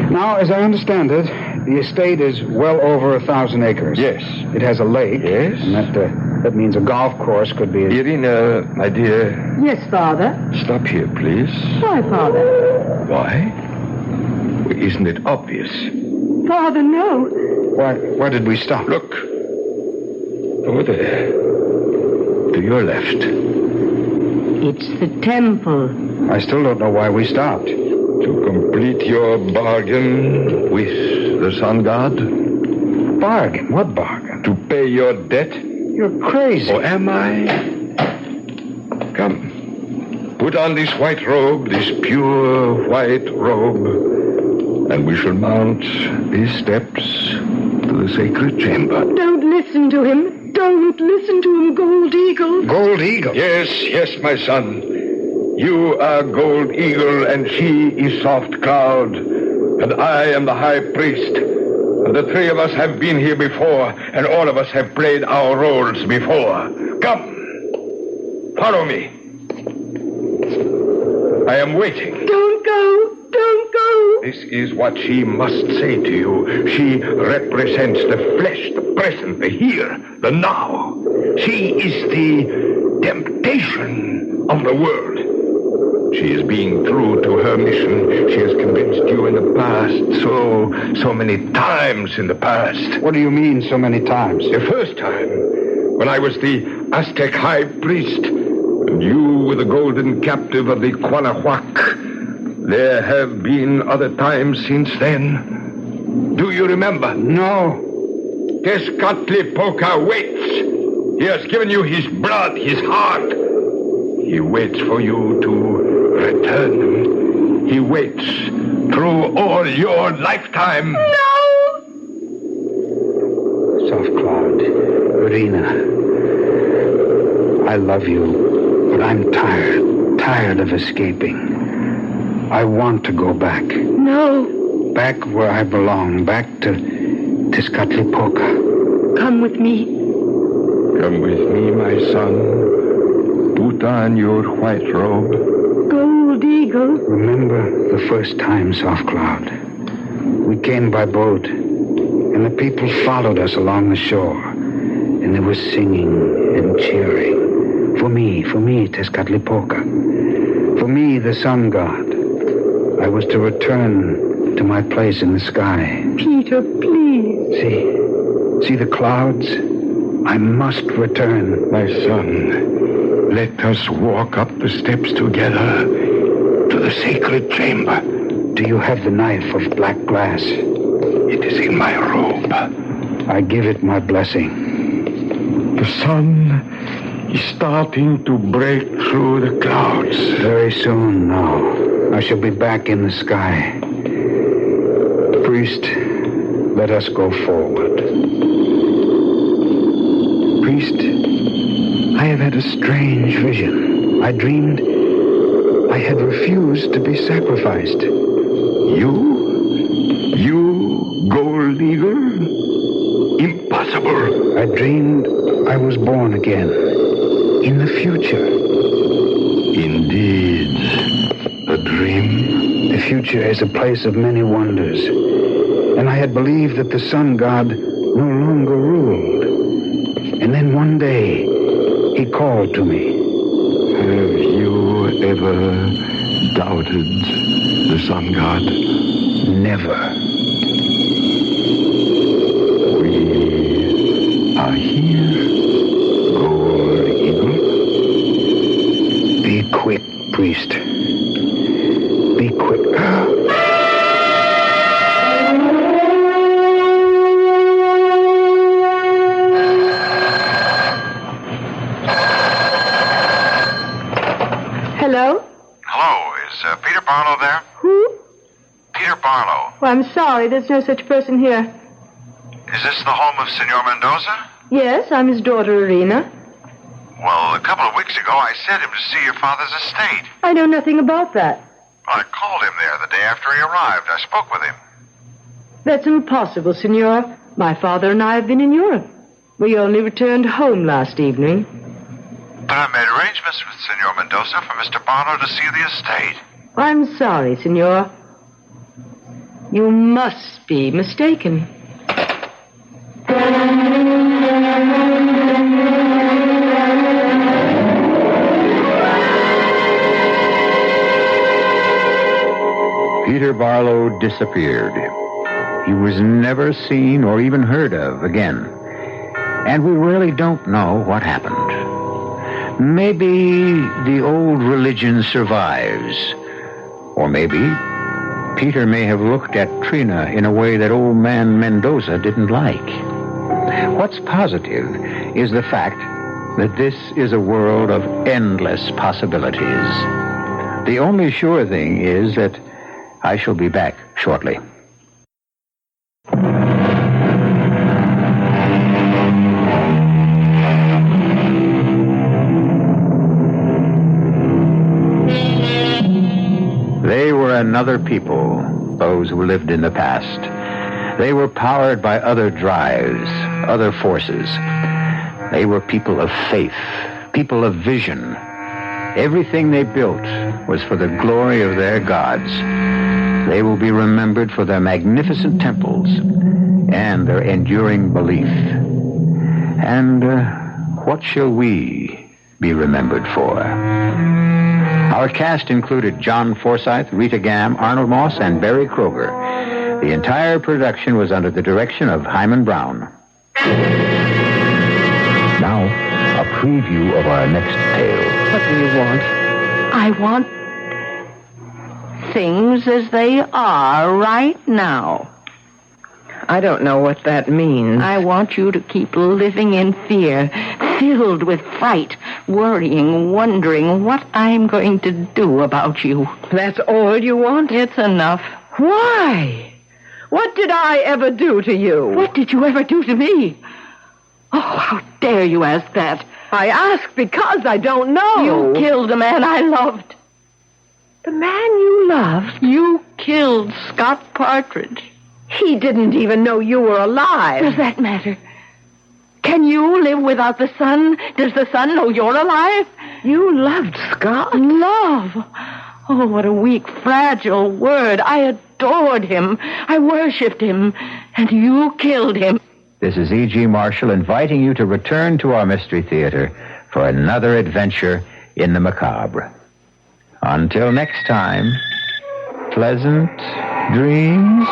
S22: Now, as I understand it, the estate is well over 1,000 acres.
S12: Yes.
S22: It has a lake.
S12: Yes.
S22: And that means a golf course could be...
S12: Irina, my dear.
S23: Yes, Father.
S12: Stop here, please.
S23: Why, Father?
S12: Why? Well, isn't it obvious?
S23: Father, no.
S22: Why did we stop?
S12: Look. Over there. To your left.
S23: It's the temple.
S22: I still don't know why we stopped.
S12: To complete your bargain with the sun god?
S22: Bargain? What bargain?
S12: To pay your debt?
S22: You're crazy.
S12: Or am I? Come. Put on this white robe, this pure white robe, and we shall mount these steps to the sacred chamber.
S23: Don't listen to him. Don't listen to him, Gold Eagle.
S22: Gold Eagle?
S12: Yes, my son. You are Gold Eagle, and she is Soft Cloud, and I am the High Priest. And the three of us have been here before, and all of us have played our roles before. Come. Follow me. I am waiting.
S23: Don't go. Don't go.
S12: This is what she must say to you. She represents the flesh, the present, the here, the now. She is the temptation of the world. She is being true to her mission. She has convinced you in the past, so many times in the past.
S22: What do you mean, so many times?
S12: The first time, when I was the Aztec high priest, and you were the golden captive of the Quanahuac. There have been other times since then. Do you remember?
S22: No.
S12: Tezcatlipoca waits. He has given you his blood, his heart. He waits for you to return. He waits through all your lifetime.
S23: No!
S22: Soft Cloud, Irina, I love you, but I'm tired of escaping. I want to go back.
S23: No.
S22: Back where I belong, back to Tezcatlipoca.
S23: Come with me.
S12: Come with me, my son. Put on your white robe.
S23: Gold Eagle.
S22: Remember the first time, Soft Cloud. We came by boat, and the people followed us along the shore, and they were singing and cheering. For me, Tezcatlipoca. For me, the sun god. I was to return to my place in the sky.
S23: Peter, please.
S22: See the clouds? I must return.
S12: My son, let us walk up the steps together to the sacred chamber.
S22: Do you have the knife of black glass?
S12: It is in my robe.
S22: I give it my blessing.
S12: The sun is starting to break through the clouds.
S22: Very soon now. I shall be back in the sky. Priest, let us go forward. Priest, I have had a strange vision. I dreamed I had refused to be sacrificed.
S12: You, Gold Eagle? Impossible.
S22: I dreamed I was born again. In the future.
S12: Indeed. A dream?
S22: The future is a place of many wonders. And I had believed that the sun god no longer ruled. And then one day, he called to me.
S12: Have you ever doubted the sun god?
S22: Never.
S12: We are here, Gold Eagle.
S22: Be quick, priest. Be quick.
S23: Hello?
S9: Hello, is Peter Barlow there?
S23: Who?
S9: Peter Barlow.
S23: Oh, I'm sorry, there's no such person here.
S9: Is this the home of Senor Mendoza?
S23: Yes, I'm his daughter, Irina.
S9: Well, a couple of weeks ago, I sent him to see your father's estate.
S23: I know nothing about that.
S9: I called him there the day after he arrived. I spoke with him.
S23: That's impossible, Senor. My father and I have been in Europe. We only returned home last evening.
S9: But I made arrangements with Senor Mendoza for Mr. Barlow to see the estate.
S23: I'm sorry, Senor. You must be mistaken.
S3: Peter Barlow disappeared. He was never seen or even heard of again. And we really don't know what happened. Maybe the old religion survives. Or maybe Peter may have looked at Trina in a way that old man Mendoza didn't like. What's positive is the fact that this is a world of endless possibilities. The only sure thing is that I shall be back shortly. They were another people, those who lived in the past. They were powered by other drives, other forces. They were people of faith, people of vision. Everything they built was for the glory of their gods. They will be remembered for their magnificent temples and their enduring belief. And what shall we be remembered for? Our cast included John Forsythe, Rita Gam, Arnold Moss, and Barry Kroger. The entire production was under the direction of Hyman Brown.
S15: Now, a preview of our next tale.
S14: What do you want? I want things as they are right now.
S1: I don't know what that means.
S14: I want you to keep living in fear, filled with fright, worrying, wondering what I'm going to do about you.
S1: That's all you want?
S14: It's enough.
S1: Why? What did I ever do to you?
S14: What did you ever do to me? Oh, how dare you ask that?
S1: I ask because I don't know.
S14: You killed a man I loved.
S1: The man you loved?
S14: You killed Scott Partridge.
S1: He didn't even know you were alive.
S14: Does that matter? Can you live without the sun? Does the sun know you're alive?
S1: You loved Scott?
S14: Love? Oh, what a weak, fragile word. I adored him. I worshipped him. And you killed him.
S3: This is E.G. Marshall inviting you to return to our Mystery Theater for another adventure in the macabre. Until next time, pleasant dreams.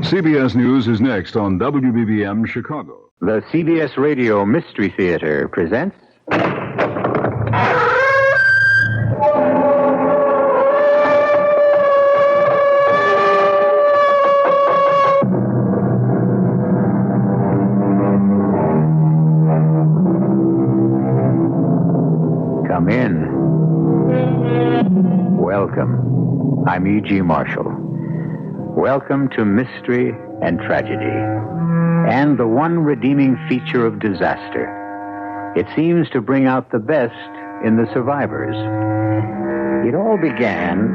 S13: CBS News is next on WBBM Chicago.
S3: The CBS Radio Mystery Theater presents... Come in. Welcome. I'm E.G. Marshall. Welcome to mystery and tragedy, and the one redeeming feature of disaster. It seems to bring out the best in the survivors. It all began,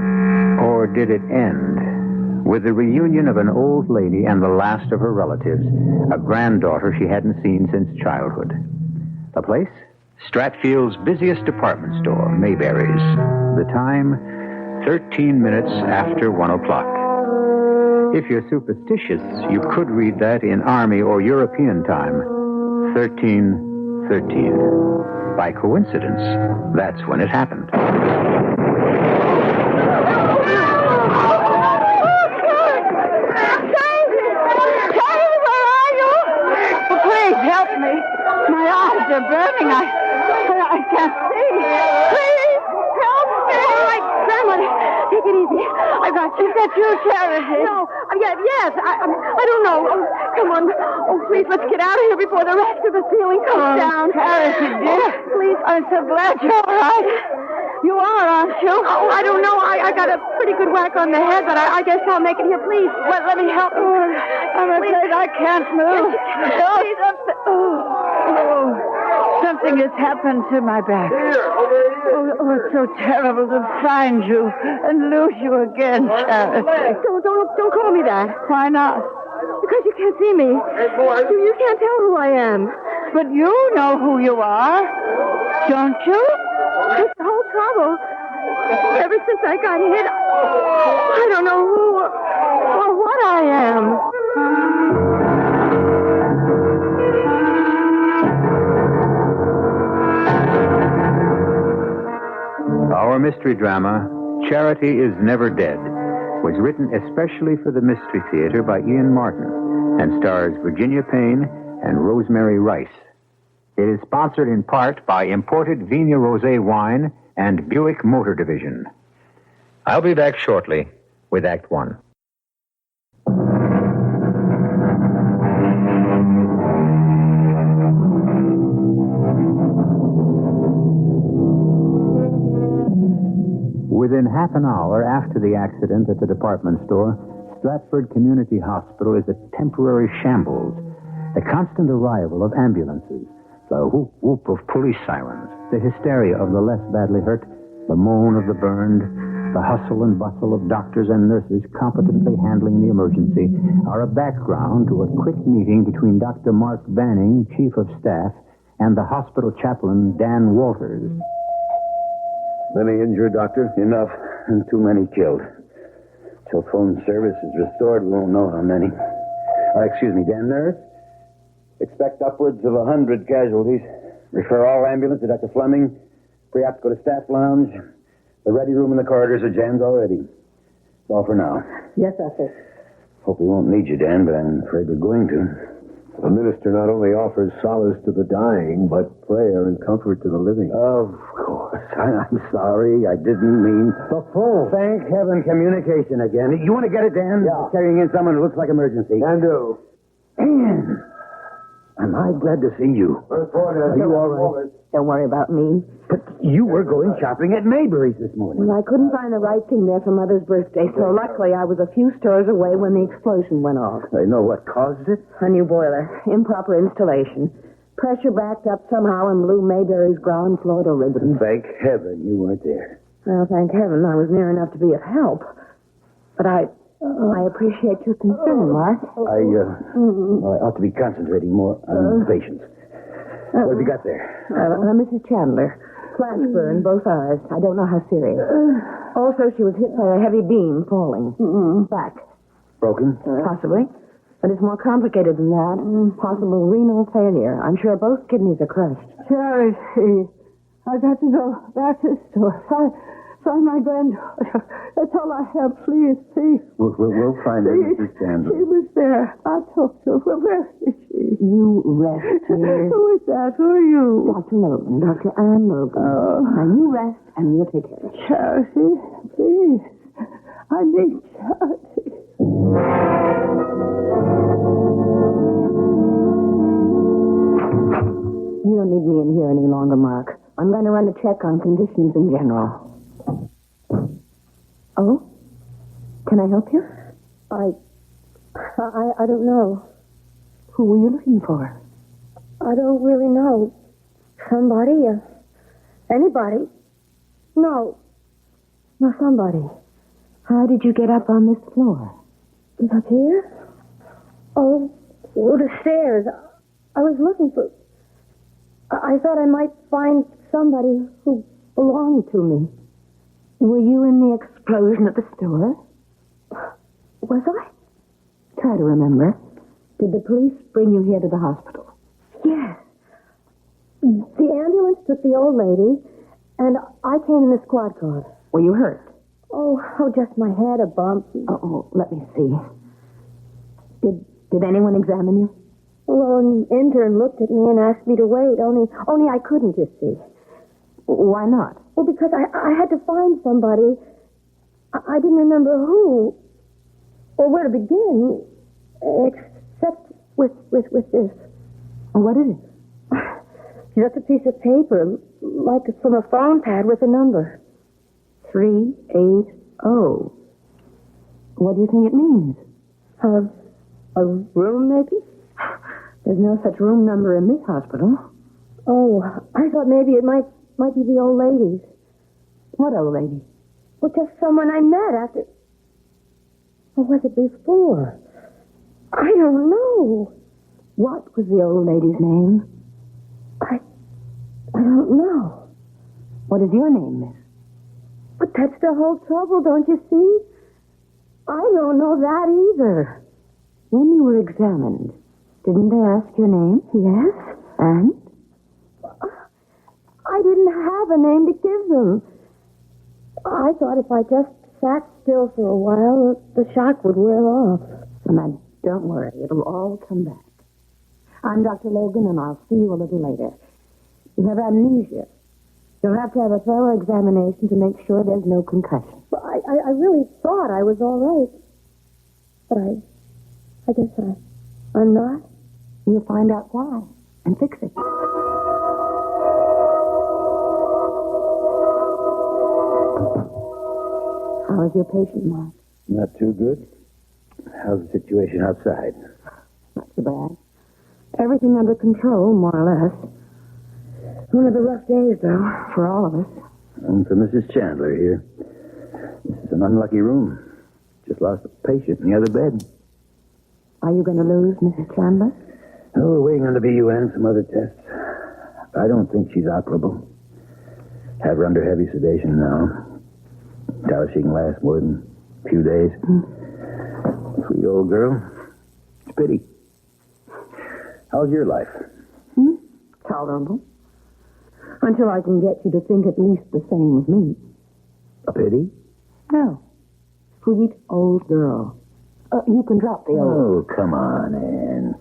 S3: or did it end, with the reunion of an old lady and the last of her relatives, a granddaughter she hadn't seen since childhood. The place? Stratfield's busiest department store, Mayberry's. The time, 13 minutes after 1 o'clock. If you're superstitious, you could read that in Army or European time. 13:13. By coincidence, that's when it happened.
S6: Jane, where are you? Oh, please help me. My eyes are burning. I can't see. Please help me. All right, Grandma, take it easy. I got you. Is that you, Charity? No. Yes. I don't know. Oh, come on. Oh, please, let's get out of here before the rest of the ceiling comes down. Charity, dear. Please, I'm so glad you're all right. You are, aren't you? Oh, I don't know. I got a pretty good whack on the head, but I guess I'll make it here. Please, let me help you. I'm afraid I can't move. Please, something has happened to my back. Oh, it's so terrible to find you and lose you again, Charity. Don't call me that. Why not? Because you can't see me. You can't tell who I am. But you know who you are, don't you? It's the whole trouble. Ever since I got hit, I don't know who or what I am.
S3: Our mystery drama, Charity is Never Dead, was written especially for the Mystery Theater by Ian Martin and stars Virginia Payne and Rosemary Rice. It is sponsored in part by imported Vigna Rosé wine and Buick Motor Division. I'll be back shortly with Act One. Within half an hour after the accident at the department store, Stratford Community Hospital is a temporary shambles. A constant arrival of ambulances, the whoop-whoop of police sirens, the hysteria of the less badly hurt, the moan of the burned, the hustle and bustle of doctors and nurses competently handling the emergency are a background to a quick meeting between Dr. Mark Banning, Chief of Staff, and the hospital chaplain, Dan Walters.
S2: Many injured, Doctor? Enough, and too many killed. Till phone service is restored, we won't know how many. Excuse me, Dan, nurse? Expect upwards of 100 casualties. Refer all ambulance to Dr. Fleming. Pre-op to go to staff lounge. The ready room and the corridors are jammed already. That's all for now.
S8: Yes, doctor.
S2: Hope we won't need you, Dan, but I'm afraid we're going to.
S4: The minister not only offers solace to the dying, but prayer and comfort to the living.
S2: Of course. I'm sorry. I didn't mean... The phone. Thank heaven, communication again. You want to get it, Dan?
S5: Yeah.
S2: Carrying in someone who looks like emergency.
S5: Can do.
S2: Dan, am I glad to see you. Are you all right?
S8: Don't worry about me.
S2: But you were going shopping at Mayberry's this morning.
S8: Well, I couldn't find the right thing there for Mother's birthday, so luckily I was a few stores away when the explosion went off.
S2: I know what caused it.
S8: A new boiler. Improper installation. Pressure backed up somehow and blew Mayberry's ground floor to ribbons.
S2: Thank heaven you weren't there.
S8: Well, thank heaven I was near enough to be of help. But I appreciate your concern, Mark.
S2: I ought to be concentrating more on patients. What have you got there?
S8: Mrs. Chandler. Flash burn, both eyes. I don't know how serious. Also, she was hit by a heavy beam falling. Back.
S2: Broken?
S8: Possibly. But it's more complicated than that. Possible renal failure. I'm sure both kidneys are crushed.
S23: Charity, I got to go back to the store. Find my granddaughter. That's all I have. Please.
S2: We'll find her, Mrs. Chandler.
S23: She was there. I talked to her. Well, where is she?
S8: You rest here.
S23: Who is that? Who are you?
S8: Dr. Logan. Dr. Ann Logan.
S23: Oh.
S8: Now, you rest, and we'll take care of it.
S23: Charity, please. I need Charity.
S8: You don't need me in here any longer, Mark. I'm going to run a check on conditions in general. Oh? Can I help you?
S23: I don't know.
S8: Who were you looking for?
S23: I don't really know. Somebody? Anybody? No.
S8: No, somebody. How did you get up on this floor?
S23: Up here? Oh, the stairs. I was looking for... I thought I might find somebody who belonged to me.
S8: Were you in the explosion at the store?
S23: Was I?
S8: Try to remember. Did the police bring you here to the hospital?
S23: Yes. The ambulance took the old lady, and I came in the squad car.
S8: Were you hurt?
S23: Oh, just my head, a bump.
S8: Oh, let me see. Did anyone examine you?
S23: Well, an intern looked at me and asked me to wait. Only I couldn't, you see.
S8: Why not?
S23: Well, because I had to find somebody. I didn't remember who or where to begin, except with this.
S8: What is it?
S23: Just a piece of paper, like from a phone pad with a number.
S8: 380. What do you think it means?
S23: A room, maybe?
S8: There's no such room number in this hospital.
S23: Oh, I thought maybe it might be the old lady's.
S8: What old lady?
S23: Well, just someone I met after... Or was it before? I don't know.
S8: What was the old lady's name?
S23: I don't know.
S8: What is your name, miss?
S23: But that's the whole trouble, don't you see? I don't know that either.
S8: When you were examined, didn't they ask your name?
S23: Yes.
S8: And?
S23: I didn't have a name to give them. I thought if I just sat still for a while, the shock would wear off.
S8: Now, don't worry. It'll all come back. I'm Dr. Logan, and I'll see you a little later.
S11: You have amnesia. You'll have to have a thorough examination to make sure there's no concussion.
S16: Well, I really thought I was all right. But I guess I'm not.
S11: You'll find out why and fix it. How is your patient, Mark?
S2: Not too good. How's the situation outside?
S11: Not too bad. Everything under control, more or less. One of the rough days, though, for all of us.
S2: And for Mrs. Chandler here. This is an unlucky room. Just lost a patient in the other bed.
S11: Are you going to lose Mrs. Chandler?
S2: Oh, we're waiting on the BUN and some other tests. I don't think she's operable. Have her under heavy sedation now. Doubt she can last more than a few days. Sweet old girl. It's a pity. How's your life?
S11: Tolerable. Until I can get you to think at least the same of me.
S2: A pity?
S11: No. Sweet old girl. You can drop the old.
S2: Oh, come on, Anne.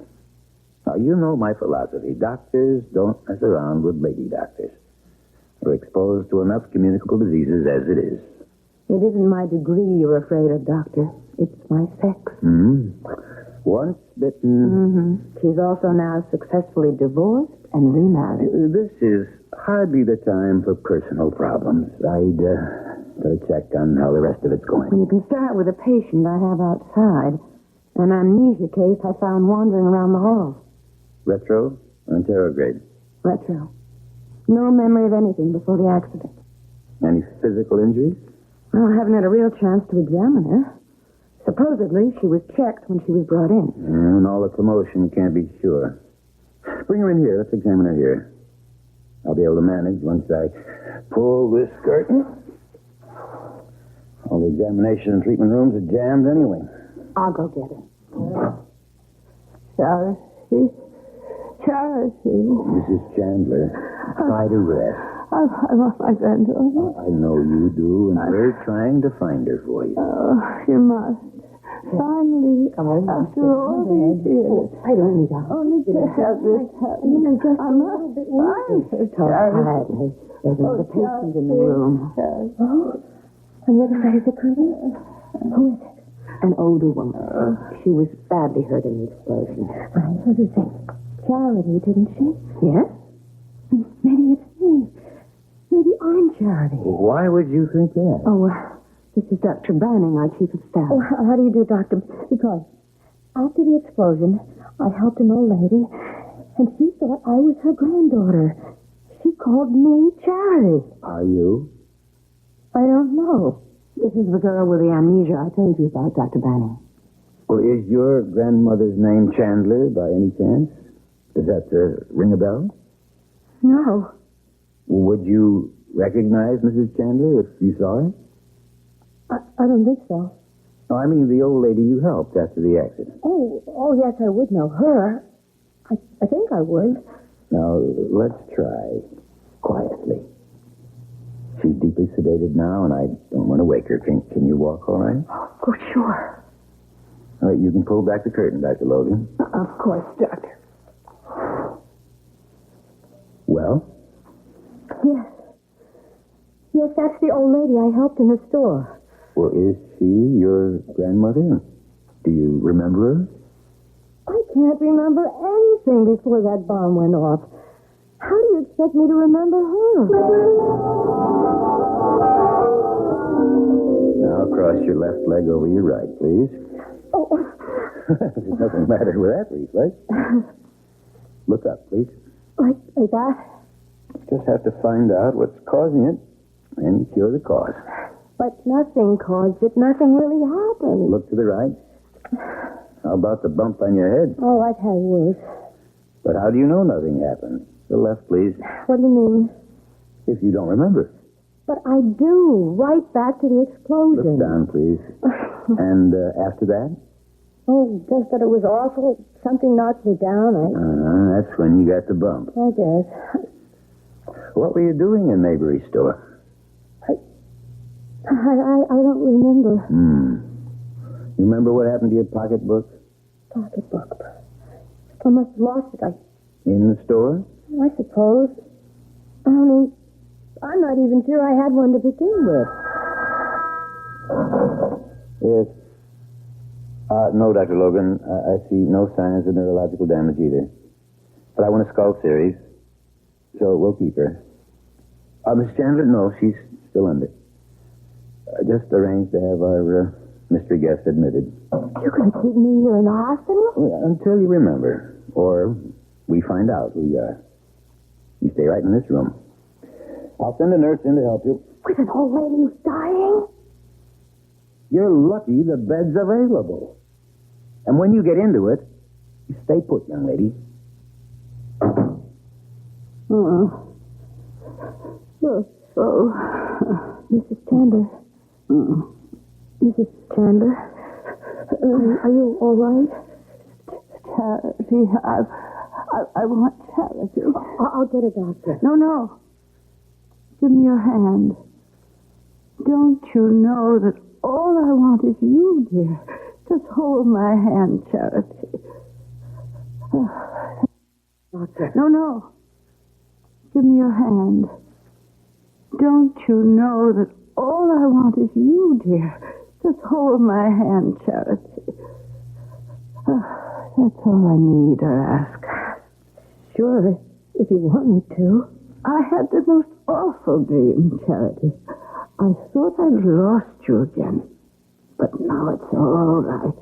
S2: Now, you know my philosophy. Doctors don't mess around with lady doctors. We're exposed to enough communicable diseases as it is.
S11: It isn't my degree you're afraid of, Doctor. It's my sex.
S2: Once bitten.
S11: She's also now successfully divorced and remarried.
S2: This is hardly the time for personal problems. I'd better check on how the rest of it's going.
S11: You can start with a patient I have outside. An amnesia case I found wandering around the hall.
S2: Retro or interrograde?
S11: Retro. No memory of anything before the accident.
S2: Any physical injuries?
S11: Well, I haven't had a real chance to examine her. Supposedly, she was checked when she was brought in.
S2: And all the commotion, can't be sure. Bring her in here. Let's examine her here. I'll be able to manage once I pull this curtain. All the examination and treatment rooms are jammed anyway.
S11: I'll go get her. Charity.
S2: Mrs. Chandler, try to rest.
S11: I lost my granddaughter.
S2: I know you do, and we're trying to find her for you.
S11: Oh, you must. Finally, after all these years.
S16: I don't need
S11: only to have this happen.
S16: Just
S11: I must find her. Quietly. There's another patient in the room.
S16: Oh, on the other side of the curtain? Who is it?
S11: An older woman. She was badly hurt in the explosion.
S16: I heard her say Charity, didn't she?
S11: Yes?
S16: Maybe it's me. Maybe I'm Charity.
S2: Why would you think that?
S11: Oh, this is Dr. Banning, our chief of staff.
S16: Oh, how do you do, Doctor? Because after the explosion, I helped an old lady, and she thought I was her granddaughter. She called me Charity.
S2: Are you?
S11: I don't know. This is the girl with the amnesia I told you about, Dr. Banning.
S2: Well, is your grandmother's name Chandler by any chance? Does that ring a bell?
S11: No.
S2: Would you recognize Mrs. Chandler if you saw her?
S16: I don't think so.
S2: No, I mean the old lady you helped after the accident.
S16: Oh, yes, I would know her. I think I would.
S2: Now, let's try quietly. She's deeply sedated now, and I don't want to wake her. Can you walk all right?
S16: Oh, sure.
S2: All right, you can pull back the curtain, Dr. Logan.
S16: Of course, Doctor.
S2: Well?
S16: Yes. Yes, that's the old lady I helped in the store.
S2: Well, is she your grandmother? Do you remember her?
S16: I can't remember anything before that bomb went off. How do you expect me to remember her?
S2: Now, cross your left leg over your right, please.
S16: Oh.
S2: There's nothing the matter with that reflex. Look up, please.
S16: Like that?
S2: Just have to find out what's causing it and cure the cause.
S16: But nothing caused it. Nothing really happened.
S2: Look to the right. How about the bump on your head?
S16: Oh, I've had worse.
S2: But how do you know nothing happened? The left, please.
S16: What do you mean?
S2: If you don't remember.
S16: But I do. Right back to the explosion.
S2: Look down, please. And after that?
S16: Oh, just that it was awful. Something knocked me down.
S2: That's when you got the bump.
S16: I guess.
S2: What were you doing in Maybury store?
S16: I don't remember.
S2: You remember what happened to your pocketbook?
S16: Pocketbook. I must have lost it.
S2: In the store?
S16: I suppose. Honey, I'm not even sure I had one to begin with.
S2: Yes. No, Dr. Logan. I see no signs of neurological damage either. But I want a skull series, so we'll keep her. Miss Chandler, no, she's still under. Just arranged to have our mystery guest admitted.
S16: You're going to keep me here in the hospital?
S2: Well, until you remember, or we find out who you are. You stay right in this room. I'll send a nurse in to help you.
S16: With an old lady who's dying?
S2: You're lucky the bed's available. And when you get into it, you stay put, young lady.
S16: Mrs. Chandler. Mrs. Chandler. Are you all right?
S8: Charity. I want Charity.
S16: I'll get a doctor.
S8: No. Give me your hand. Don't you know that all I want is you, dear? Just hold my hand, Charity.
S16: Doctor.
S8: No. Give me your hand. Don't you know that all I want is you, dear? Just hold my hand, Charity. That's all I need or ask.
S16: Sure, if you want me to.
S8: I had the most awful dream, Charity. I thought I'd lost you again. But now it's all right.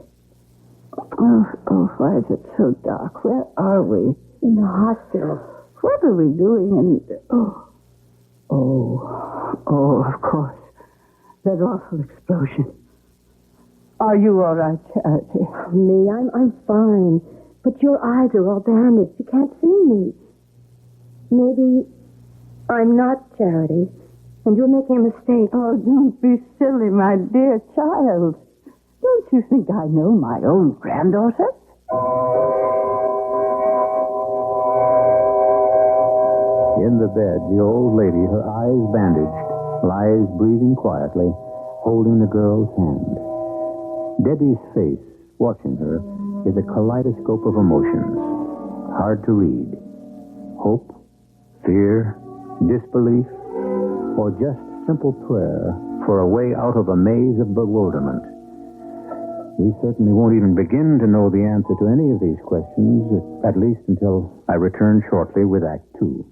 S8: Oh, why is it so dark? Where are we?
S16: In the hospital.
S8: What are we doing in... Oh, of course. That awful explosion. Are you all right, Charity?
S16: Me, I'm fine. But your eyes are all bandaged. You can't see me. Maybe I'm not Charity, and you're making a mistake.
S8: Oh, don't be silly, my dear child. Don't you think I know my own granddaughter?
S2: In the bed, the old lady, her eyes bandaged, lies breathing quietly, holding the girl's hand. Debbie's face, watching her, is a kaleidoscope of emotions. Hard to read. Hope, fear, disbelief, or just simple prayer for a way out of a maze of bewilderment. We certainly won't even begin to know the answer to any of these questions, at least until I return shortly with Act 2.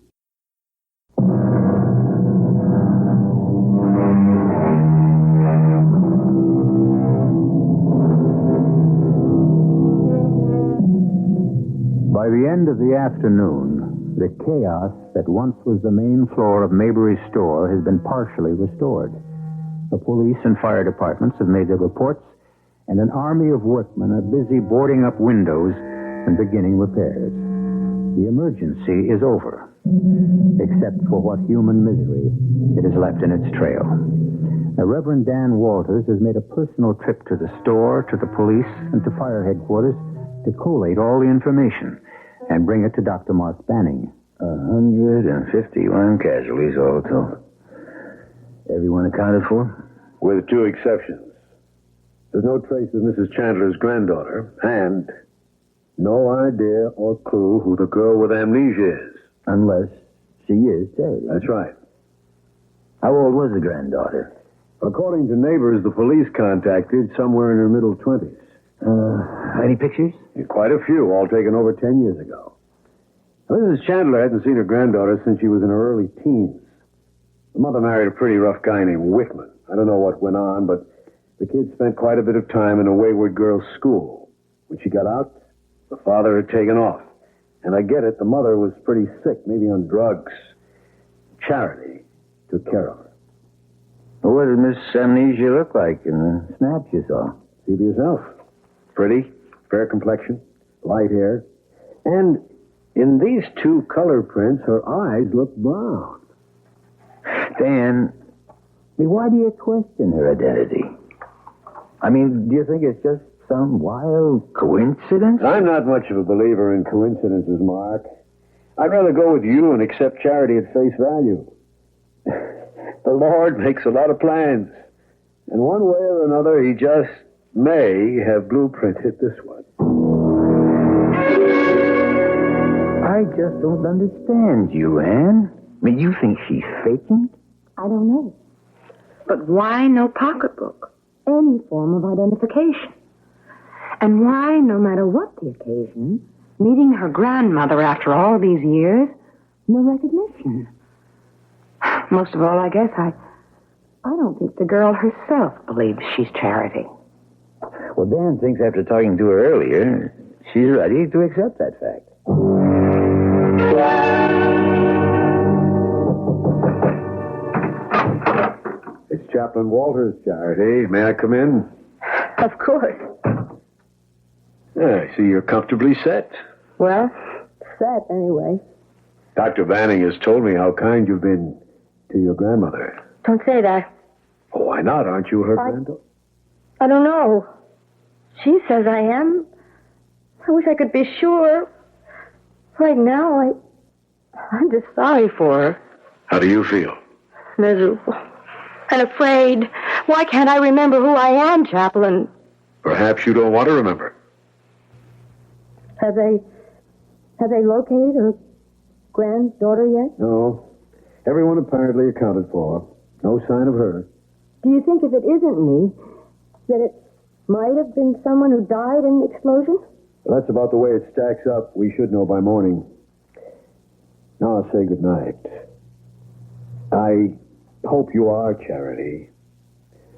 S2: By the end of the afternoon, the chaos that once was the main floor of Maybury's store has been partially restored. The police and fire departments have made their reports, and an army of workmen are busy boarding up windows and beginning repairs. The emergency is over, except for what human misery it has left in its trail. Now, Reverend Dan Walters has made a personal trip to the store, to the police, and to fire headquarters to collate all the information and bring it to Dr. Mark Banning. 151 casualties all told. Everyone accounted for?
S4: With two exceptions. There's no trace of Mrs. Chandler's granddaughter, and no idea or clue who the girl with amnesia is.
S2: Unless she is Charity.
S4: That's right.
S2: How old was the granddaughter?
S4: According to neighbors the police contacted, somewhere in her middle 20s.
S2: Any pictures?
S4: Quite a few, all taken over 10 years ago. Mrs. Chandler hadn't seen her granddaughter since she was in her early teens. The mother married a pretty rough guy named Wickman. I don't know what went on, but the kid spent quite a bit of time in a wayward girls' school. When she got out, the father had taken off. And I get it, the mother was pretty sick, maybe on drugs. Charity took care of her.
S2: Well, what did Miss Amnesia look like in the snaps you saw?
S4: See for yourself. Pretty, fair complexion, light hair. And in these two color prints, her eyes look brown.
S2: Dan, why do you question her identity? I mean, do you think it's just some wild coincidence?
S4: I'm not much of a believer in coincidences, Mark. I'd rather go with you and accept Charity at face value. The Lord makes a lot of plans. And one way or another, he just may have blueprinted this one.
S2: I just don't understand you, Anne. I mean, you think she's faking?
S16: I don't know.
S11: But why no pocketbook? Any form of identification. And why, no matter what the occasion, meeting her grandmother after all these years, no recognition? Most of all, I guess, I don't think the girl herself believes she's Charity.
S2: Well, Dan thinks after talking to her earlier, she's ready to accept that fact.
S4: It's Chaplain Walters, Charity. May I come in?
S11: Of course.
S4: Yeah, I see you're comfortably set.
S11: Well, set anyway.
S4: Dr. Banning has told me how kind you've been to your grandmother.
S11: Don't say that.
S4: Oh, why not? Aren't you her granddaughter?
S11: I don't know. She says I am. I wish I could be sure. Right now, I'm just sorry for her.
S4: How do you feel?
S11: Miserable. And afraid. Why can't I remember who I am, Chaplain?
S4: Perhaps you don't want to remember.
S16: Have they located her granddaughter yet?
S4: No. Everyone apparently accounted for. No sign of her.
S16: Do you think if it isn't me, that it might have been someone who died in the explosion?
S4: Well, that's about the way it stacks up. We should know by morning. Now I'll say good night. I hope you are Charity.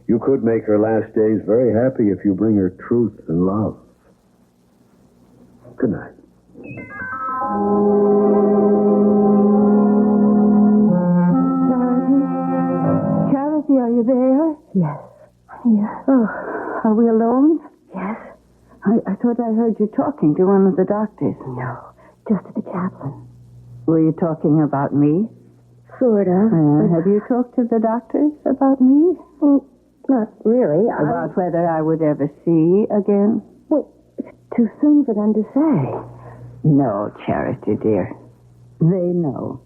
S4: You could make her last days very happy if you bring her truth and love. Good night.
S16: Charity, are you there? Yes. Here. Oh, are we alone? Yes. I thought I heard you talking to one of the doctors. No, just to the chaplain. Were you talking about me? Sort of. Have you talked to the doctors about me? Not really. About whether I would ever see again? Well, it's too soon for them to say. No, Charity, dear. They know.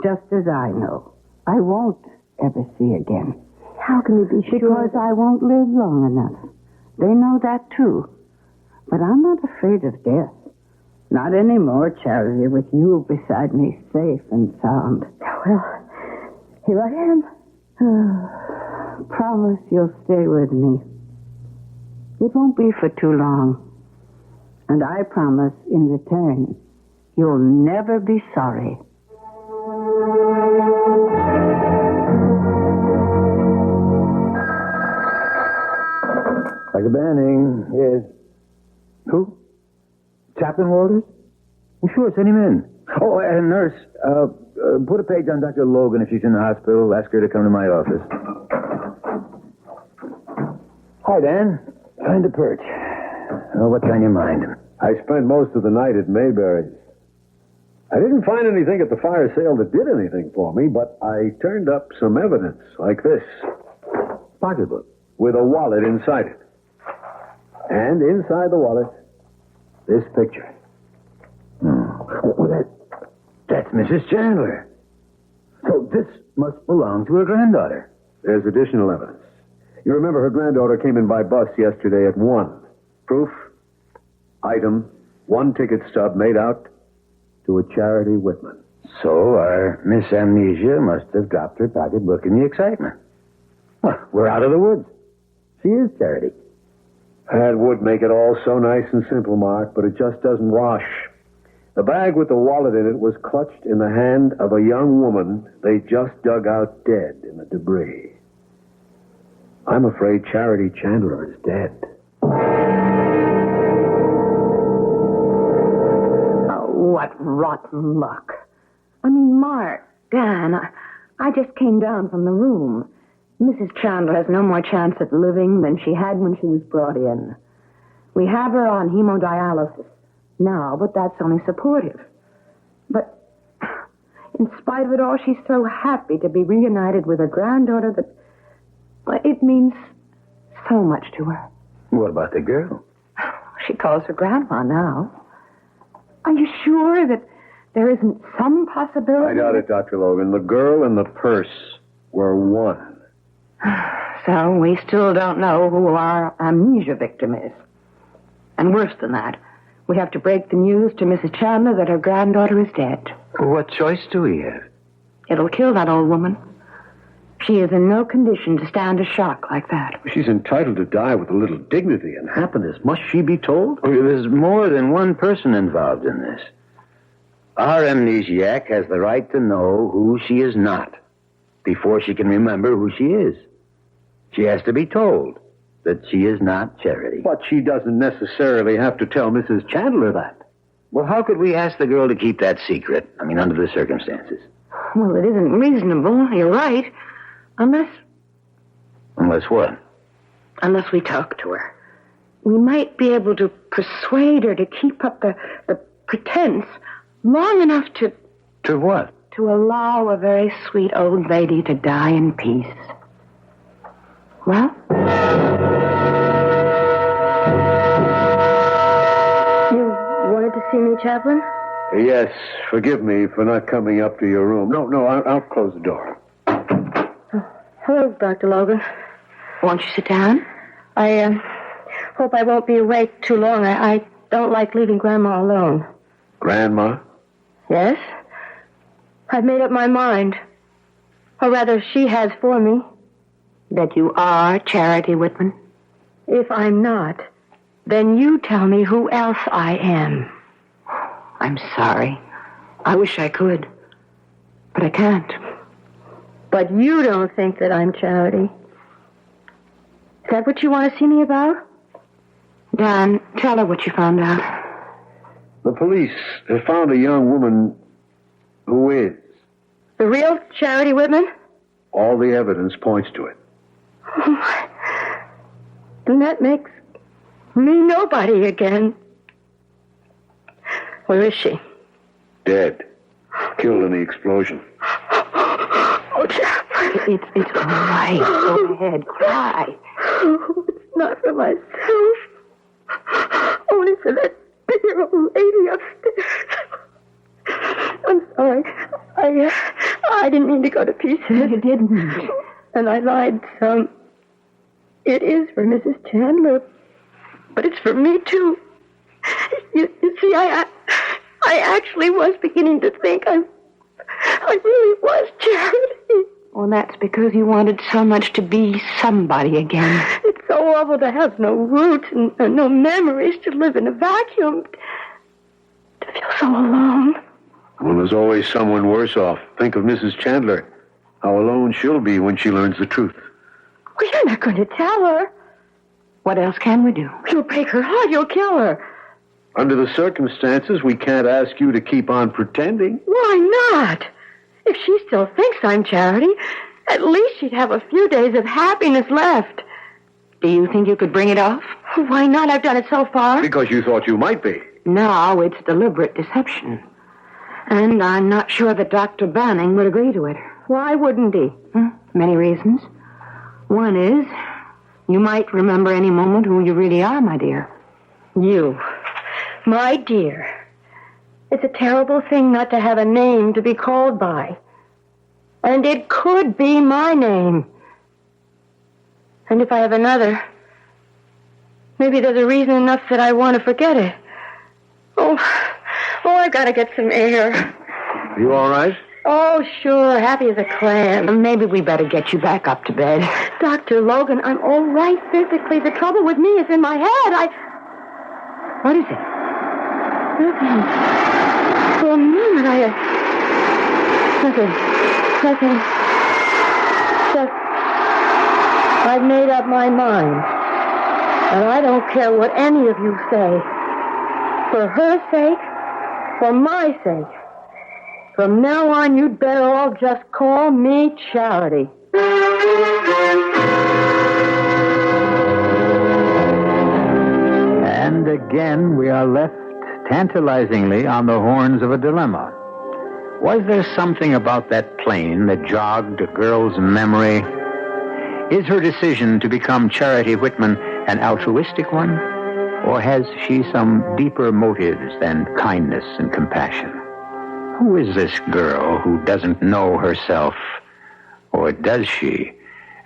S16: Just as I know. I won't ever see again. How can you be sure? Because I won't live long enough. They know that, too. But I'm not afraid of death. Not anymore, Charity, with you beside me, safe and sound. Well, here I am. Promise you'll stay with me. It won't be for too long. And I promise, in return, you'll never be sorry.
S2: Dr. Banning, yes. Who? Chaplain Walters? Well, sure, send him in. Oh, and nurse, put a page on Dr. Logan if she's in the hospital. Ask her to come to my office. Hi, Dan. Find a perch. Oh, what's on your mind?
S4: I spent most of the night at Mayberry's. I didn't find anything at the fire sale that did anything for me, but I turned up some evidence like this. Pocketbook with a wallet inside it. And inside the wallet, this picture.
S2: Well, that's Mrs. Chandler. So this must belong to her granddaughter.
S4: There's additional evidence. You remember her granddaughter came in by bus yesterday at 1. Proof, item, 1 ticket stub made out to a Charity Whitman.
S2: So our Miss Amnesia must have dropped her pocketbook in the excitement. Well, we're out of the woods. She is Charity.
S4: That would make it all so nice and simple, Mark, but it just doesn't wash. The bag with the wallet in it was clutched in the hand of a young woman they just dug out dead in the debris. I'm afraid Charity Chandler is dead.
S11: Oh, what rotten luck. I mean, Mark, Dan, I just came down from the room. Mrs. Chandler has no more chance at living than she had when she was brought in. We have her on hemodialysis now, but that's only supportive. But in spite of it all, she's so happy to be reunited with her granddaughter that it means so much to her.
S2: What about the girl?
S11: She calls her grandma now. Are you sure that there isn't some possibility?
S4: I doubt it, Dr. Logan. The girl and the purse were one.
S11: So we still don't know who our amnesia victim is. And worse than that, we have to break the news to Mrs. Chandler that her granddaughter is dead.
S2: What choice do we have?
S11: It'll kill that old woman. She is in no condition to stand a shock like that.
S4: She's entitled to die with a little dignity and happiness. Must she be told?
S2: There's more than one person involved in this. Our amnesiac has the right to know who she is not before she can remember who she is. She has to be told that she is not Charity.
S4: But she doesn't necessarily have to tell Mrs. Chandler that.
S2: Well, how could we ask the girl to keep that secret? I mean, under the circumstances.
S11: Well, it isn't reasonable. You're right. Unless
S2: what?
S11: Unless we talk to her. We might be able to persuade her to keep up the pretense long enough to...
S2: To what?
S11: To allow a very sweet old lady to die in peace. Well?
S23: You wanted to see me, Chaplain?
S4: Yes, forgive me for not coming up to your room. No, I'll close the door.
S23: Hello, Dr. Logan.
S11: Won't you sit down?
S23: I hope I won't be awake too long. I don't like leaving Grandma alone.
S4: Grandma?
S23: Yes? I've made up my mind. Or rather, she has for me.
S11: That you are Charity Whitman?
S23: If I'm not, then you tell me who else I am.
S11: I'm sorry. I wish I could. But I can't.
S23: But you don't think that I'm Charity. Is that what you want to see me about?
S11: Dan, tell her what you found out.
S4: The police have found a young woman who is.
S23: The real Charity Whitman?
S4: All the evidence points to it.
S23: Then that makes me nobody again. Where is she?
S4: Dead. Killed in the explosion.
S23: Oh, Chaplain.
S11: It's all right. Go ahead. Cry.
S23: Oh, it's not for myself. Only for that dear old lady upstairs. I'm sorry. I didn't mean to go to pieces.
S11: You didn't.
S23: And I lied some. It is for Mrs. Chandler, but it's for me, too. You see, I actually was beginning to think I really was Charity.
S11: Well, that's because you wanted so much to be somebody again.
S23: It's so awful to have no roots and no memories, to live in a vacuum, to feel so alone.
S4: Well, there's always someone worse off. Think of Mrs. Chandler. How alone she'll be when she learns the truth.
S23: Well, you're not going to tell her.
S11: What else can we do?
S23: You'll break her heart. You'll kill her.
S4: Under the circumstances, we can't ask you to keep on pretending.
S23: Why not? If she still thinks I'm Charity, at least she'd have a few days of happiness left.
S11: Do you think you could bring it off?
S23: Why not? I've done it so far.
S4: Because you thought you might be.
S11: Now it's deliberate deception. And I'm not sure that Dr. Banning would agree to it.
S23: Why wouldn't he?
S11: Many reasons. One is, you might remember any moment who you really are, my dear.
S23: You. My dear. It's a terrible thing not to have a name to be called by. And it could be my name. And if I have another, maybe there's a reason enough that I want to forget it. Oh, I've got to get some air.
S4: You all right?
S23: Oh, sure, happy as a clam.
S11: Maybe we better get you back up to bed.
S23: Dr. Logan, I'm all right physically. The trouble with me is in my head.
S11: What is it?
S23: Nothing. For a moment, Nothing. Just, I've made up my mind. And I don't care what any of you say. For her sake, for my sake. From now on, you'd better all just call me Charity.
S3: And again, we are left tantalizingly on the horns of a dilemma. Was there something about that plane that jogged a girl's memory? Is her decision to become Charity Whitman an altruistic one? Or has she some deeper motives than kindness and compassion? Who is this girl who doesn't know herself? Or does she,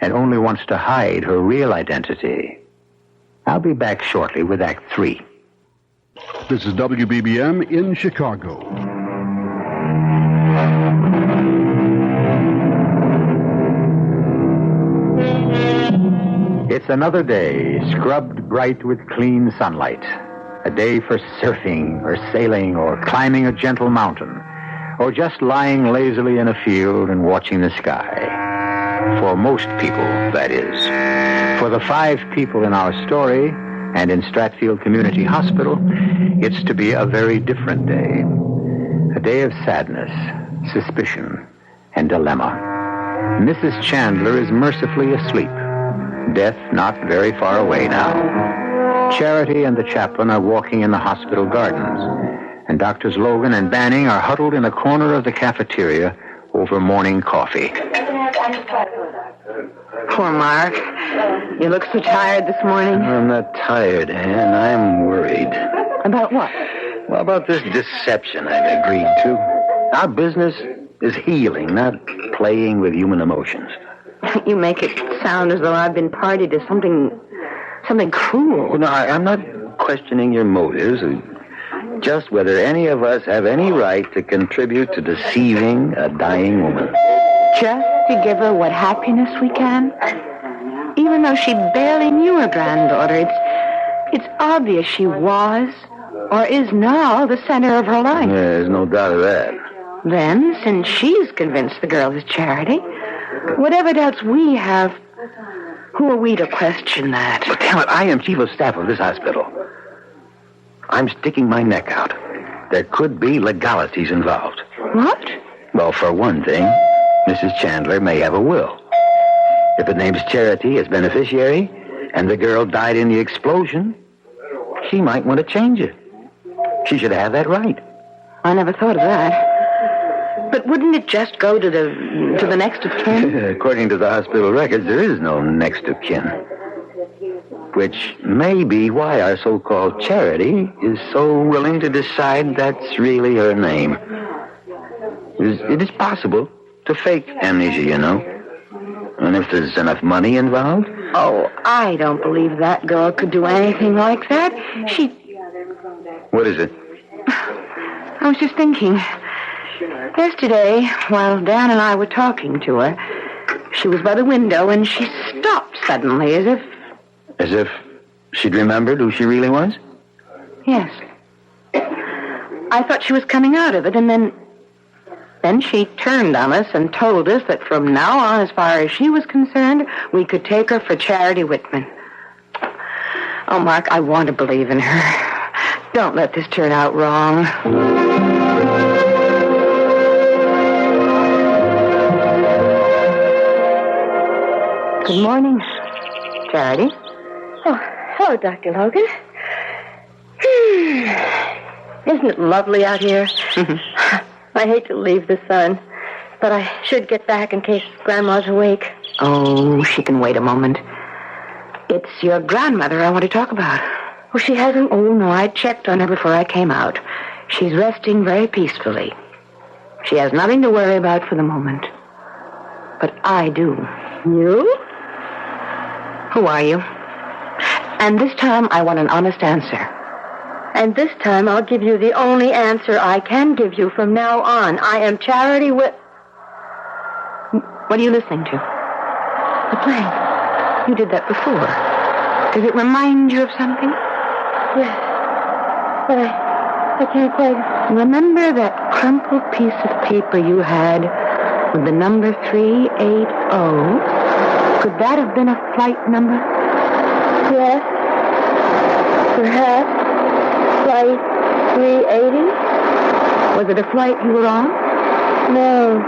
S3: and only wants to hide her real identity? I'll be back shortly with Act 3.
S13: This is WBBM in Chicago.
S3: It's another day, scrubbed bright with clean sunlight. A day for surfing or sailing or climbing a gentle mountain, or just lying lazily in a field and watching the sky. For most people, that is. For the 5 people in our story and in Stratfield Community Hospital, it's to be a very different day. A day of sadness, suspicion, and dilemma. Mrs. Chandler is mercifully asleep. Death not very far away now. Charity and the chaplain are walking in the hospital gardens, and Doctors Logan and Banning are huddled in a corner of the cafeteria over morning coffee.
S11: Poor Mark. You look so tired this morning.
S2: I'm not tired, Anne. I'm worried.
S11: About what?
S2: Well, about this deception I've agreed to. Our business is healing, not playing with human emotions.
S11: You make it sound as though I've been party to something cruel.
S2: Well, no, I'm not questioning your motives. Just whether any of us have any right to contribute to deceiving a dying woman.
S11: Just to give her what happiness we can? Even though she barely knew her granddaughter, it's obvious she was, or is now, the center of her life.
S2: There's no doubt of that.
S11: Then, since she's convinced the girl is Charity, whatever doubts we have, who are we to question that?
S2: But damn it, I am chief of staff of this hospital. I'm sticking my neck out. There could be legalities involved.
S11: What?
S2: Well, for one thing, Mrs. Chandler may have a will. If it names Charity as beneficiary, and the girl died in the explosion, she might want to change it. She should have that right.
S11: I never thought of that. But wouldn't it just go to the next of kin?
S2: According to the hospital records, there is no next of kin. Which may be why our so-called Charity is so willing to decide that's really her name. It is possible to fake amnesia, you know. And if there's enough money involved...
S11: Oh, I don't believe that girl could do anything like that.
S2: What is it?
S11: I was just thinking. Yesterday, while Dan and I were talking to her, she was by the window and she stopped suddenly as if...
S2: As if she'd remembered who she really was?
S11: Yes. I thought she was coming out of it, and then she turned on us and told us that from now on, as far as she was concerned, we could take her for Charity Whitman. Oh, Mark, I want to believe in her. Don't let this turn out wrong. Good morning, Charity.
S8: Oh, hello, Dr. Logan.
S11: Isn't it lovely out here?
S8: I hate to leave the sun, but I should get back in case Grandma's awake.
S11: Oh, she can wait a moment. It's your grandmother I want to talk about.
S8: Oh, she hasn't?
S11: Oh, no, I checked on her before I came out. She's resting very peacefully. She has nothing to worry about for the moment. But I do.
S8: You?
S11: Who are you? And this time, I want an honest answer.
S8: And this time, I'll give you the only answer I can give you from now on. I am Charity What
S11: are you listening to?
S8: The plane.
S11: You did that before. Does it remind you of something?
S8: Yes. But I can't quite...
S11: Remember that crumpled piece of paper you had with the number 380? Could that have been a flight number?
S8: Yes. Perhaps. Flight 380?
S11: Was it a flight you were on?
S8: No.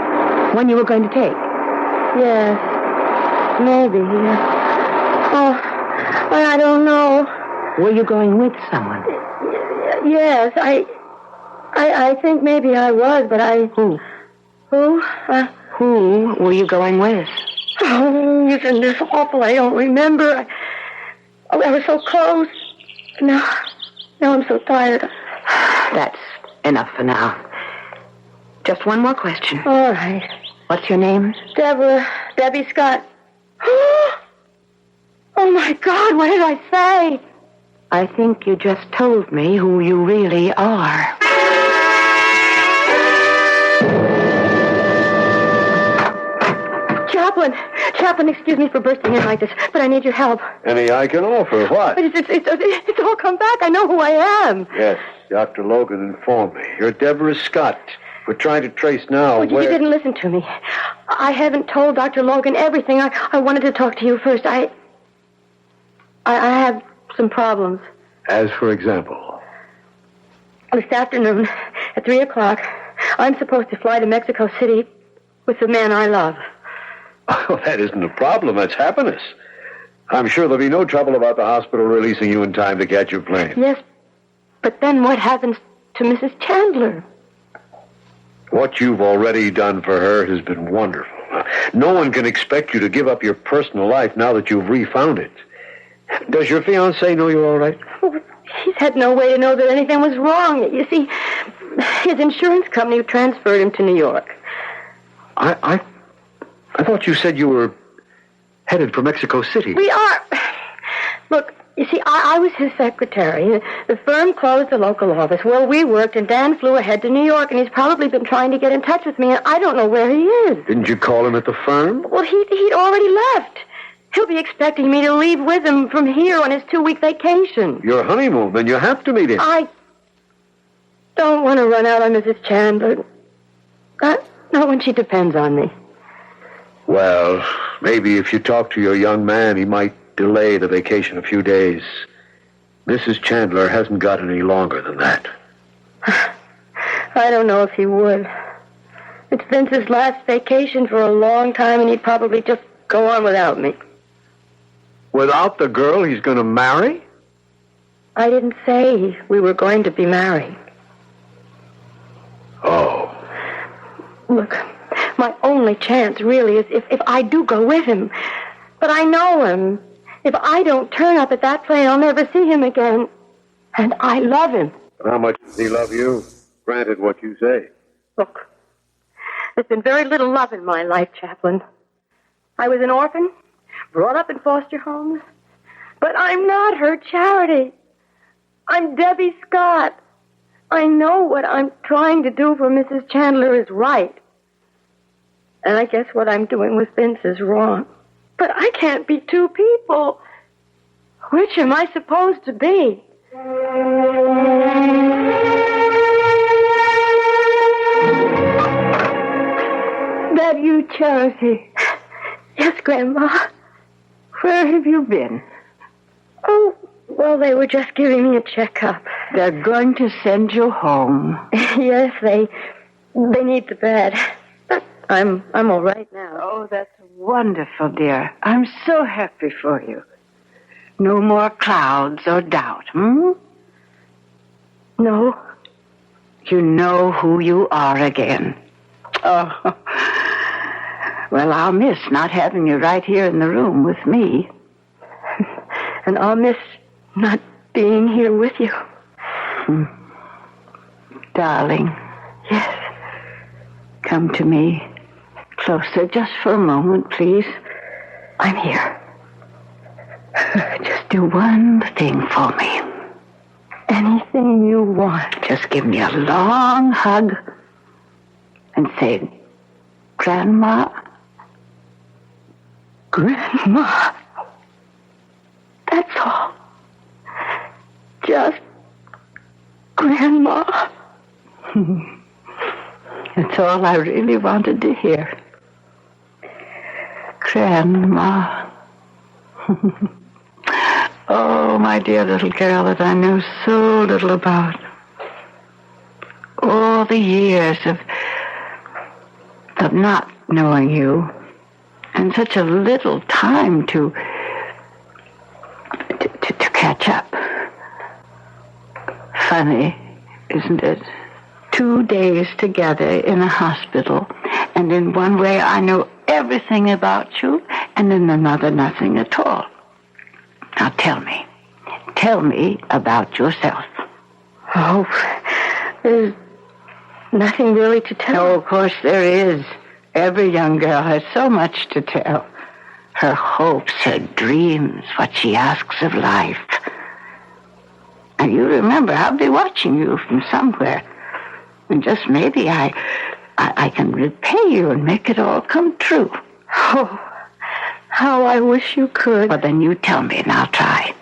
S11: One you were going to take?
S8: Yes. Maybe. Oh, I don't know.
S11: Were you going with someone?
S8: Yes, I think maybe I was, but I...
S11: Who?
S8: Who?
S11: Who were you going with?
S8: Oh, isn't this awful? I don't remember. I was so close. Now I'm so tired.
S11: That's enough for now. Just one more question.
S8: All right.
S11: What's your name?
S8: Debbie Scott. Oh, my God, what did I say?
S11: I think you just told me who you really are.
S23: Chaplain, excuse me for bursting in like this, but I need your help.
S4: Any I can offer. What?
S23: It's all come back. I know who I am.
S4: Yes, Dr. Logan informed me. You're Deborah Scott. We're trying to trace now
S23: You didn't listen to me. I haven't told Dr. Logan everything. I wanted to talk to you first. I have some problems.
S4: As for example?
S23: This afternoon, at 3 o'clock, I'm supposed to fly to Mexico City with the man I love.
S4: Oh, that isn't a problem. That's happiness. I'm sure there'll be no trouble about the hospital releasing you in time to catch your plane.
S23: Yes, but then what happens to Mrs. Chandler?
S4: What you've already done for her has been wonderful. No one can expect you to give up your personal life now that you've refound it. Does your fiancé know you're all right?
S23: Oh, he's had no way to know that anything was wrong. You see, his insurance company transferred him to New York.
S4: I thought you said you were headed for Mexico City.
S23: We are. Look, you see, I was his secretary. The firm closed the local office where we worked, and Dan flew ahead to New York, and he's probably been trying to get in touch with me, and I don't know where he is.
S4: Didn't you call him at the firm?
S23: Well, he'd already left. He'll be expecting me to leave with him from here on his 2-week vacation.
S4: Your honeymoon, then you have to meet him.
S23: I don't want to run out on Mrs. Chandler. Not when she depends on me.
S4: Well, maybe if you talk to your young man, he might delay the vacation a few days. Mrs. Chandler hasn't got any longer than that.
S23: I don't know if he would. It's Vince's last vacation for a long time, and he'd probably just go on without me.
S4: Without the girl he's going to marry?
S23: I didn't say we were going to be married.
S4: Oh.
S23: Look, my only chance really is if I do go with him. But I know him. If I don't turn up at that plane, I'll never see him again. And I love him.
S4: How much does he love you? Granted what you say.
S23: Look, there's been very little love in my life, Chaplain. I was an orphan, brought up in foster homes. But I'm not her Charity. I'm Debbie Scott. I know what I'm trying to do for Mrs. Chandler is right. And I guess what I'm doing with Vince is wrong. But I can't be two people. Which am I supposed to be?
S16: That you, Charity?
S23: Yes, Grandma.
S16: Where have you been?
S23: Oh, well, they were just giving me a checkup.
S16: They're going to send you home.
S23: Yes, they need the bed. But I'm all right now.
S16: Oh, that's wonderful, dear. I'm so happy for you. No more clouds or doubt,
S23: No.
S16: You know who you are again. Oh. Well, I'll miss not having you right here in the room with me.
S23: And I'll miss not being here with you.
S16: Darling.
S23: Yes.
S16: Come to me. Closer, just for a moment, please.
S23: I'm here.
S16: Just do one thing for me.
S23: Anything you want.
S16: Just give me a long hug and say, Grandma.
S23: Grandma. That's all. Just Grandma.
S16: That's all I really wanted to hear. Grandma. Oh, my dear little girl that I know so little about. All the years of not knowing you, and such a little time to catch up. Funny, isn't it? 2 days together in a hospital, and in one way I know everything about you, and in another nothing at all. Now tell me about yourself.
S23: Oh, there's nothing really to tell.
S16: Oh, of course there is. Every young girl has so much to tell. Her hopes, her dreams, what she asks of life. And you remember, I'll be watching you from somewhere. And just maybe I can repay you and make it all come true.
S23: Oh,
S8: How I wish you could.
S7: Well, then you tell me and I'll try.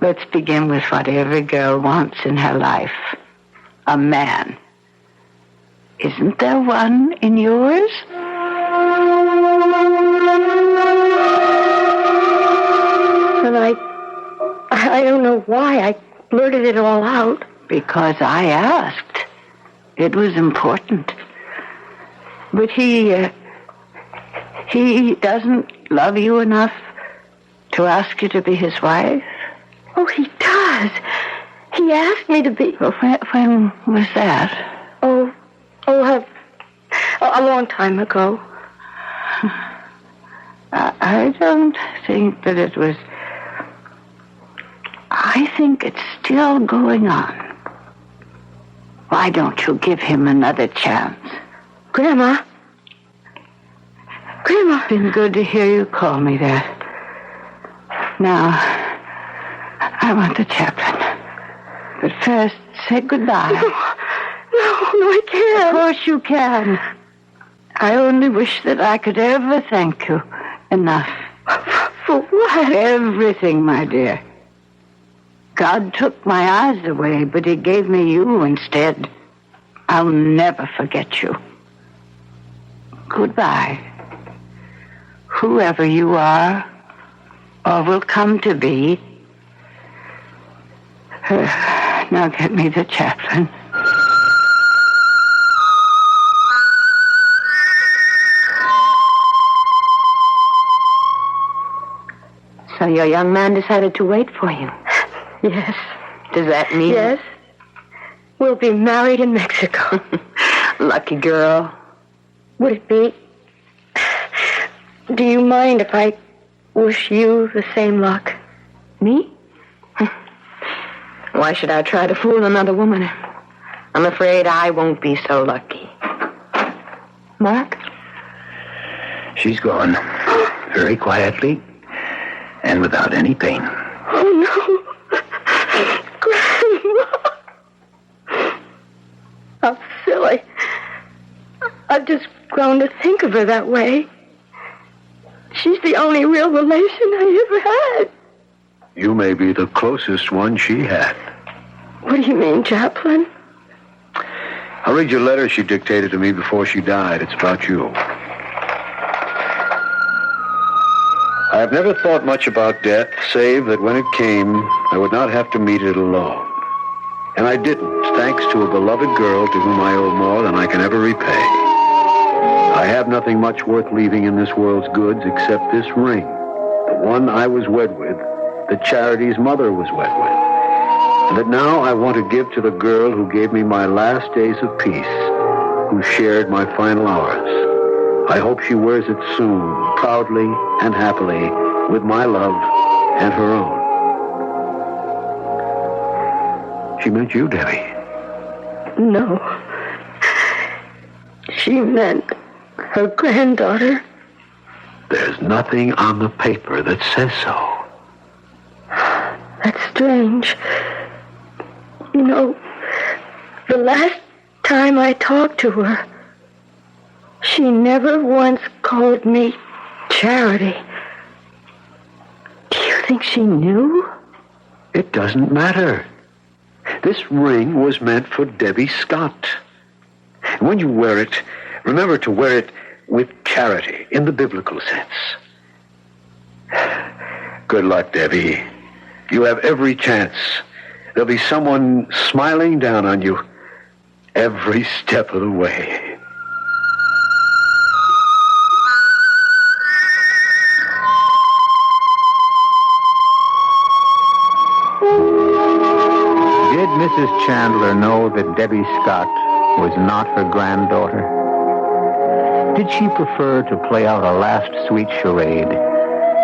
S7: Let's begin with what every girl wants in her life. A man. Isn't there one in yours?
S8: And I don't know why I blurted it all out.
S7: Because I asked. It was important. But he doesn't love you enough to ask you to be his wife?
S8: Oh, he does. He asked me to be...
S7: Well, when was that?
S8: A long time ago.
S7: I don't think that it was... I think it's still going on. Why don't you give him another chance?
S8: Grandma.
S7: Grandma. Been good to hear you call me that. Now, I want the chaplain. But first, say goodbye.
S8: No, I can't.
S7: Of course you can. I only wish that I could ever thank you enough.
S8: For what?
S7: Everything, my dear. God took my eyes away, but he gave me you instead. I'll never forget you. Goodbye. Whoever you are, or will come to be. Now get me the chaplain.
S11: So your young man decided to wait for you?
S8: Yes.
S11: Does that mean...
S8: Yes. We'll be married in Mexico.
S11: Lucky girl.
S8: Would it be... Do you mind if I wish you the same luck?
S11: Me? Why should I try to fool another woman? I'm afraid I won't be so lucky. Mark?
S2: She's gone. Very quietly and without any pain.
S8: Oh, no. Grandma. How silly. I've just grown to think of her that way. She's the only real relation I ever had.
S4: You may be the closest one she had.
S8: What do you mean, Chaplain?
S4: I'll read you a letter she dictated to me before she died. It's about you. I have never thought much about death, save that when it came, I would not have to meet it alone. And I didn't, thanks to a beloved girl to whom I owe more than I can ever repay. I have nothing much worth leaving in this world's goods except this ring, the one I was wed with, that Charity's mother was wed with, and that now I want to give to the girl who gave me my last days of peace, who shared my final hours. I hope she wears it soon, proudly and happily, with my love and her own. She meant you, Debbie.
S8: No. She meant her granddaughter.
S4: There's nothing on the paper that says so.
S8: That's strange. You know, the last time I talked to her, she never once called me Charity. Do you think she knew?
S4: It doesn't matter. This ring was meant for Debbie Scott. And when you wear it, remember to wear it with charity, in the biblical sense. Good luck, Debbie. You have every chance. There'll be someone smiling down on you every step of the way.
S3: Did Mrs. Chandler know that Debbie Scott was not her granddaughter? Did she prefer to play out a last sweet charade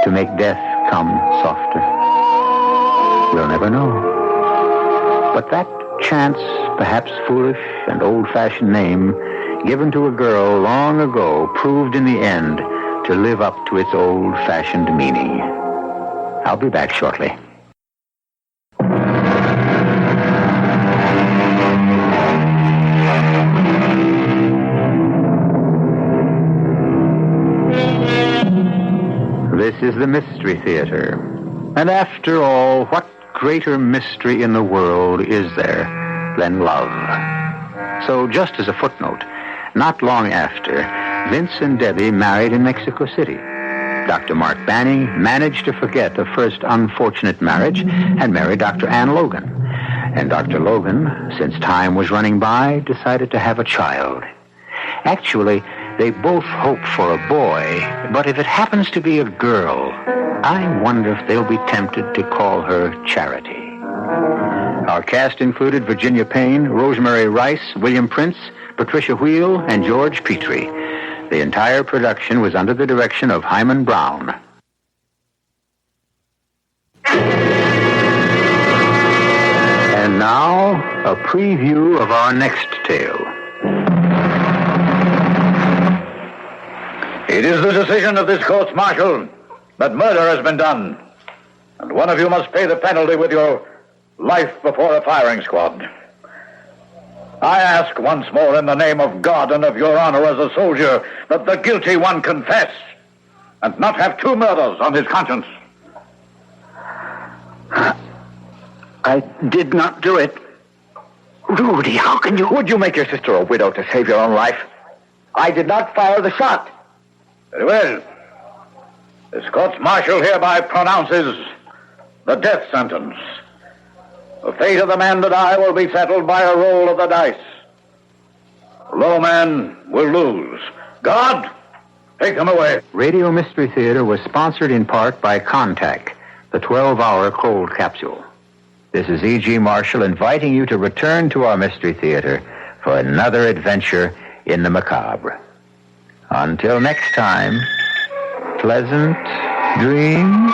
S3: to make death come softer? We'll never know. But that chance, perhaps foolish and old-fashioned name given to a girl long ago proved in the end to live up to its old-fashioned meaning. I'll be back shortly. is the Mystery Theater. And after all, what greater mystery in the world is there than love? So just as a footnote, not long after, Vince and Debbie married in Mexico City. Dr. Mark Banning managed to forget the first unfortunate marriage and married Dr. Ann Logan. And Dr. Logan, since time was running by, decided to have a child. Actually, they both hope for a boy, but if it happens to be a girl, I wonder if they'll be tempted to call her Charity. Our cast included Virginia Payne, Rosemary Rice, William Prince, Patricia Wheel, and George Petrie. The entire production was under the direction of Hyman Brown. And now, a preview of our next tale.
S9: It is the decision of this court's martial that murder has been done, and one of you must pay the penalty with your life before a firing squad. I ask once more in the name of God and of your honor as a soldier that the guilty one confess and not have two murders on his conscience.
S2: I did not do it. Rudy, how can you... Would you make your sister a widow to save your own life? I did not fire the shot.
S9: Very well. This court's martial hereby pronounces the death sentence. The fate of the man to die will be settled by a roll of the dice. The low man will lose. God, take them away.
S3: Radio Mystery Theater was sponsored in part by Contact, the 12-hour cold capsule. This is E.G. Marshall inviting you to return to our Mystery Theater for another adventure in the macabre. Until next time, pleasant dreams.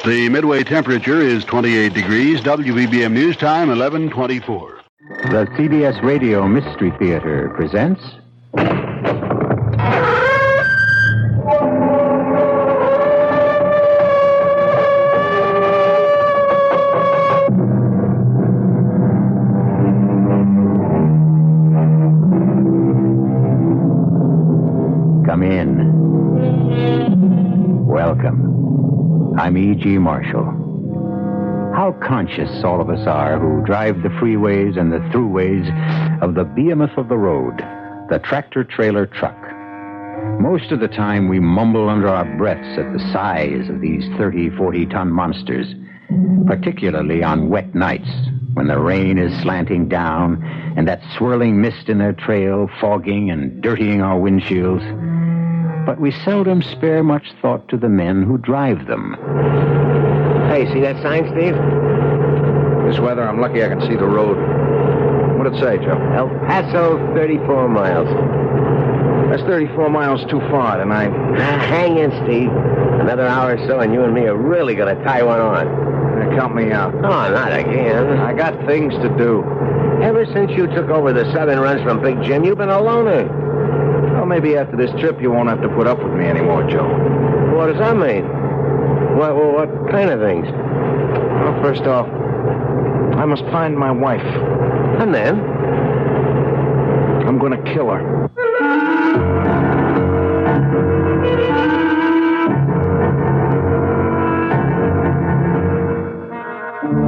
S17: The midway temperature is 28 degrees. WBBM News Time, 11:24.
S3: The CBS Radio Mystery Theater presents... Come in. Welcome. I'm E.G. Marshall. How conscious all of us are who drive the freeways and the throughways of the behemoth of the road, the tractor-trailer truck. Most of the time we mumble under our breaths at the size of these 30, 40-ton monsters, particularly on wet nights when the rain is slanting down and that swirling mist in their trail fogging and dirtying our windshields. But we seldom spare much thought to the men who drive them.
S5: Hey, see that sign, Steve?
S4: This weather, I'm lucky I can see the road. What'd it say, Joe?
S5: El Paso, 34 miles.
S4: That's 34 miles too far tonight.
S5: Hang in, Steve. Another hour or so, and you and me are really going to tie one on.
S4: Count me out.
S5: Oh, not again.
S4: I got things to do.
S5: Ever since you took over the southern runs from Big Jim, you've been a loner.
S4: Well, maybe after this trip you won't have to put up with me anymore, Joe.
S5: What does that mean? What kind of things?
S4: Well, first off, I must find my wife.
S5: And then?
S4: I'm going to kill her.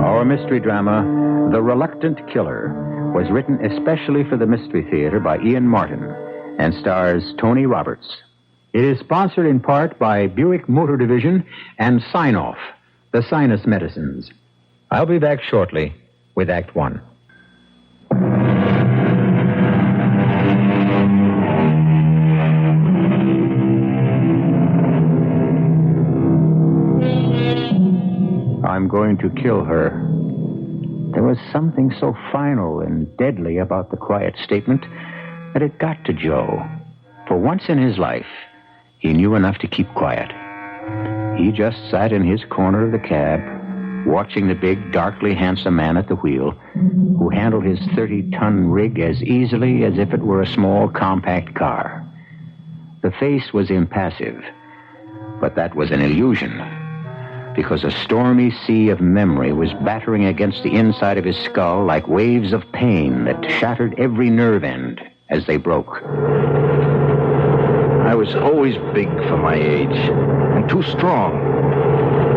S3: Our mystery drama, The Reluctant Killer, was written especially for the Mystery Theater by Ian Martin and stars Tony Roberts. It is sponsored in part by Buick Motor Division and Sign-Off, the sinus medicines. I'll be back shortly with Act One. I'm going to kill her There was something so final and deadly about the quiet statement that it got to Joe. For once in his life, he knew enough to keep quiet. He just sat in his corner of the cab, watching the big, darkly handsome man at the wheel, who handled his 30-ton rig as easily as if it were a small, compact car. The face was impassive, but that was an illusion, because a stormy sea of memory was battering against the inside of his skull like waves of pain that shattered every nerve end as they broke.
S18: I was always big for my age, and too strong.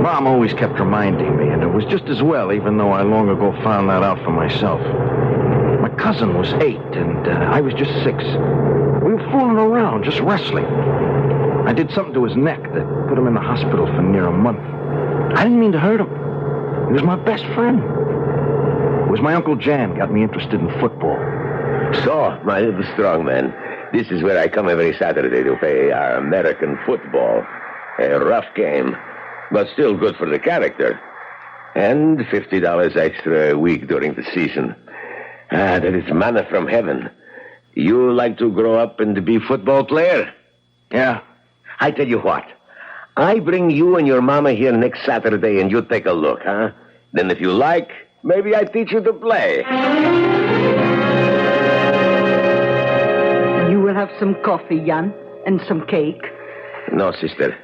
S18: Mom always kept reminding me, and it was just as well, even though I long ago found that out for myself. My cousin was 8, and I was just 6. We were fooling around, just wrestling. I did something to his neck that put him in the hospital for near a month. I didn't mean to hurt him. He was my best friend. It was my Uncle Jan got me interested in football.
S4: So, my little strong man, this is where I come every Saturday to play our American football. A rough game, but still good for the character. And $50 extra a week during the season. That is manna from heaven. You like to grow up and be football player?
S18: Yeah.
S4: I tell you what. I bring you and your mama here next Saturday and you take a look, huh? Then if you like, maybe I teach you to play.
S7: You will have some coffee, Jan, and some cake.
S4: No, sister.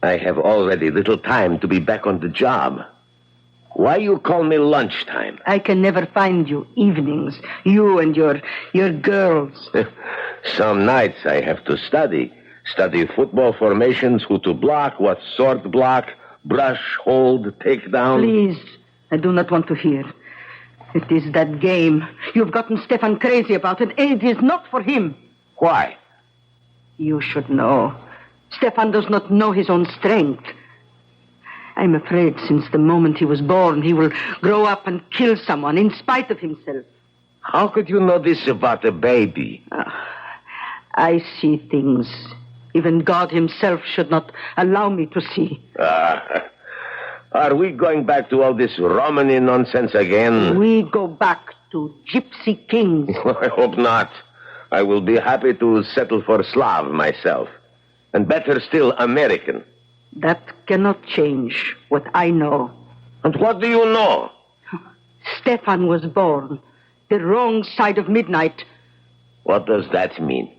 S4: I have already little time to be back on the job. Why you call me lunchtime?
S7: I can never find you evenings. You and your girls.
S4: Some nights I have to study. Study football formations, who to block, what sort block, brush, hold, take down.
S7: Please, I do not want to hear. It is that game. You've gotten Stefan crazy about it. It is not for him.
S4: Why?
S7: You should know. Stefan does not know his own strength. I'm afraid since the moment he was born, he will grow up and kill someone in spite of himself.
S4: How could you know this about a baby?
S7: I see things even God himself should not allow me to see.
S4: Are we going back to all this Romany nonsense again?
S7: We go back to gypsy kings.
S4: I hope not. I will be happy to settle for Slav myself. And better still, American.
S7: That cannot change what I know.
S4: And what do you know?
S7: Stefan was born the wrong side of midnight.
S4: What does that mean?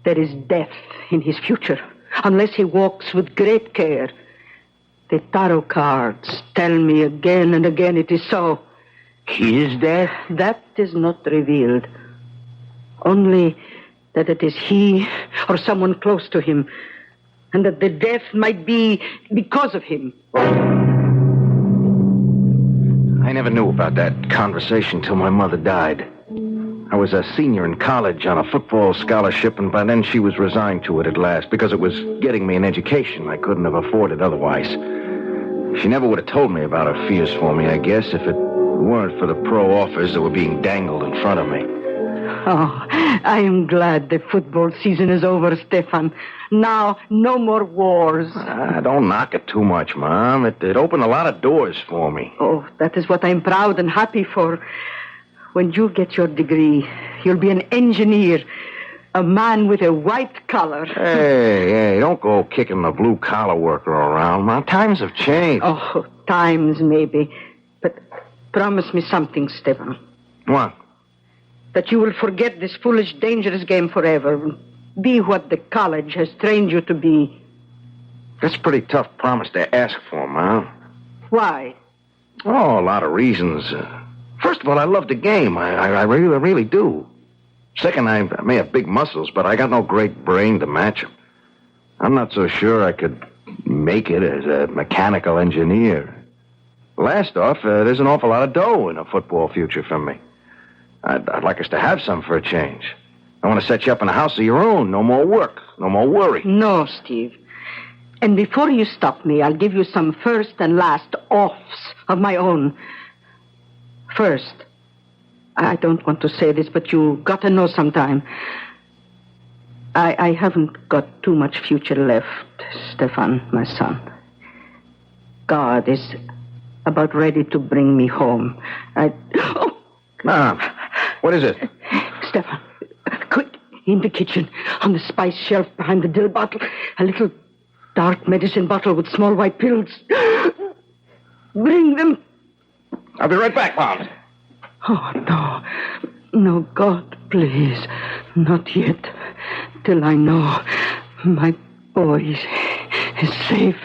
S7: There is death in his future, unless he walks with great care. The tarot cards tell me again and again it is so.
S4: His death?
S7: That is not revealed. Only that it is he or someone close to him, and that the death might be because of him.
S18: I never knew about that conversation till my mother died. I was a senior in college on a football scholarship, and by then she was resigned to it at last because it was getting me an education I couldn't have afforded otherwise. She never would have told me about her fears for me, I guess, if it weren't for the pro offers that were being dangled in front of me.
S7: Oh, I am glad the football season is over, Stefan. Now, no more wars.
S18: Don't knock it too much, Mom. It opened a lot of doors for me.
S7: Oh, that is what I'm proud and happy for. When you get your degree, you'll be an engineer, a man with a white collar.
S18: Hey, don't go kicking the blue-collar worker around, Mom. Times have changed.
S7: Oh, times maybe. But promise me something, Stefan.
S18: What?
S7: That you will forget this foolish, dangerous game forever. Be what the college has trained you to be.
S18: That's a pretty tough promise to ask for, Mom.
S7: Why?
S18: Oh, a lot of reasons. First of all, I love the game. I really do. Second, I may have big muscles, but I got no great brain to match them. I'm not so sure I could make it as a mechanical engineer. Last off, there's an awful lot of dough in a football future for me. I'd like us to have some for a change. I want to set you up in a house of your own. No more work. No more worry.
S7: No, Steve. And before you stop me, I'll give you some first and last offs of my own. First, I don't want to say this, but you got to know sometime. I haven't got too much future left, Stefan, my son. God is about ready to bring me home. Oh!
S18: Mom, what is it?
S7: Stefan, quick, in the kitchen, on the spice shelf behind the dill bottle, a little dark medicine bottle with small white pills. Bring them.
S18: I'll be right back, Mom.
S7: Oh, no. No, God, please. Not yet. Till I know my boy is safe.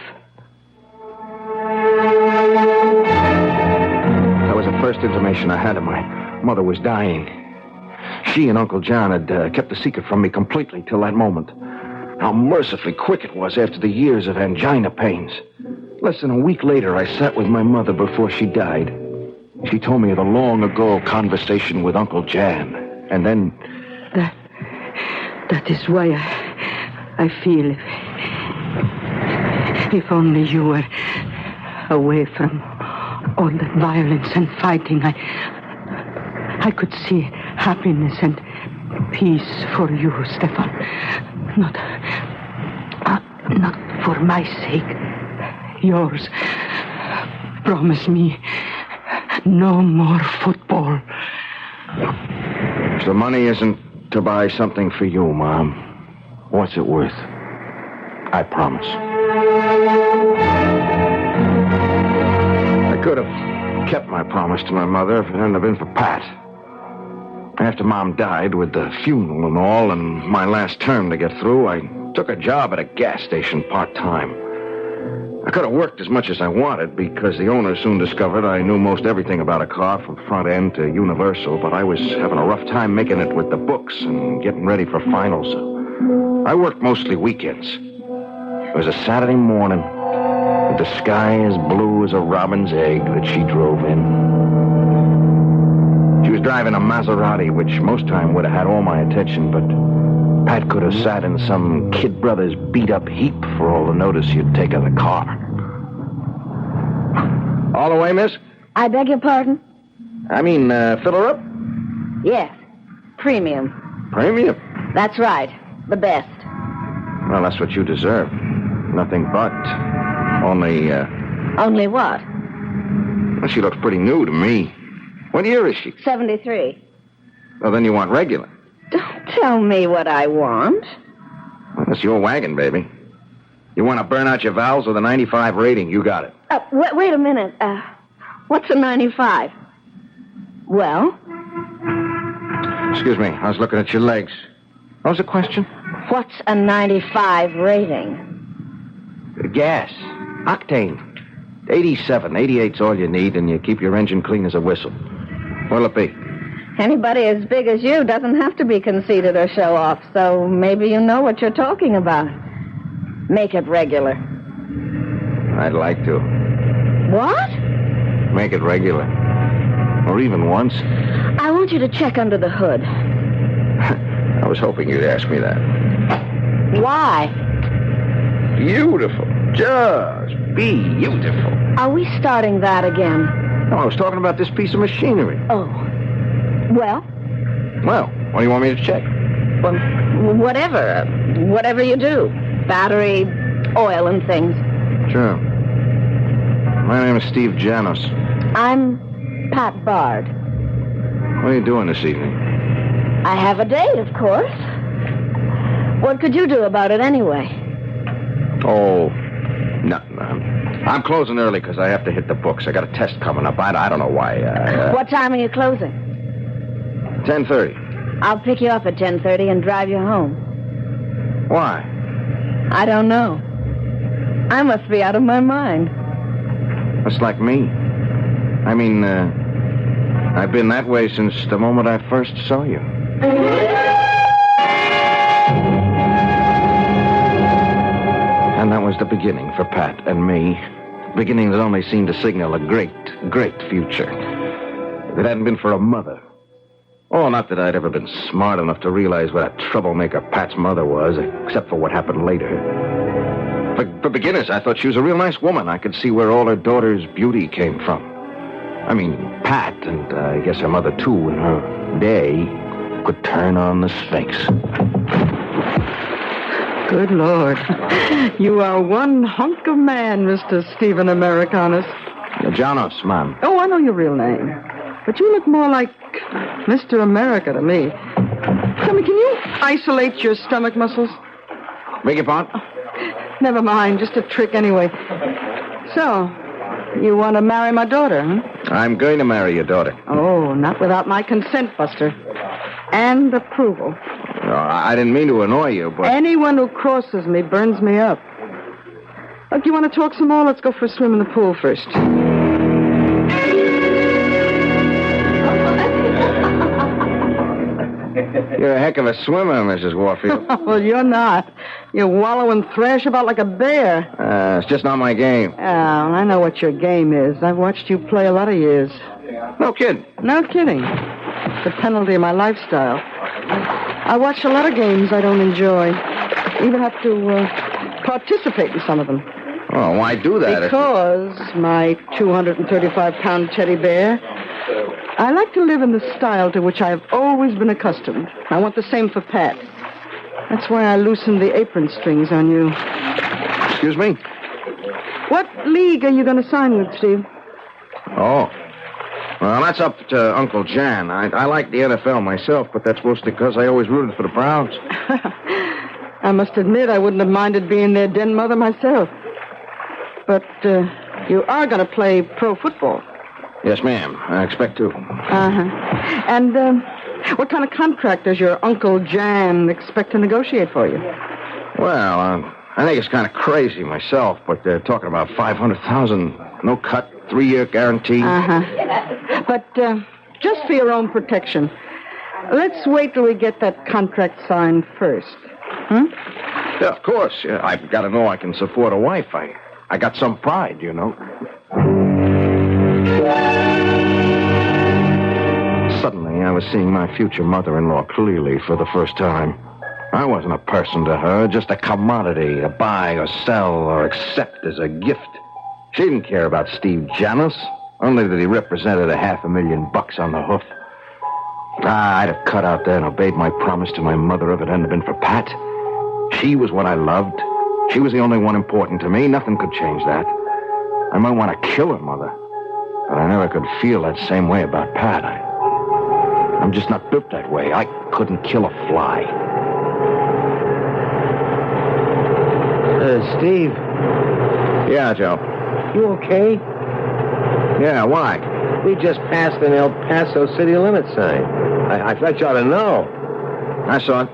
S18: That was the first intimation I had that my mother was dying. She and Uncle John had kept the secret from me completely till that moment. How mercifully quick it was after the years of angina pains. Less than a week later, I sat with my mother before she died. She told me of the long-ago conversation with Uncle Jan. And then...
S7: That is why I feel if only you were away from all that violence and fighting, I could see happiness and peace for you, Stefan. Not for my sake. Yours. Promise me no more football.
S18: If the money isn't to buy something for you, Mom, what's it worth? I promise. I could have kept my promise to my mother if it hadn't have been for Pat. After Mom died, with the funeral and all, and my last term to get through, I took a job at a gas station part-time. I could have worked as much as I wanted because the owner soon discovered I knew most everything about a car from front end to universal, but I was having a rough time making it with the books and getting ready for finals. I worked mostly weekends. It was a Saturday morning with the sky as blue as a robin's egg that she drove in. She was driving a Maserati, which most time would have had all my attention, but Pat could have sat in some Kid Brothers beat-up heap for all the notice you'd take of the car. All the way, miss?
S11: I beg your pardon?
S18: I mean, fill her up?
S11: Yes. Premium.
S18: Premium?
S11: That's right. The best.
S18: Well, that's what you deserve. Nothing but. Only,
S11: Only what?
S18: Well, she looks pretty new to me. What year is she?
S11: 73.
S18: Well, then you want regular.
S11: Don't tell me what I want.
S18: Well, that's your wagon, baby. You want to burn out your valves with a 95 rating, you got it.
S11: Wait a minute. What's a 95? Well?
S18: Excuse me, I was looking at your legs. What was the question?
S11: What's a 95 rating?
S18: Gas. Octane. 87, 88's all you need, and you keep your engine clean as a whistle. What'll it be?
S11: Anybody as big as you doesn't have to be conceited or show off, so maybe you know what you're talking about. Make it regular.
S18: I'd like to.
S11: What?
S18: Make it regular. Or even once.
S11: I want you to check under the hood.
S18: I was hoping you'd ask me that.
S11: Why?
S18: Beautiful. Just beautiful.
S11: Are we starting that again?
S18: No, I was talking about this piece of machinery.
S11: Oh. Well?
S18: Well, what do you want me to check?
S11: Well, whatever. Whatever you do. Battery, oil, and things.
S18: Sure. My name is Steve Janos.
S11: I'm Pat Bard.
S18: What are you doing this evening?
S11: I have a date, of course. What could you do about it anyway?
S18: Oh, nothing. I'm closing early because I have to hit the books. I got a test coming up. I don't know why.
S11: What time are you closing?
S18: 10:30.
S11: I'll pick you up at 10:30 and drive you home.
S18: Why?
S11: I don't know. I must be out of my mind.
S18: That's like me. I mean, I've been that way since the moment I first saw you. And that was the beginning for Pat and me. Beginning that only seemed to signal a great, great future. If it hadn't been for a mother. Oh, not that I'd ever been smart enough to realize what a troublemaker Pat's mother was, except for what happened later. For beginners, I thought she was a real nice woman. I could see where all her daughter's beauty came from. I mean, Pat, and I guess her mother, too, in her day, could turn on the Sphinx.
S7: Good Lord. You are one hunk of man, Mr. Stephen Americanus.
S18: Janos, ma'am.
S19: Oh, I know your real name. But you look more like Mr. America to me. Tell me, can you isolate your stomach muscles?
S18: Beg your pardon?
S19: Never mind, just a trick anyway. So, you want to marry my daughter, huh?
S18: I'm going to marry your daughter.
S19: Oh, not without my consent, Buster. And approval.
S18: I didn't mean to annoy you, but...
S19: Anyone who crosses me burns me up. Look, you want to talk some more? Let's go for a swim in the pool first.
S18: You're a heck of a swimmer, Mrs. Warfield.
S19: Well, you're not. You wallow and thrash about like a bear.
S18: It's just not my game.
S19: Oh, I know what your game is. I've watched you play a lot of years.
S18: No kidding.
S19: No kidding. It's the penalty of my lifestyle. I watch a lot of games I don't enjoy. Even have to participate in some of them.
S18: Oh, why do that?
S19: Because my 235-pound teddy bear, I like to live in the style to which I have always been accustomed. I want the same for Pat. That's why I loosened the apron strings on you.
S18: Excuse me?
S19: What league are you going to sign with, Steve?
S18: Oh. Well, that's up to Uncle Jan. I like the NFL myself, but that's mostly because I always rooted for the Browns.
S19: I must admit I wouldn't have minded being their den mother myself. But you are going to play pro football.
S18: Yes, ma'am. I expect to.
S19: Uh-huh. And what kind of contract does your Uncle Jan expect to negotiate for you?
S18: Well, I think it's kind of crazy myself, but they're talking about $500,000, no cut, 3-year guarantee.
S19: Uh-huh. But just for your own protection, let's wait till we get that contract signed first. Hmm?
S18: Yeah, of course. Yeah, I've got to know I can support a wife. I got some pride, you know. Suddenly, I was seeing my future mother-in-law clearly for the first time. I wasn't a person to her, just a commodity to buy or sell or accept as a gift. She didn't care about Steve Janos, only that he represented $500,000 on the hoof. I'd have cut out there and obeyed my promise to my mother if it hadn't been for Pat. She was what I loved. She was the only one important to me. Nothing could change that. I might want to kill her mother, but I never could feel that same way about Pat. I'm just not built that way. I couldn't kill a fly.
S5: Steve.
S18: Yeah, Joe.
S5: You okay?
S18: Yeah, why?
S5: We just passed an El Paso city limit sign. I thought you ought to know.
S18: I saw it.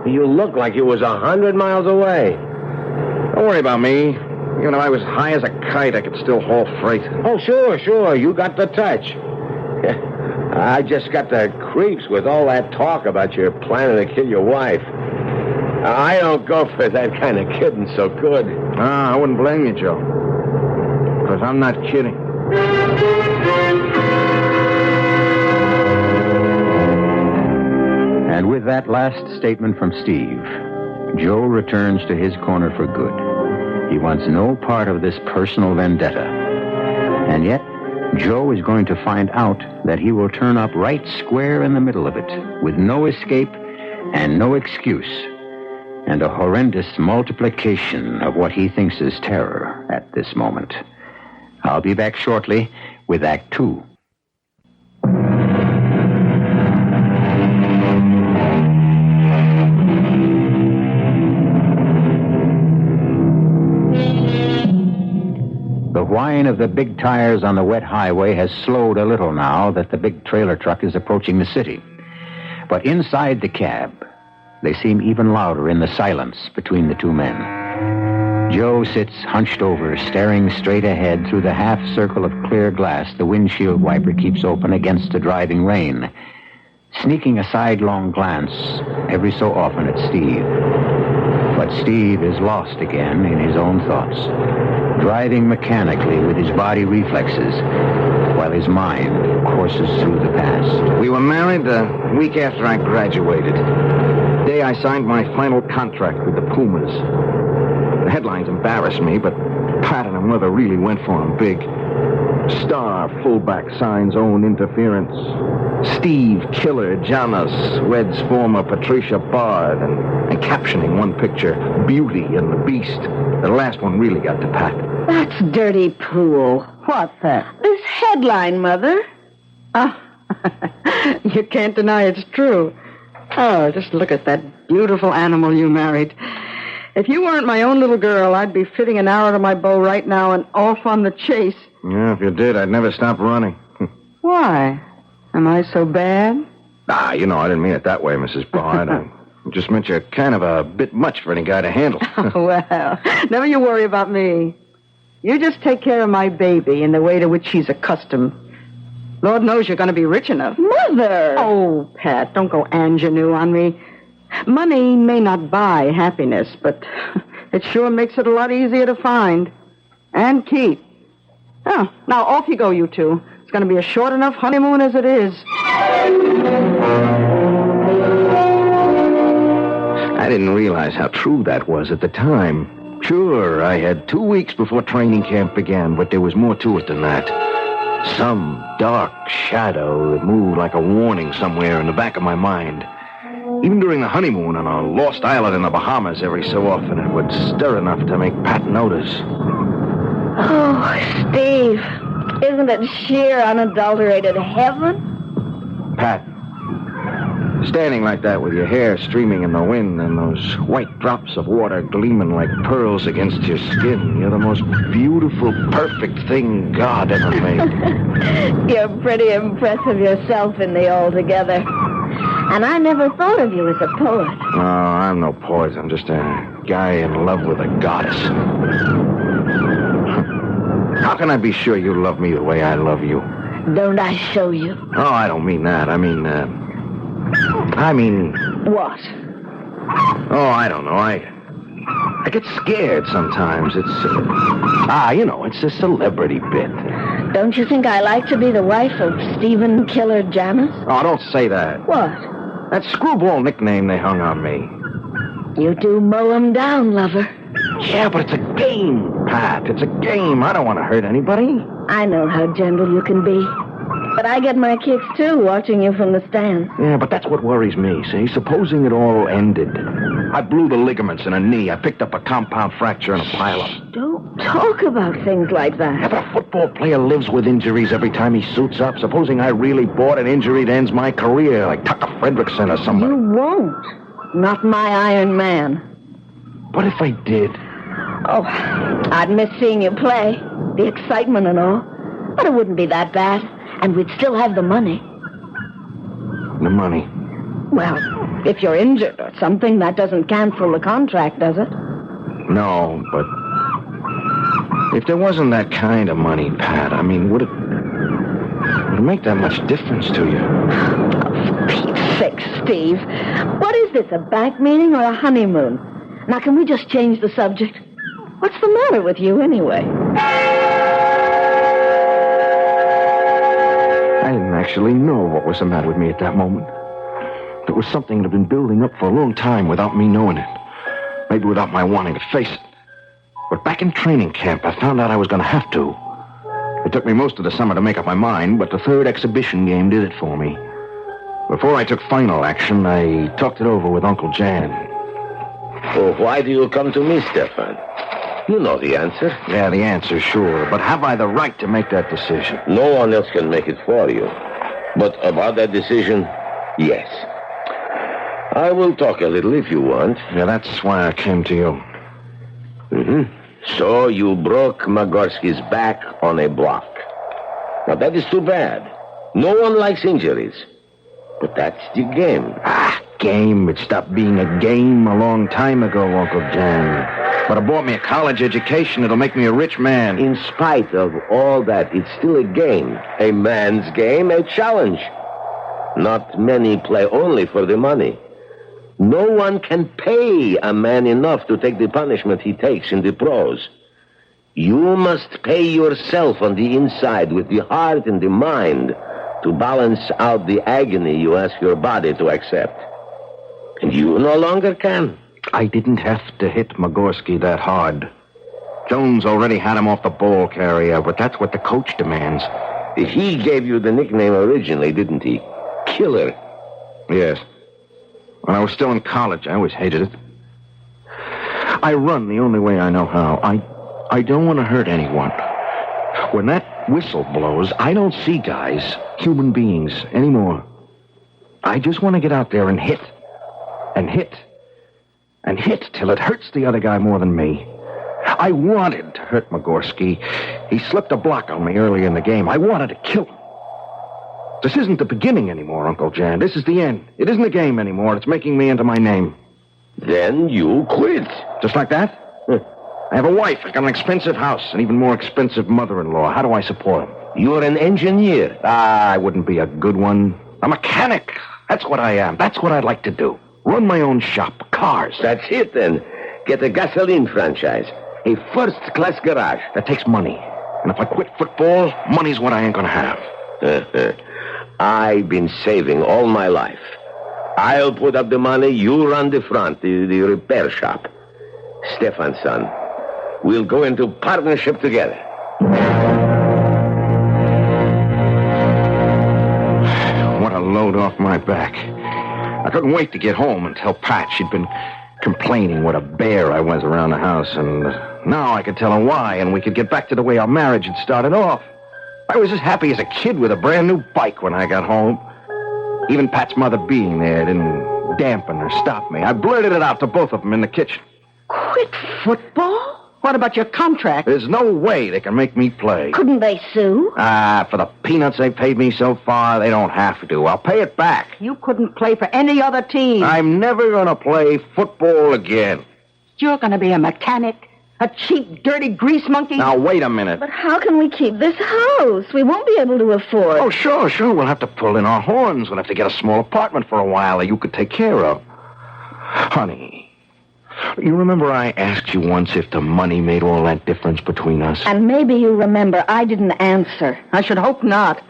S5: You look like you was 100 miles away.
S18: Don't worry about me. Even if I was high as a kite, I could still haul freight.
S5: Oh, sure. You got the touch. I just got the creeps with all that talk about your planning to kill your wife. I don't go for that kind of kidding so good.
S18: I wouldn't blame you, Joe. Because I'm not kidding.
S3: And with that last statement from Steve, Joe returns to his corner for good. He wants no part of this personal vendetta. And yet, Joe is going to find out that he will turn up right square in the middle of it, with no escape and no excuse, and a horrendous multiplication of what he thinks is terror at this moment. I'll be back shortly with Act 2. The whine of the big tires on the wet highway has slowed a little now that the big trailer truck is approaching the city. But inside the cab, they seem even louder in the silence between the two men. Joe sits hunched over, staring straight ahead through the half circle of clear glass the windshield wiper keeps open against the driving rain, sneaking a sidelong glance every so often at Steve. But Steve is lost again in his own thoughts, driving mechanically with his body reflexes while his mind courses through the past.
S18: We were married a week after I graduated. The day I signed my final contract with the Pumas. The headlines embarrassed me, but Pat and her mother really went for him big. Star fullback signs own interference. Steve Killer Janos weds former Patricia Bard, and captioning one picture, Beauty and the Beast. The last one really got to Pat.
S8: That's dirty pool.
S19: What's that?
S8: This headline, Mother.
S19: Ah, you can't deny it's true. Oh, just look at that beautiful animal you married. If you weren't my own little girl, I'd be fitting an arrow to my bow right now and off on the chase.
S18: Yeah, if you did, I'd never stop running.
S19: Why? Am I so bad?
S18: I didn't mean it that way, Mrs. Bard. I just meant you're kind of a bit much for any guy to handle.
S19: Well, never you worry about me. You just take care of my baby in the way to which she's accustomed. Lord knows you're going to be rich enough.
S8: Mother!
S19: Oh, Pat, don't go ingenue on me. Money may not buy happiness, but it sure makes it a lot easier to find. And keep. Oh, now off you go, you two. It's going to be a short enough honeymoon as it is.
S18: I didn't realize how true that was at the time. Sure, I had 2 weeks before training camp began, but there was more to it than that. Some dark shadow that moved like a warning somewhere in the back of my mind. Even during the honeymoon on a lost island in the Bahamas, every so often it would stir enough to make Pat notice.
S8: Oh, Steve, isn't it sheer unadulterated heaven?
S18: Pat, standing like that with your hair streaming in the wind and those white drops of water gleaming like pearls against your skin, you're the most beautiful, perfect thing God ever made.
S8: You're pretty impressive yourself in the altogether. And I never thought of you as a poet.
S18: No, I'm no poet. I'm just a guy in love with a goddess. How can I be sure you love me the way I love you?
S8: Don't I show you?
S18: Oh, I don't mean that. I mean...
S8: What?
S18: Oh, I don't know. I get scared sometimes. It's... it's a celebrity bit.
S8: Don't you think I like to be the wife of Stephen Killer Janus?
S18: Oh, don't say that.
S8: What?
S18: That screwball nickname they hung on me.
S8: You do mow 'em down, lover.
S18: Yeah, but it's a game, Pat. It's a game. I don't want to hurt anybody.
S8: I know how gentle you can be. But I get my kicks, too, watching you from the stands.
S18: Yeah, but that's what worries me, see? Supposing it all ended. I blew the ligaments in a knee. I picked up a compound fracture and a pileup.
S8: Don't talk about things like that.
S18: Yeah, but a football player lives with injuries every time he suits up. Supposing I really bought an injury that ends my career, like Tucker Fredrickson or somebody.
S8: You won't. Not my Iron Man.
S18: What if I did?
S8: Oh, I'd miss seeing you play. The excitement and all. But it wouldn't be that bad. And we'd still have the money.
S18: The money?
S8: Well, if you're injured or something, that doesn't cancel the contract, does it?
S18: No, but... if there wasn't that kind of money, Pat, would it make that much difference to you?
S8: Oh, for Pete's sake, Steve. What is this, a bank meeting or a honeymoon? Now, can we just change the subject? What's the matter with you, anyway?
S18: I didn't actually know what was the matter with me at that moment. There was something that had been building up for a long time without me knowing it. Maybe without my wanting to face it. But back in training camp, I found out I was going to have to. It took me most of the summer to make up my mind, but the third exhibition game did it for me. Before I took final action, I talked it over with Uncle Jan.
S2: Well, why do you come to me, Stefan? You know the answer.
S18: Yeah, the answer, sure. But have I the right to make that decision?
S2: No one else can make it for you. But about that decision, yes. I will talk a little if you want.
S18: Yeah, that's why I came to you.
S2: Mm-hmm. So you broke Magorsky's back on a block. Now, that is too bad. No one likes injuries. But that's the game.
S18: Game? It stopped being a game a long time ago, Uncle Jan. But it bought me a college education. It'll make me a rich man.
S2: In spite of all that, it's still a game. A man's game, a challenge. Not many play only for the money. No one can pay a man enough to take the punishment he takes in the pros. You must pay yourself on the inside with the heart and the mind to balance out the agony you ask your body to accept. And you no longer can.
S18: I didn't have to hit Magorsky that hard. Jones already had him off the ball carrier, but that's what the coach demands.
S2: He gave you the nickname originally, didn't he? Killer.
S18: Yes. When I was still in college, I always hated it. I run the only way I know how. I I don't want to hurt anyone. When that whistle blows, I don't see guys, human beings, anymore. I just want to get out there and hit. And hit. And hit till it hurts the other guy more than me. I wanted to hurt Magorski. He slipped a block on me early in the game. I wanted to kill him. This isn't the beginning anymore, Uncle Jan. This is the end. It isn't a game anymore. It's making me into my name.
S4: Then you quit.
S18: Just like that? I have a wife. I got an expensive house, an even more expensive mother-in-law. How do I support them?
S4: You're an engineer.
S18: I wouldn't be a good one. A mechanic. That's what I am. That's what I'd like to do. Run my own shop. Cars.
S4: That's it, then. Get a gasoline franchise. A first-class garage.
S18: That takes money. And if I quit football, money's what I ain't gonna have.
S4: I've been saving all my life. I'll put up the money, you run the front, the repair shop. Stefan, son, we'll go into partnership together.
S18: What a load off my back. I couldn't wait to get home and tell Pat she'd been complaining what a bear I was around the house, and now I could tell her why, and we could get back to the way our marriage had started off. I was as happy as a kid with a brand new bike when I got home. Even Pat's mother being there didn't dampen or stop me. I blurted it out to both of them in the kitchen.
S7: Quit football? What about your contract?
S18: There's no way they can make me play.
S8: Couldn't they sue?
S18: For the peanuts they paid me so far, they don't have to. I'll pay it back.
S7: You couldn't play for any other team.
S18: I'm never going to play football again.
S7: You're going to be a mechanic? A cheap, dirty grease monkey?
S18: Now, wait a minute.
S8: But how can we keep this house? We won't be able to afford.
S18: Oh, sure. We'll have to pull in our horns. We'll have to get a small apartment for a while that you could take care of. Honey, you remember I asked you once if the money made all that difference between us?
S8: And maybe you remember I didn't answer.
S7: I should hope not.